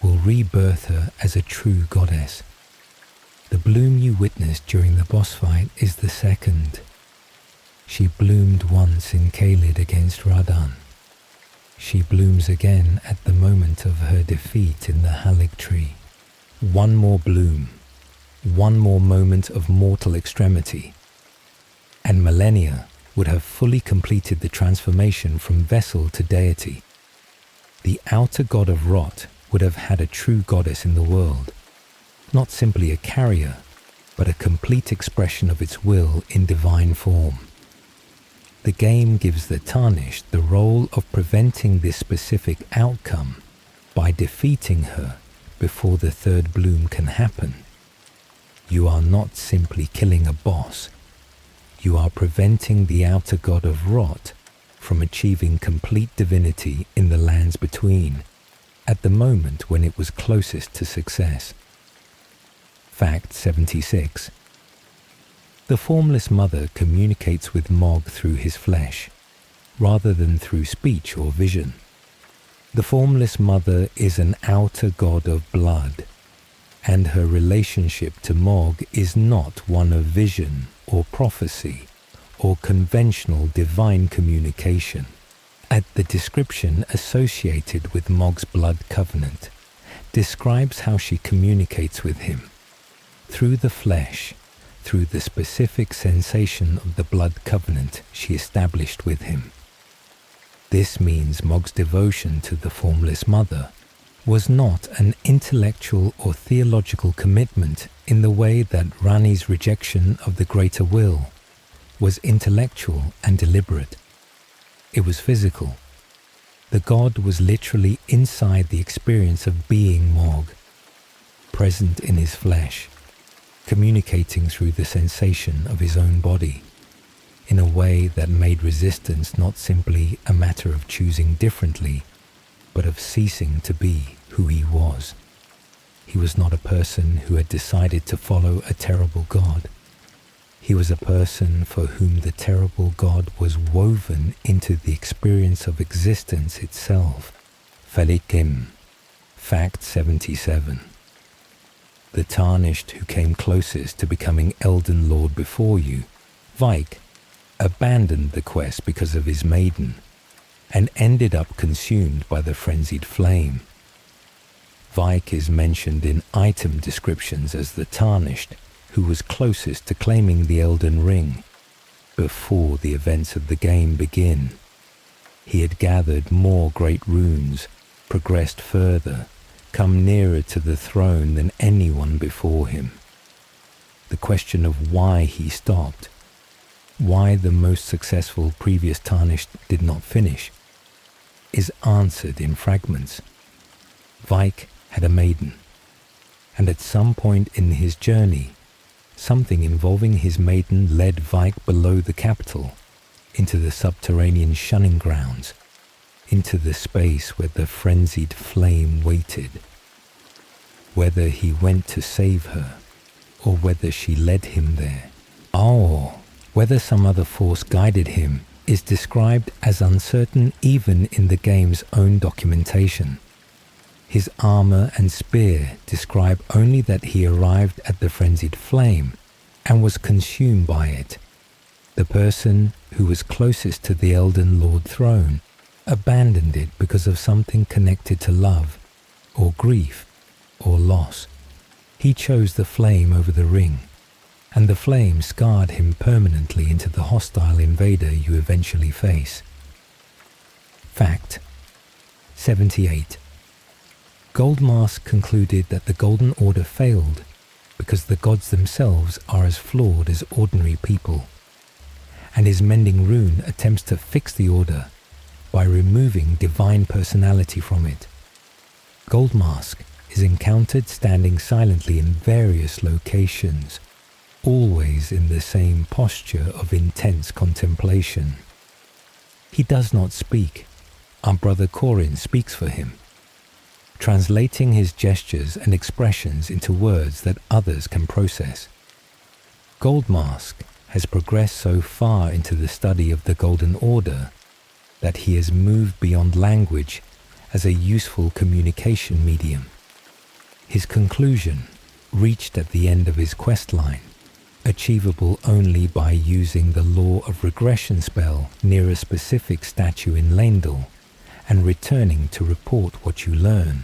will rebirth her as a true goddess. The bloom you witnessed during the boss fight is the second. She bloomed once in Caelid against Radahn. She blooms again at the moment of her defeat in the Erdtree. One more bloom, one more moment of mortal extremity, and Malenia would have fully completed the transformation from vessel to deity. The outer god of rot would have had a true goddess in the world, not simply a carrier, but a complete expression of its will in divine form. The game gives the Tarnished the role of preventing this specific outcome by defeating her before the third bloom can happen. You are not simply killing a boss. You are preventing the outer god of rot from achieving complete divinity in the lands between at the moment when it was closest to success. Fact 76. The Formless Mother communicates with Morg through his flesh, rather than through speech or vision. The Formless Mother is an outer god of blood, and her relationship to Morg is not one of vision or prophecy or conventional divine communication. At the description associated with Morg's blood covenant describes how she communicates with him. Through the flesh, through the specific sensation of the blood covenant she established with him. This means Morg's devotion to the Formless Mother was not an intellectual or theological commitment in the way that Ranni's rejection of the Greater Will was intellectual and deliberate. It was physical. The god was literally inside the experience of being Morg, present in his flesh, communicating through the sensation of his own body, in a way that made resistance not simply a matter of choosing differently, but of ceasing to be who he was. He was not a person who had decided to follow a terrible god. He was a person for whom the terrible god was woven into the experience of existence itself. Felikim. Fact 77. The Tarnished who came closest to becoming Elden Lord before you, Vike, abandoned the quest because of his maiden, and ended up consumed by the frenzied flame. Vike is mentioned in item descriptions as the Tarnished who was closest to claiming the Elden Ring before the events of the game begin. He had gathered more great runes, progressed further, come nearer to the throne than anyone before him. The question of why he stopped, why the most successful previous Tarnished did not finish, is answered in fragments. Vike had a maiden. and at some point in his journey, something involving his maiden led Vike below the capital, into the subterranean shunning grounds, into the space where the frenzied flame waited. Whether he went to save her, or whether she led him there, or whether some other force guided him, is described as uncertain even in the game's own documentation. His armor and spear describe only that he arrived at the frenzied flame and was consumed by it. The person who was closest to the Elden Lord throne abandoned it because of something connected to love, or grief, or loss. He chose the flame over the ring, and the flame scarred him permanently into the hostile invader you eventually face. Fact 78. Goldmask concluded that the Golden Order failed because the gods themselves are as flawed as ordinary people, and his mending rune attempts to fix the order by removing divine personality from it. Goldmask is encountered standing silently in various locations, always in the same posture of intense contemplation. He does not speak. Our brother Corin speaks for him, translating his gestures and expressions into words that others can process. Goldmask has progressed so far into the study of the Golden Order that he has moved beyond language as a useful communication medium. His conclusion, reached at the end of his quest line, achievable only by using the Law of Regression spell near a specific statue in Leyndell and returning to report what you learn,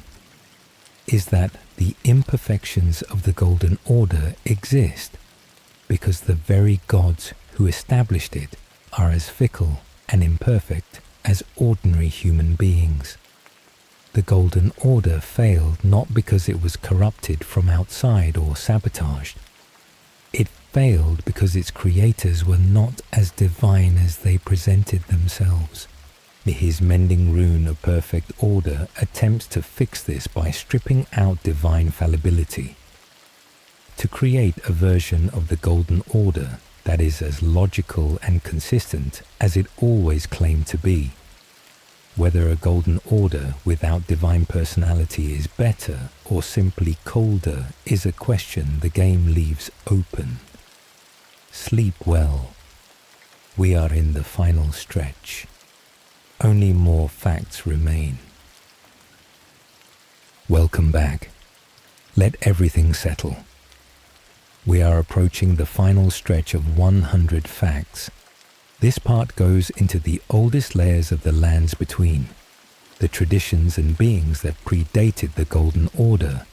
is that the imperfections of the Golden Order exist because the very gods who established it are as fickle and imperfect as ordinary human beings. The Golden Order failed not because it was corrupted from outside or sabotaged. It failed because its creators were not as divine as they presented themselves. His mending rune of perfect order attempts to fix this by stripping out divine fallibility, to create a version of the Golden Order that is as logical and consistent as it always claimed to be. Whether a Golden Order without divine personality is better or simply colder is a question the game leaves open. Sleep well. We are in the final stretch. Only more facts remain. Welcome back. Let everything settle. We are approaching the final stretch of 100 facts. This part goes into the oldest layers of the lands between, the traditions and beings that predated the Golden Order,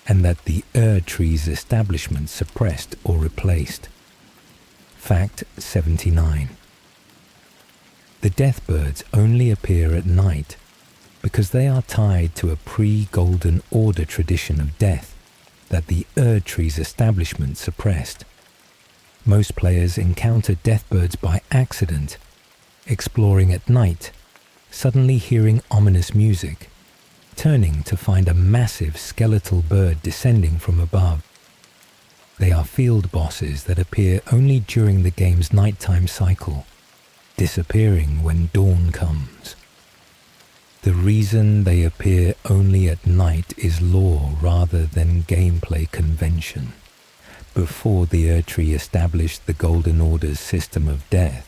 and that the Erdtree's establishment suppressed or replaced. Fact 79. The Deathbirds only appear at night because they are tied to a pre-Golden Order tradition of death that the Erdtree's establishment suppressed. Most players encounter Deathbirds by accident, exploring at night, suddenly hearing ominous music, turning to find a massive skeletal bird descending from above. They are field bosses that appear only during the game's nighttime cycle, disappearing when dawn comes. The reason they appear only at night is lore rather than gameplay convention. Before the Erdtree established the Golden Order's system of death,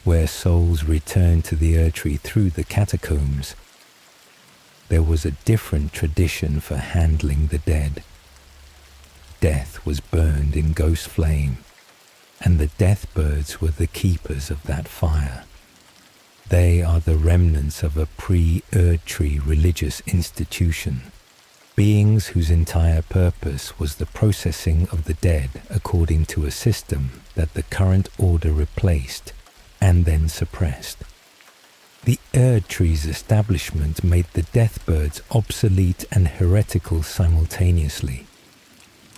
where souls return to the Erdtree through the catacombs, there was a different tradition for handling the dead. Death was burned in ghost flame, and the Deathbirds were the keepers of that fire. They are the remnants of a pre-Erdtree religious institution, beings whose entire purpose was the processing of the dead according to a system that the current order replaced and then suppressed. The Erdtree's establishment made the Deathbirds obsolete and heretical simultaneously.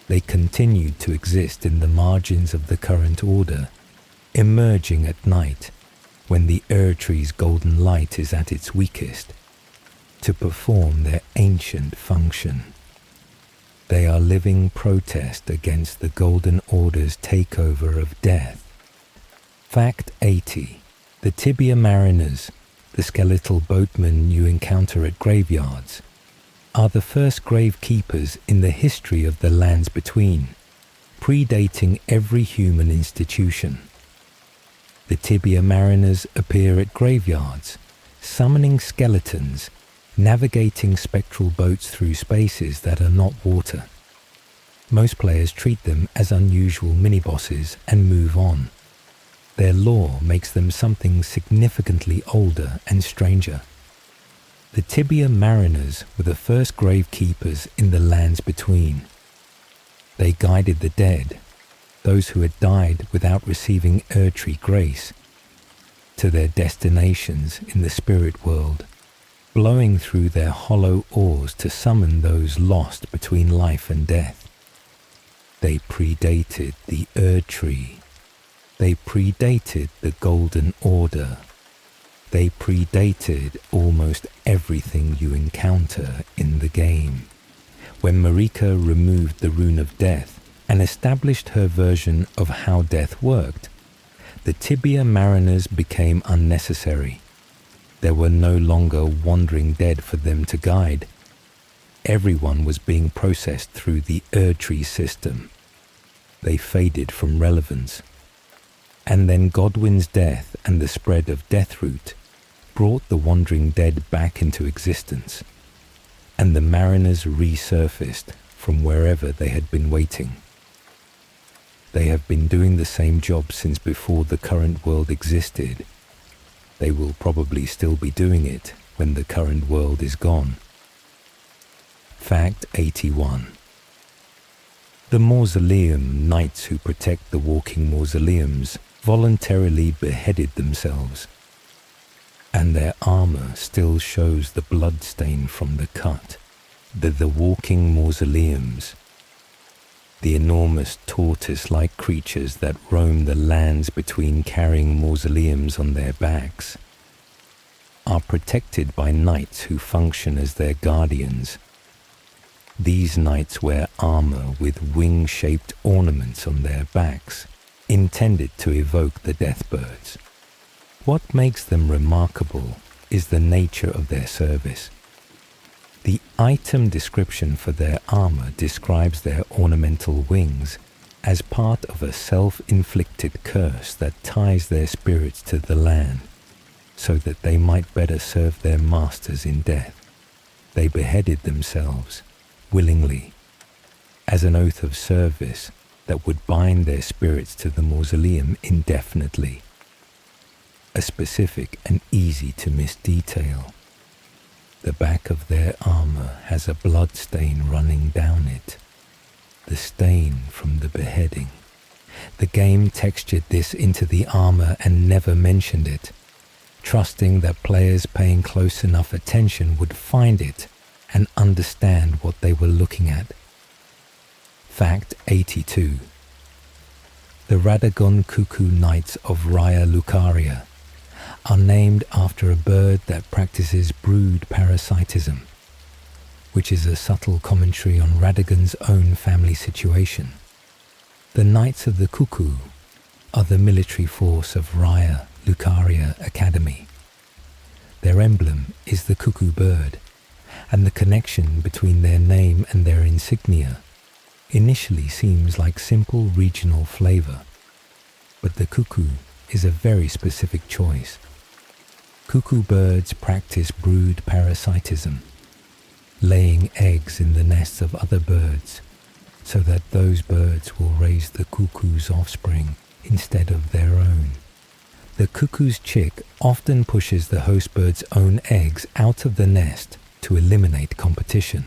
They continued to exist in the margins of the current order, emerging at night when the Erdtree's golden light is at its weakest, to perform their ancient function. They are living protest against the Golden Order's takeover of death. Fact 80. The Tibia Mariners, the skeletal boatmen you encounter at graveyards, are the first gravekeepers in the history of the lands between, predating every human institution. The Tibia Mariners appear at graveyards, summoning skeletons, navigating spectral boats through spaces that are not water. Most players treat them as unusual mini-bosses and move on. Their lore makes them something significantly older and stranger. The Tibia Mariners were the first gravekeepers in the lands between. They guided the dead, those who had died without receiving Erdtree grace, to their destinations in the spirit world, blowing through their hollow oars to summon those lost between life and death. They predated the Erdtree. They predated the Golden Order. They predated almost everything you encounter in the game. When Marika removed the Rune of Death and established her version of how death worked, the Tibia Mariners became unnecessary. There were no longer wandering dead for them to guide. Everyone was being processed through the Erdtree system. They faded from relevance. And then Godwyn's death and the spread of Deathroot brought the wandering dead back into existence, and the mariners resurfaced from wherever they had been waiting. They have been doing the same job since before the current world existed. They will probably still be doing it when the current world is gone. Fact 81. The Mausoleum Knights who protect the walking mausoleums voluntarily beheaded themselves, and their armor still shows the blood stain from the cut. The walking mausoleums, the enormous tortoise-like creatures that roam the lands between carrying mausoleums on their backs, are protected by knights who function as their guardians. These knights wear armor with wing-shaped ornaments on their backs, intended to evoke the deathbirds. What makes them remarkable is the nature of their service. The item description for their armor describes their ornamental wings as part of a self-inflicted curse that ties their spirits to the land, so that they might better serve their masters in death. They beheaded themselves, willingly, as an oath of service that would bind their spirits to the mausoleum indefinitely. A specific and easy-to-miss detail. The back of their armor has a blood stain running down it, the stain from the beheading. The game textured this into the armor and never mentioned it, trusting that players paying close enough attention would find it and understand what they were looking at. Fact 82. The Radagon Cuckoo Knights of Raya Lucaria are named after a bird that practices brood parasitism, which is a subtle commentary on Radagon's own family situation. The Knights of the Cuckoo are the military force of Raya Lucaria Academy. Their emblem is the cuckoo bird, and the connection between their name and their insignia initially seems like simple regional flavor, but the cuckoo is a very specific choice. Cuckoo birds practice brood parasitism, laying eggs in the nests of other birds so that those birds will raise the cuckoo's offspring instead of their own. The cuckoo's chick often pushes the host bird's own eggs out of the nest to eliminate competition.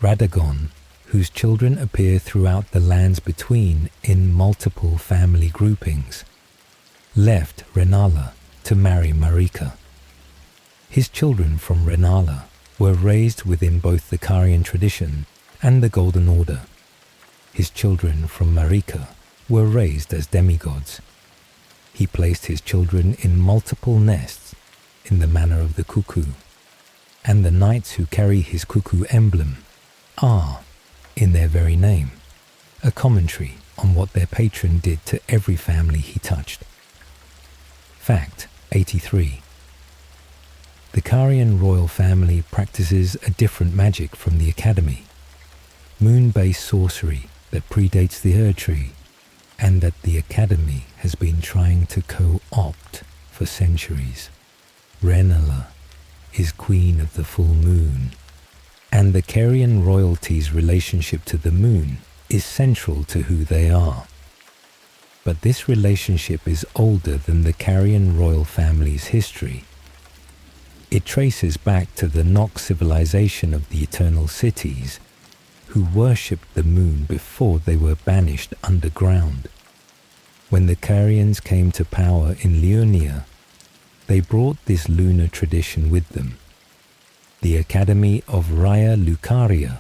Radagon, whose children appear throughout the lands between in multiple family groupings, left Rennala to marry Marika. His children from Rennala were raised within both the Carian tradition and the Golden Order. His children from Marika were raised as demigods. He placed his children in multiple nests in the manner of the cuckoo, and the knights who carry his cuckoo emblem are, in their very name, a commentary on what their patron did to every family he touched. Fact 83. The Carian royal family practices a different magic from the Academy, moon-based sorcery that predates the Erdtree, and that the Academy has been trying to co-opt for centuries. Ranni is queen of the full moon, and the Carian royalty's relationship to the moon is central to who they are. But this relationship is older than the Carian royal family's history. It traces back to the Nox civilization of the Eternal Cities, who worshipped the moon before they were banished underground. When the Carians came to power in Leonia, they brought this lunar tradition with them. The Academy of Raya Lucaria,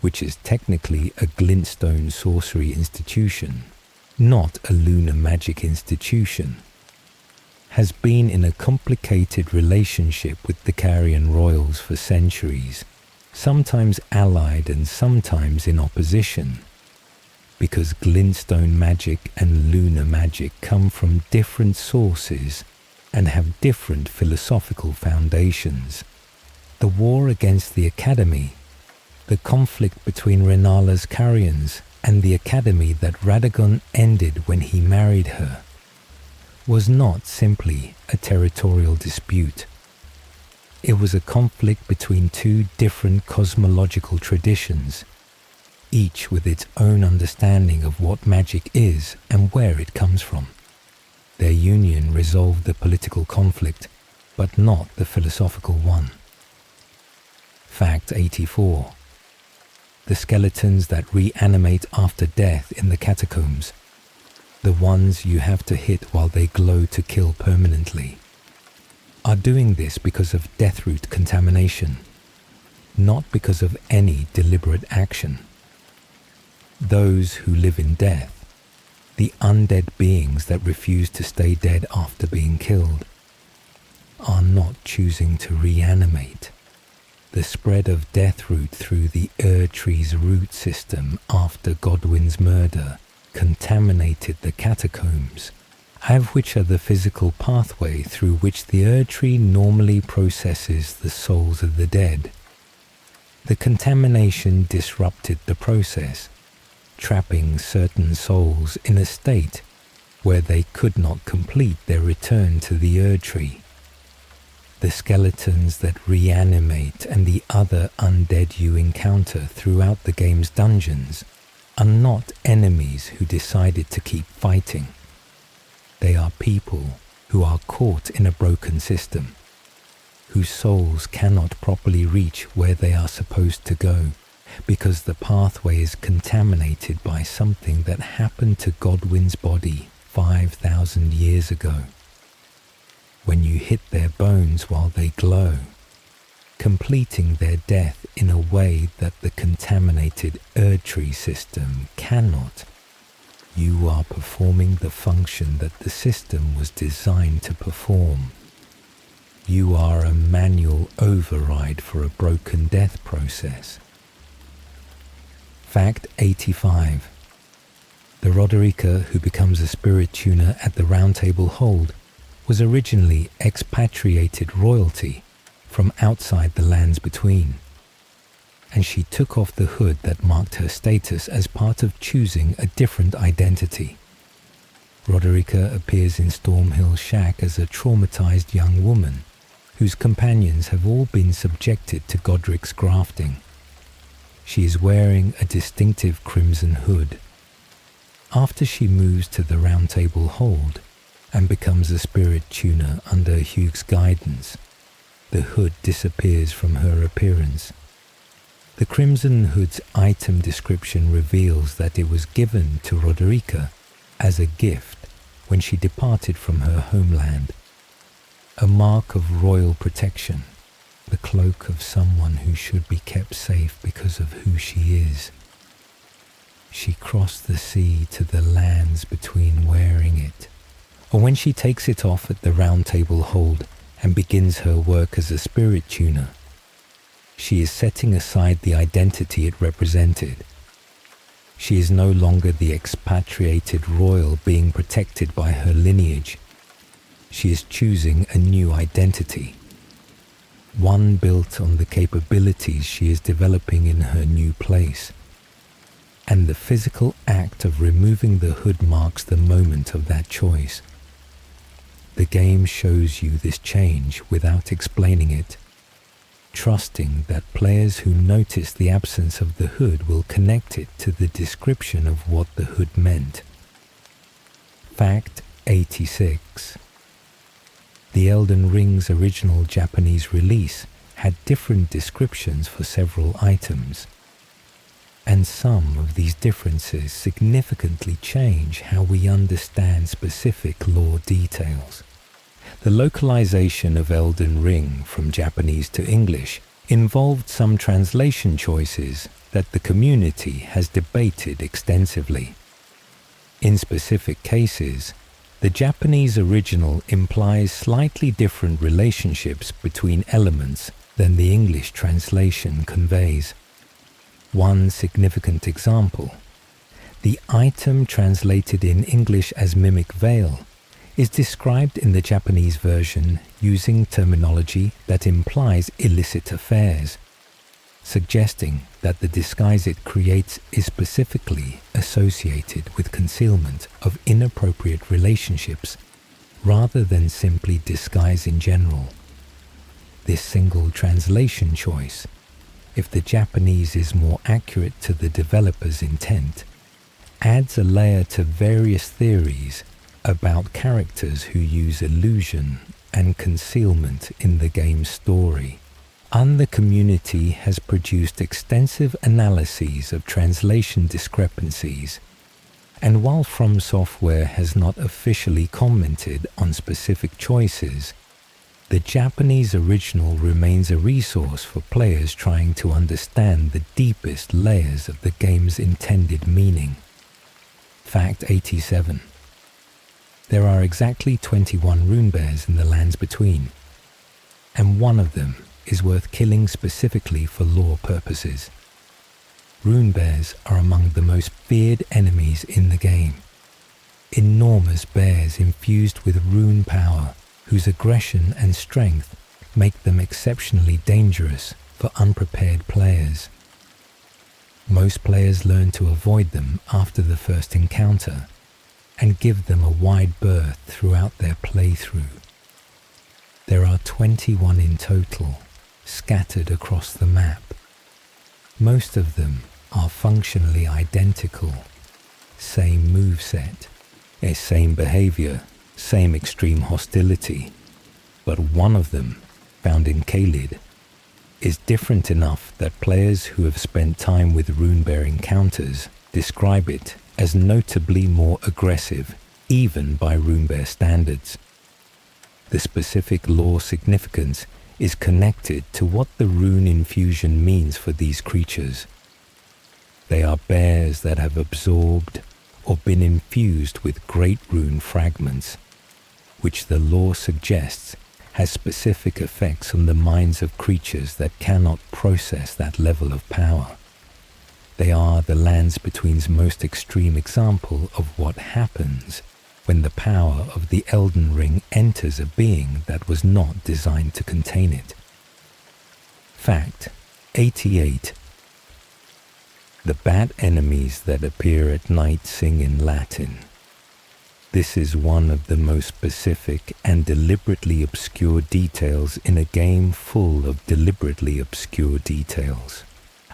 which is technically a glintstone sorcery institution, not a lunar magic institution, has been in a complicated relationship with the Carian royals for centuries, sometimes allied and sometimes in opposition, because glintstone magic and lunar magic come from different sources and have different philosophical foundations. The war against the Academy, the conflict between Renala's Carians and the Academy that Radagon ended when he married her, was not simply a territorial dispute. It was a conflict between two different cosmological traditions, each with its own understanding of what magic is and where it comes from. Their union resolved the political conflict, but not the philosophical one. Fact 84. The skeletons that reanimate after death in the catacombs, the ones you have to hit while they glow to kill permanently, are doing this because of deathroot contamination, not because of any deliberate action. Those who live in death, the undead beings that refuse to stay dead after being killed, are not choosing to reanimate. The spread of deathroot through the Erdtree's root system after Godwyn's murder contaminated the catacombs, which are the physical pathway through which the Erdtree normally processes the souls of the dead. The contamination disrupted the process, trapping certain souls in a state where they could not complete their return to the Erdtree. The skeletons that reanimate and the other undead you encounter throughout the game's dungeons are not enemies who decided to keep fighting. They are people who are caught in a broken system, whose souls cannot properly reach where they are supposed to go because the pathway is contaminated by something that happened to Godwyn's body 5,000 years ago. When you hit their bones while they glow, completing their death in a way that the contaminated Erdtree system cannot, you are performing the function that the system was designed to perform. You are a manual override for a broken death process. Fact 85. The Roderica who becomes a spirit tuner at the Round Table Hold was originally expatriated royalty from outside the lands between, and she took off the hood that marked her status as part of choosing a different identity. Roderica appears in Stormhill Shack as a traumatized young woman whose companions have all been subjected to Godric's grafting. She is wearing a distinctive crimson hood. After she moves to the Round Table Hold and becomes a spirit tuner under Hugh's guidance, the hood disappears from her appearance. The Crimson Hood's item description reveals that it was given to Roderica as a gift when she departed from her homeland, a mark of royal protection, the cloak of someone who should be kept safe because of who she is. She crossed the sea to the lands between wearing it, or when she takes it off at the Round Table Hold and begins her work as a spirit tuner, she is setting aside the identity it represented She is no longer the expatriated royal being protected by her lineage. She is choosing a new identity, one built on the capabilities she is developing in her new place. And the physical act of removing the hood marks the moment of that choice. The game shows you this change without explaining it, trusting that players who notice the absence of the hood will connect it to the description of what the hood meant. Fact 86. The Elden Ring's original Japanese release had different descriptions for several items, and some of these differences significantly change how we understand specific lore details. The localization of Elden Ring from Japanese to English involved some translation choices that the community has debated extensively. In specific cases, the Japanese original implies slightly different relationships between elements than the English translation conveys. One significant example: the item translated in English as Mimic Veil is described in the Japanese version using terminology that implies illicit affairs, suggesting that the disguise it creates is specifically associated with concealment of inappropriate relationships rather than simply disguise in general. This single translation choice, if the Japanese is more accurate to the developer's intent, adds a layer to various theories about characters who use illusion and concealment in the game's story. And the community has produced extensive analyses of translation discrepancies, and while From Software has not officially commented on specific choices, the Japanese original remains a resource for players trying to understand the deepest layers of the game's intended meaning. Fact 87. There are exactly 21 rune bears in the lands between, and one of them is worth killing specifically for lore purposes. Rune bears are among the most feared enemies in the game. Enormous bears infused with rune power, whose aggression and strength make them exceptionally dangerous for unprepared players. Most players learn to avoid them after the first encounter, and give them a wide berth throughout their playthrough. There are 21 in total, scattered across the map. Most of them are functionally identical, same moveset, same behavior, same extreme hostility, but one of them, found in Caelid, is different enough that players who have spent time with runebear encounters describe it as notably more aggressive, even by runebear standards. The specific lore significance is connected to what the rune infusion means for these creatures. They are bears that have absorbed or been infused with great rune fragments, which the lore suggests has specific effects on the minds of creatures that cannot process that level of power. They are the Lands Between's most extreme example of what happens when the power of the Elden Ring enters a being that was not designed to contain it. Fact 88. The bat enemies that appear at night sing in Latin. This is one of the most specific and deliberately obscure details in a game full of deliberately obscure details.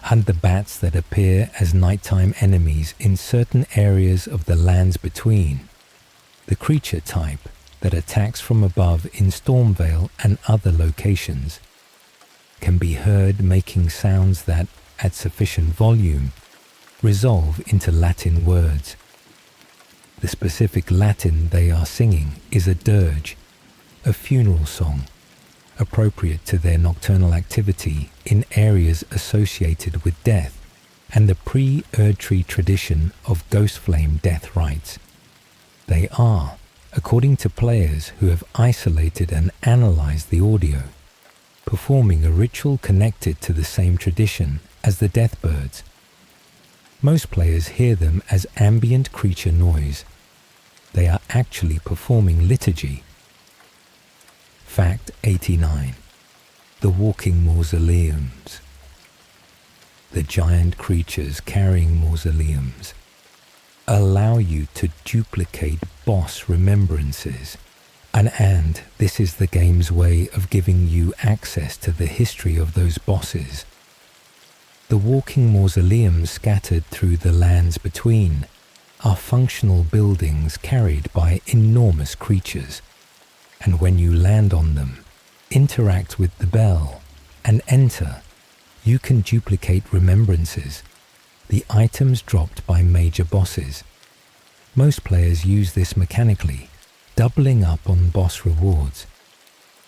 And the bats that appear as nighttime enemies in certain areas of the Lands Between, the creature type that attacks from above in Stormvale and other locations, can be heard making sounds that, at sufficient volume, resolve into Latin words. The specific Latin they are singing is a dirge, a funeral song, appropriate to their nocturnal activity in areas associated with death and the pre-Erdtree tradition of ghost flame death rites. They are, according to players who have isolated and analyzed the audio, performing a ritual connected to the same tradition as the Deathbirds. Most players hear them as ambient creature noise. They are actually performing liturgy. Fact 89. The walking mausoleums. The giant creatures carrying mausoleums allow you to duplicate boss remembrances, and this is the game's way of giving you access to the history of those bosses. The walking mausoleums scattered through the lands between are functional buildings carried by enormous creatures, and when you land on them, interact with the bell, and enter, you can duplicate remembrances, the items dropped by major bosses. Most players use this mechanically, doubling up on boss rewards.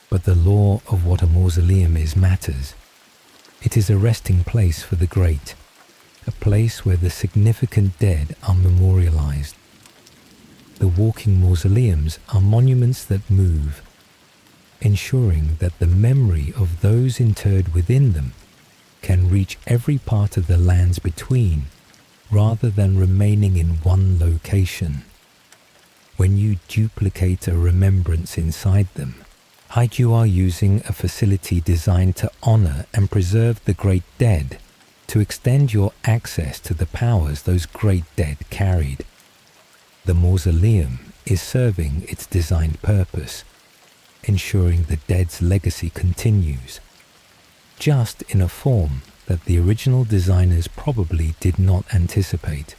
But the lore of what a mausoleum is matters. It is a resting place for the great, a place where the significant dead are memorialized. The walking mausoleums are monuments that move, ensuring that the memory of those interred within them can reach every part of the lands between, rather than remaining in one location. When you duplicate a remembrance inside them, you are using a facility designed to honor and preserve the great dead, to extend your access to the powers those great dead carried. The mausoleum is serving its designed purpose, ensuring the dead's legacy continues, just in a form that the original designers probably did not anticipate.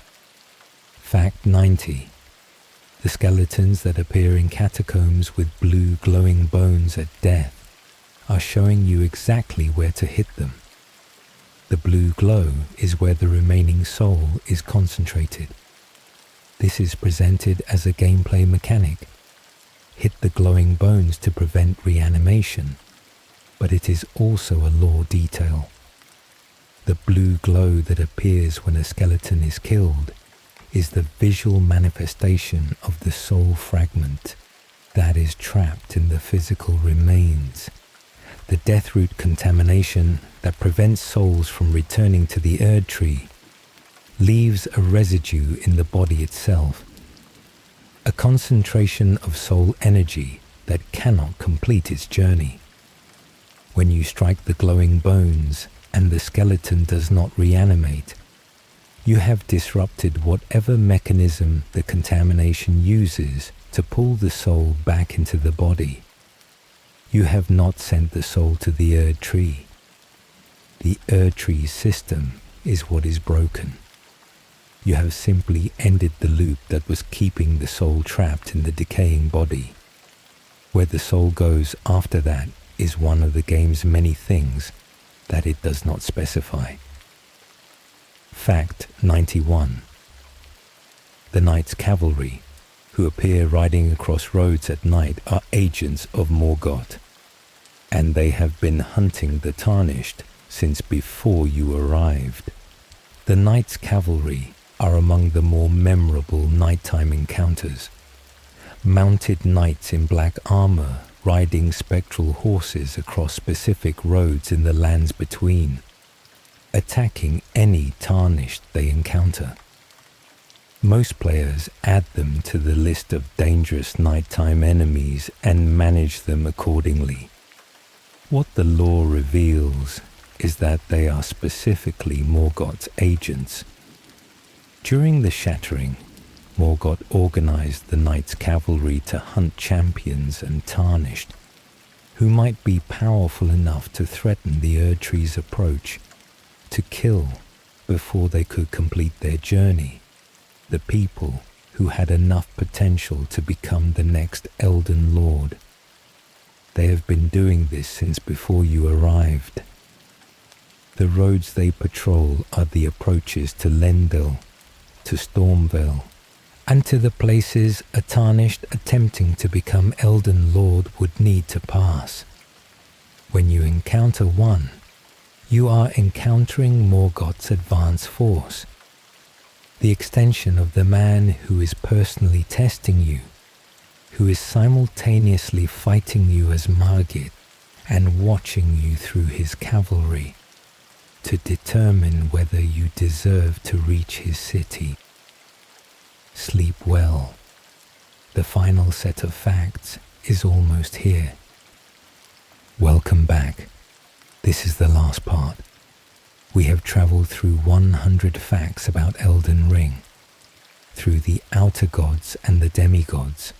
Fact 90. The skeletons that appear in catacombs with blue glowing bones at death are showing you exactly where to hit them. The blue glow is where the remaining soul is concentrated. This is presented as a gameplay mechanic. Hit the glowing bones to prevent reanimation, but it is also a lore detail. The blue glow that appears when a skeleton is killed is the visual manifestation of the soul fragment that is trapped in the physical remains. The death root contamination that prevents souls from returning to the Erdtree leaves a residue in the body itself, a concentration of soul energy that cannot complete its journey. When you strike the glowing bones and the skeleton does not reanimate, you have disrupted whatever mechanism the contamination uses to pull the soul back into the body. You have not sent the soul to the Erdtree. The Erdtree system is what is broken. You have simply ended the loop that was keeping the soul trapped in the decaying body. Where the soul goes after that is one of the game's many things that it does not specify. Fact 91. The Knight's Cavalry, who appear riding across roads at night, are agents of Morgott, and they have been hunting the Tarnished since before you arrived. The Knight's Cavalry are among the more memorable nighttime encounters. Mounted knights in black armor riding spectral horses across specific roads in the lands between, attacking any Tarnished they encounter. Most players add them to the list of dangerous nighttime enemies and manage them accordingly. What the lore reveals is that they are specifically Morgott's agents. During the Shattering, Morgott organized the Knight's Cavalry to hunt champions and Tarnished, who might be powerful enough to threaten the Erdtree's approach, to kill, before they could complete their journey, the people who had enough potential to become the next Elden Lord. They have been doing this since before you arrived. The roads they patrol are the approaches to Lendil, to Stormvale, and to the places a Tarnished attempting to become Elden Lord would need to pass. When you encounter one, you are encountering Morgott's advance force, the extension of the man who is personally testing you, who is simultaneously fighting you as Margit and watching you through his cavalry. to determine whether you deserve to reach his city. Sleep well. The final set of facts is almost here. Welcome back. This is the last part. We have traveled through 100 facts about Elden Ring, through the outer gods and the demigods,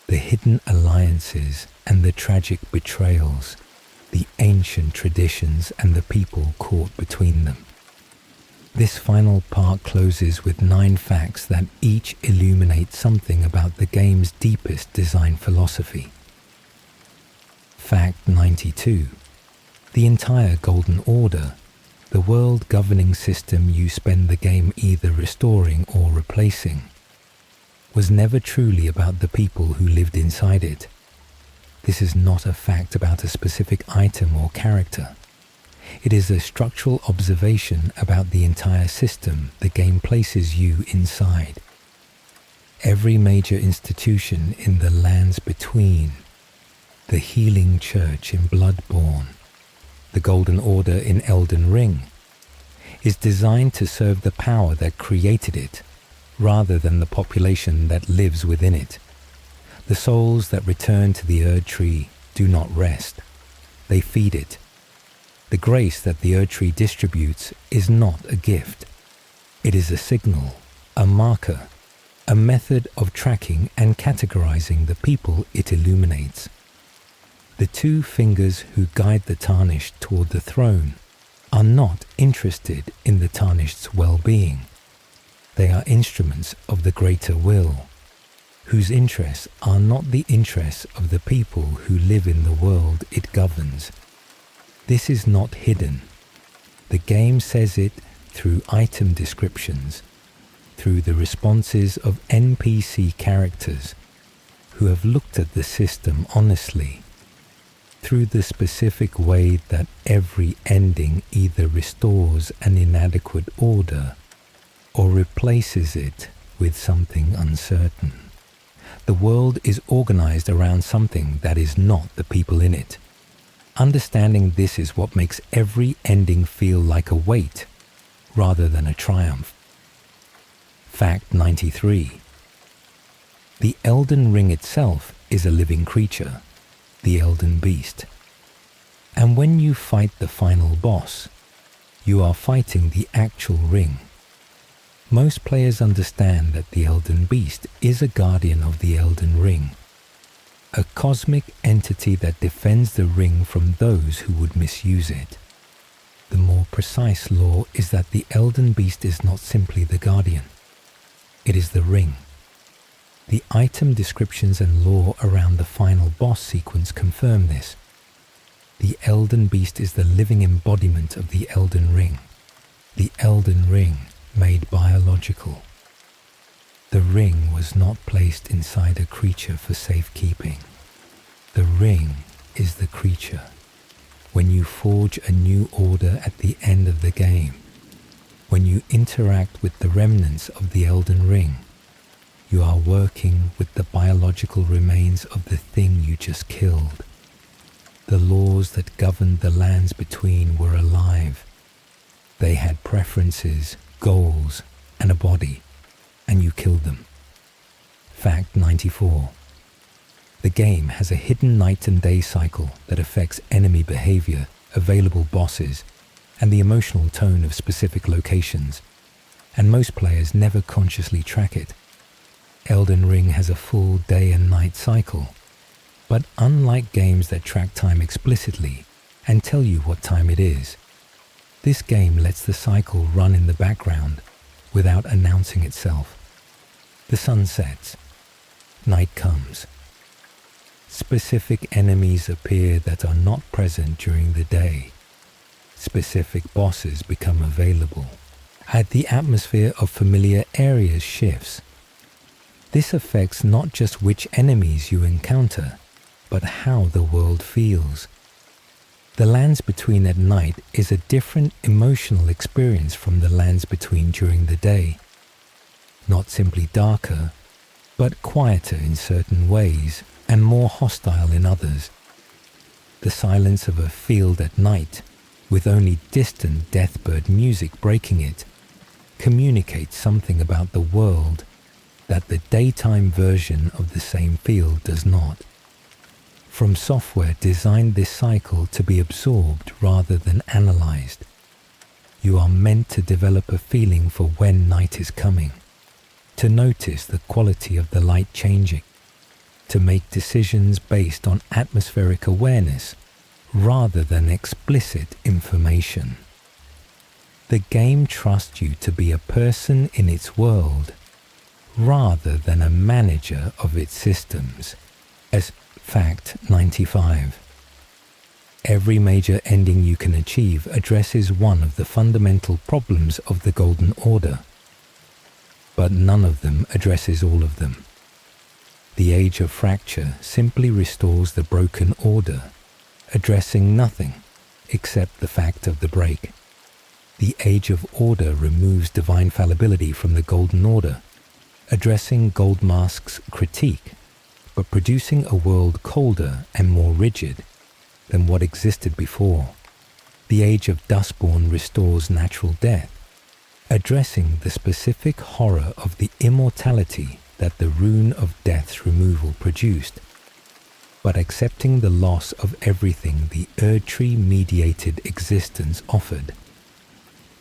the hidden alliances and the tragic betrayals, the ancient traditions and the people caught between them. This final part closes with 9 facts that each illuminate something about the game's deepest design philosophy. Fact 92. The entire Golden Order, the world governing system you spend the game either restoring or replacing, was never truly about the people who lived inside it. This is not a fact about a specific item or character. It is a structural observation about the entire system the game places you inside. Every major institution in the lands between, the Healing Church in Bloodborne, the Golden Order in Elden Ring, is designed to serve the power that created it, rather than the population that lives within it. The souls that return to the Erdtree do not rest. They feed it. The grace that the Erdtree distributes is not a gift. It is a signal, a marker, a method of tracking and categorizing the people it illuminates. The 2 fingers who guide the Tarnished toward the throne are not interested in the Tarnished's well-being. They are instruments of the greater will, whose interests are not the interests of the people who live in the world it governs. This is not hidden. The game says it through item descriptions, through the responses of NPC characters who have looked at the system honestly, through the specific way that every ending either restores an inadequate order or replaces it with something uncertain. The world is organized around something that is not the people in it. Understanding this is what makes every ending feel like a weight rather than a triumph. Fact 93. The Elden Ring itself is a living creature, the Elden Beast. And when you fight the final boss, you are fighting the actual ring. Most players understand that the Elden Beast is a guardian of the Elden Ring, a cosmic entity that defends the ring from those who would misuse it. The more precise lore is that the Elden Beast is not simply the guardian. It is the ring. The item descriptions and lore around the final boss sequence confirm this. The Elden Beast is the living embodiment of the Elden Ring. The Elden Ring made biological. The ring was not placed inside a creature for safekeeping. The ring is the creature. When you forge a new order at the end of the game, when you interact with the remnants of the Elden Ring, you are working with the biological remains of the thing you just killed. The laws that governed the lands between were alive. They had preferences, goals, and a body, and you killed them. Fact 94. The game has a hidden night and day cycle that affects enemy behavior, available bosses, and the emotional tone of specific locations, and most players never consciously track it. Elden Ring has a full day and night cycle, but unlike games that track time explicitly and tell you what time it is, this game lets the cycle run in the background without announcing itself. The sun sets, night comes. Specific enemies appear that are not present during the day. Specific bosses become available. And the atmosphere of familiar areas shifts. This affects not just which enemies you encounter, but how the world feels. The Lands Between at night is a different emotional experience from the Lands Between during the day. Not simply darker, but quieter in certain ways and more hostile in others. The silence of a field at night with only distant deathbird music breaking it, communicates something about the world that the daytime version of the same field does not. From software designed this cycle to be absorbed rather than analyzed, you are meant to develop a feeling for when night is coming, to notice the quality of the light changing, to make decisions based on atmospheric awareness rather than explicit information. The game trusts you to be a person in its world rather than a manager of its systems, as Fact 95. Every major ending you can achieve addresses one of the fundamental problems of the Golden Order, but none of them addresses all of them. The Age of Fracture simply restores the broken order, addressing nothing except the fact of the break. The Age of Order removes divine fallibility from the Golden Order, addressing Goldmask's critique, but producing a world colder and more rigid than what existed before. The Age of Dustborn restores natural death, addressing the specific horror of the immortality that the Rune of Death's removal produced, but accepting the loss of everything the Erdtree mediated existence offered.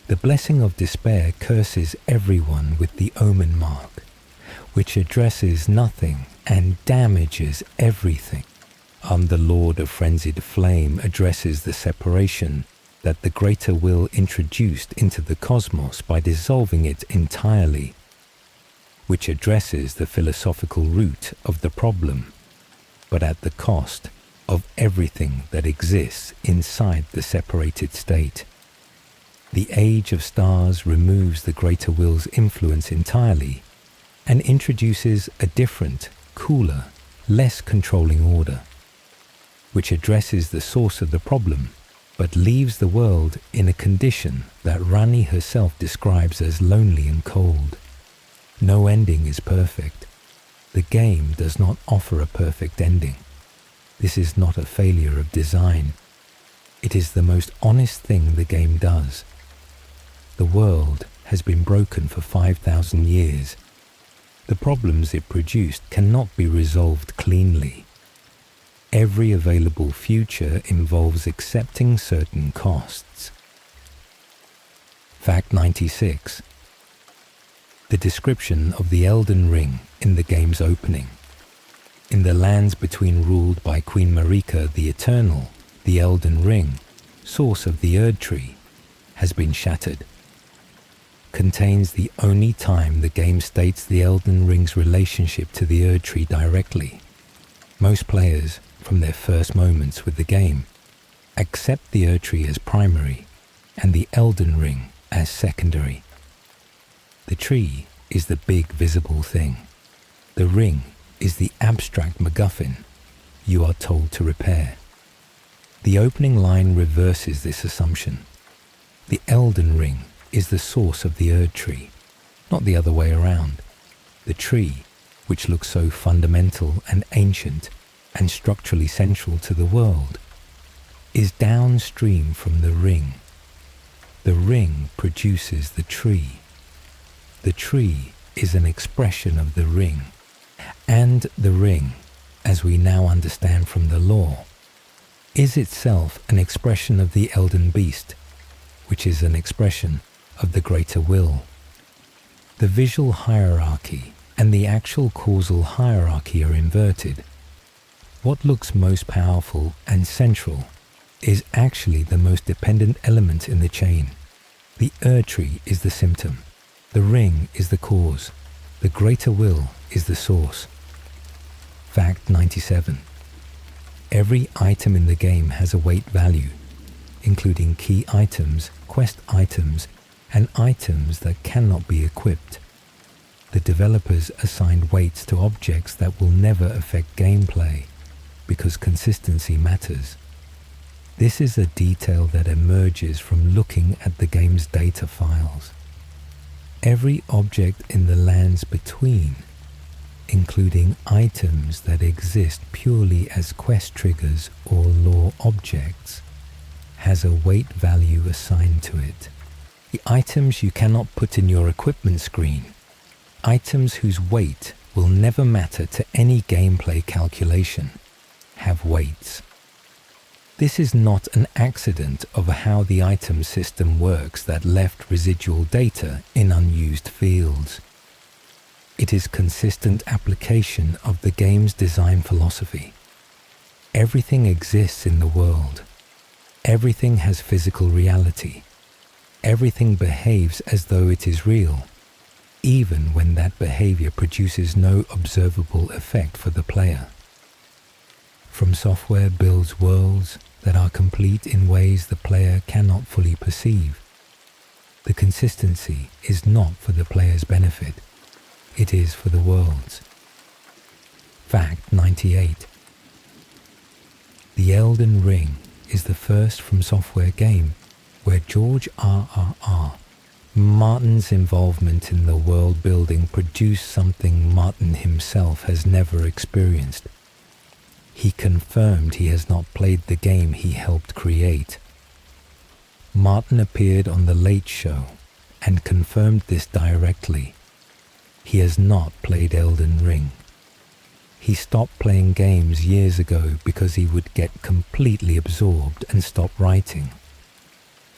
The Blessing of Despair curses everyone with the Omen Mark, which addresses nothing and damages everything. The Lord of Frenzied Flame addresses the separation that the Greater Will introduced into the cosmos by dissolving it entirely, which addresses the philosophical root of the problem, but at the cost of everything that exists inside the separated state. The Age of Stars removes the Greater Will's influence entirely and introduces a different, cooler, less controlling order, which addresses the source of the problem, but leaves the world in a condition that Ranni herself describes as lonely and cold. No ending is perfect. The game does not offer a perfect ending. This is not a failure of design. It is the most honest thing the game does. The world has been broken for 5,000 years. The problems it produced cannot be resolved cleanly. Every available future involves accepting certain costs. Fact 96. The description of the Elden Ring in the game's opening. In the lands between ruled by Queen Marika the Eternal, the Elden Ring, source of the Erdtree, has been shattered. Contains the only time the game states the Elden Ring's relationship to the Erdtree directly. Most players, from their first moments with the game, accept the Erdtree as primary and the Elden Ring as secondary. The tree is the big visible thing. The ring is the abstract MacGuffin you are told to repair. The opening line reverses this assumption. The Elden Ring is the source of the Erdtree, not the other way around. The tree, which looks so fundamental and ancient and structurally central to the world, is downstream from the ring. The ring produces the tree. The tree is an expression of the ring, and the ring, as we now understand from the lore, is itself an expression of the Elden Beast, which is an expression of the Greater Will. The visual hierarchy and the actual causal hierarchy are inverted. What looks most powerful and central is actually the most dependent element in the chain. The Erdtree is the symptom. The ring is the cause. The Greater Will is the source. Fact 97. Every item in the game has a weight value, including key items, quest items, and items that cannot be equipped. The developers assigned weights to objects that will never affect gameplay, because consistency matters. This is a detail that emerges from looking at the game's data files. Every object in the lands between, including items that exist purely as quest triggers or lore objects, has a weight value assigned to it. The items you cannot put in your equipment screen, items whose weight will never matter to any gameplay calculation, have weights. This is not an accident of how the item system works that left residual data in unused fields. It is consistent application of the game's design philosophy. Everything exists in the world. Everything has physical reality. Everything behaves as though it is real, even when that behavior produces no observable effect for the player. From Software builds worlds that are complete in ways the player cannot fully perceive. The consistency is not for the player's benefit, it is for the world's. Fact 98. The Elden Ring is the first From Software game where George R.R. Martin's involvement in the world building produced something Martin himself has never experienced. He confirmed he has not played the game he helped create. Martin appeared on The Late Show and confirmed this directly. He has not played Elden Ring. He stopped playing games years ago because he would get completely absorbed and stop writing.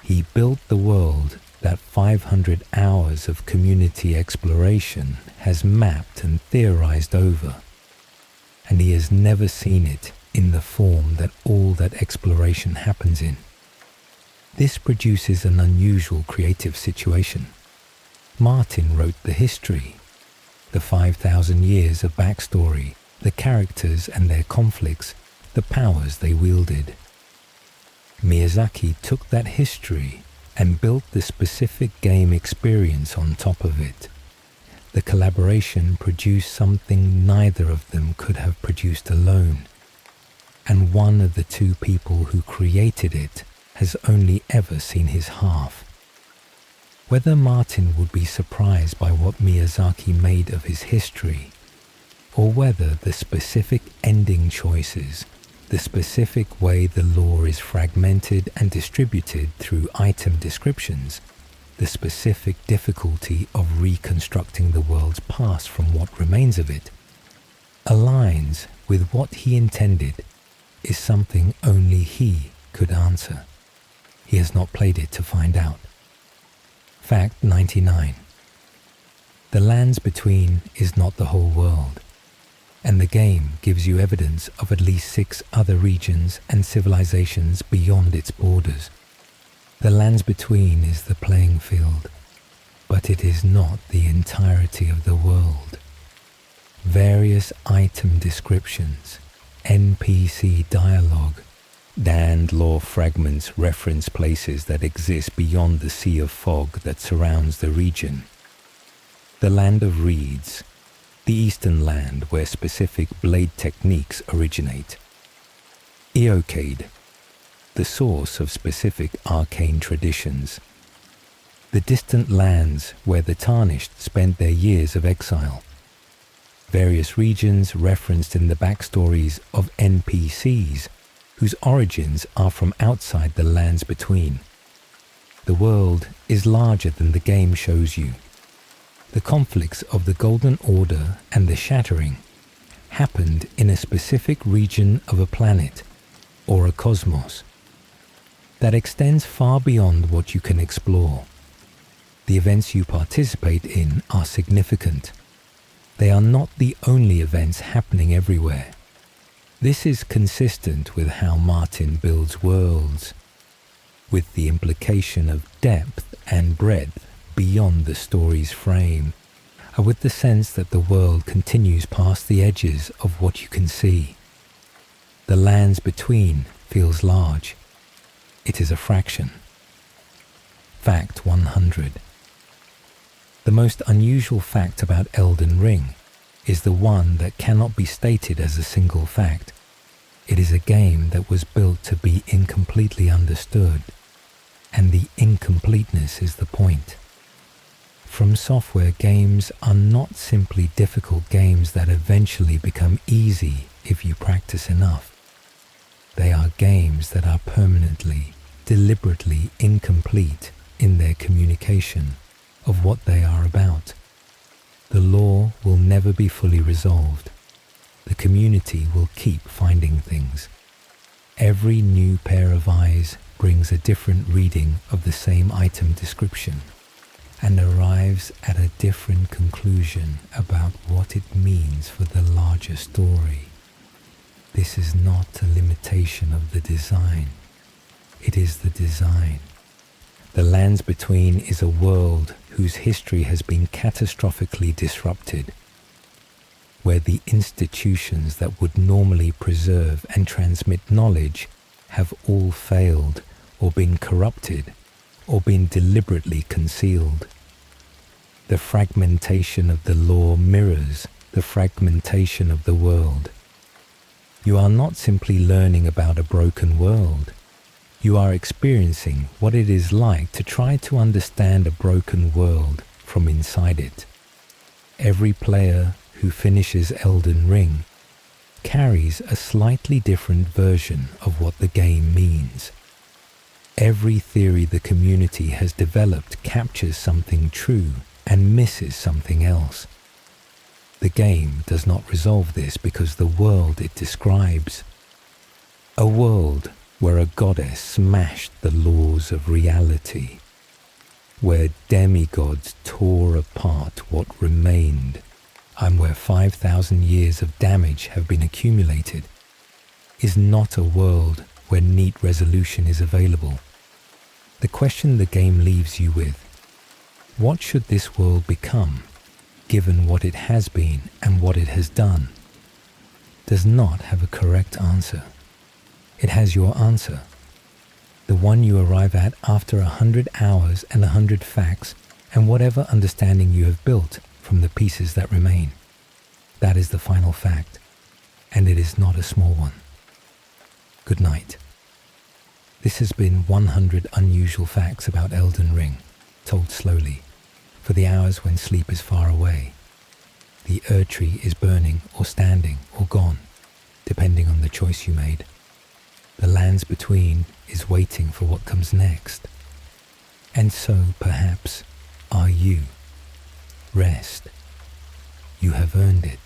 He built the world that 500 hours of community exploration has mapped and theorized over, and he has never seen it in the form that all that exploration happens in. This produces an unusual creative situation. Martin wrote the history, the 5,000 years of backstory, the characters and their conflicts, the powers they wielded. Miyazaki took that history and built the specific game experience on top of it. The collaboration produced something neither of them could have produced alone, and one of the two people who created it has only ever seen his half. Whether Martin would be surprised by what Miyazaki made of his history, or whether the specific ending choices, the specific way the lore is fragmented and distributed through item descriptions, the specific difficulty of reconstructing the world's past from what remains of it, aligns with what he intended, is something only he could answer. He has not played it to find out. Fact 99. The lands between is not the whole world, and the game gives you evidence of at least 6 other regions and civilizations beyond its borders. The lands between is the playing field, but it is not the entirety of the world. Various item descriptions, NPC dialogue, and lore fragments reference places that exist beyond the sea of fog that surrounds the region. The Land of Reeds, the eastern land where specific blade techniques originate. Eocade, the source of specific arcane traditions. The distant lands where the Tarnished spent their years of exile. Various regions referenced in the backstories of NPCs whose origins are from outside the lands between. The world is larger than the game shows you. The conflicts of the Golden Order and the Shattering happened in a specific region of a planet or a cosmos that extends far beyond what you can explore. The events you participate in are significant. They are not the only events happening everywhere. This is consistent with how Martin builds worlds, with the implication of depth and breadth beyond the story's frame, and with the sense that the world continues past the edges of what you can see. The lands between feels large. It is a fraction. Fact 100. The most unusual fact about Elden Ring is the one that cannot be stated as a single fact. It is a game that was built to be incompletely understood, and the incompleteness is the point. From Software games are not simply difficult games that eventually become easy if you practice enough. They are games that are permanently deliberately incomplete in their communication of what they are about. The lore will never be fully resolved. The community will keep finding things. Every new pair of eyes brings a different reading of the same item description and arrives at a different conclusion about what it means for the larger story. This is not a limitation of the design. It is the design. The Lands Between is a world whose history has been catastrophically disrupted, where the institutions that would normally preserve and transmit knowledge have all failed or been corrupted or been deliberately concealed. The fragmentation of the lore mirrors the fragmentation of the world. You are not simply learning about a broken world. You are experiencing what it is like to try to understand a broken world from inside it. Every player who finishes Elden Ring carries a slightly different version of what the game means. Every theory the community has developed captures something true and misses something else. The game does not resolve this because the world it describes, a world where a goddess smashed the laws of reality, where demigods tore apart what remained, and where 5,000 years of damage have been accumulated, is not a world where neat resolution is available. The question the game leaves you with, what should this world become, given what it has been and what it has done, does not have a correct answer. It has your answer, the one you arrive at after 100 hours and 100 facts and whatever understanding you have built from the pieces that remain. That is the final fact, and it is not a small one. Good night. This has been 100 unusual facts about Elden Ring, told slowly, for the hours when sleep is far away. The Erdtree is burning or standing or gone, depending on the choice you made. The Lands Between is waiting for what comes next. And so, perhaps, are you. Rest. You have earned it.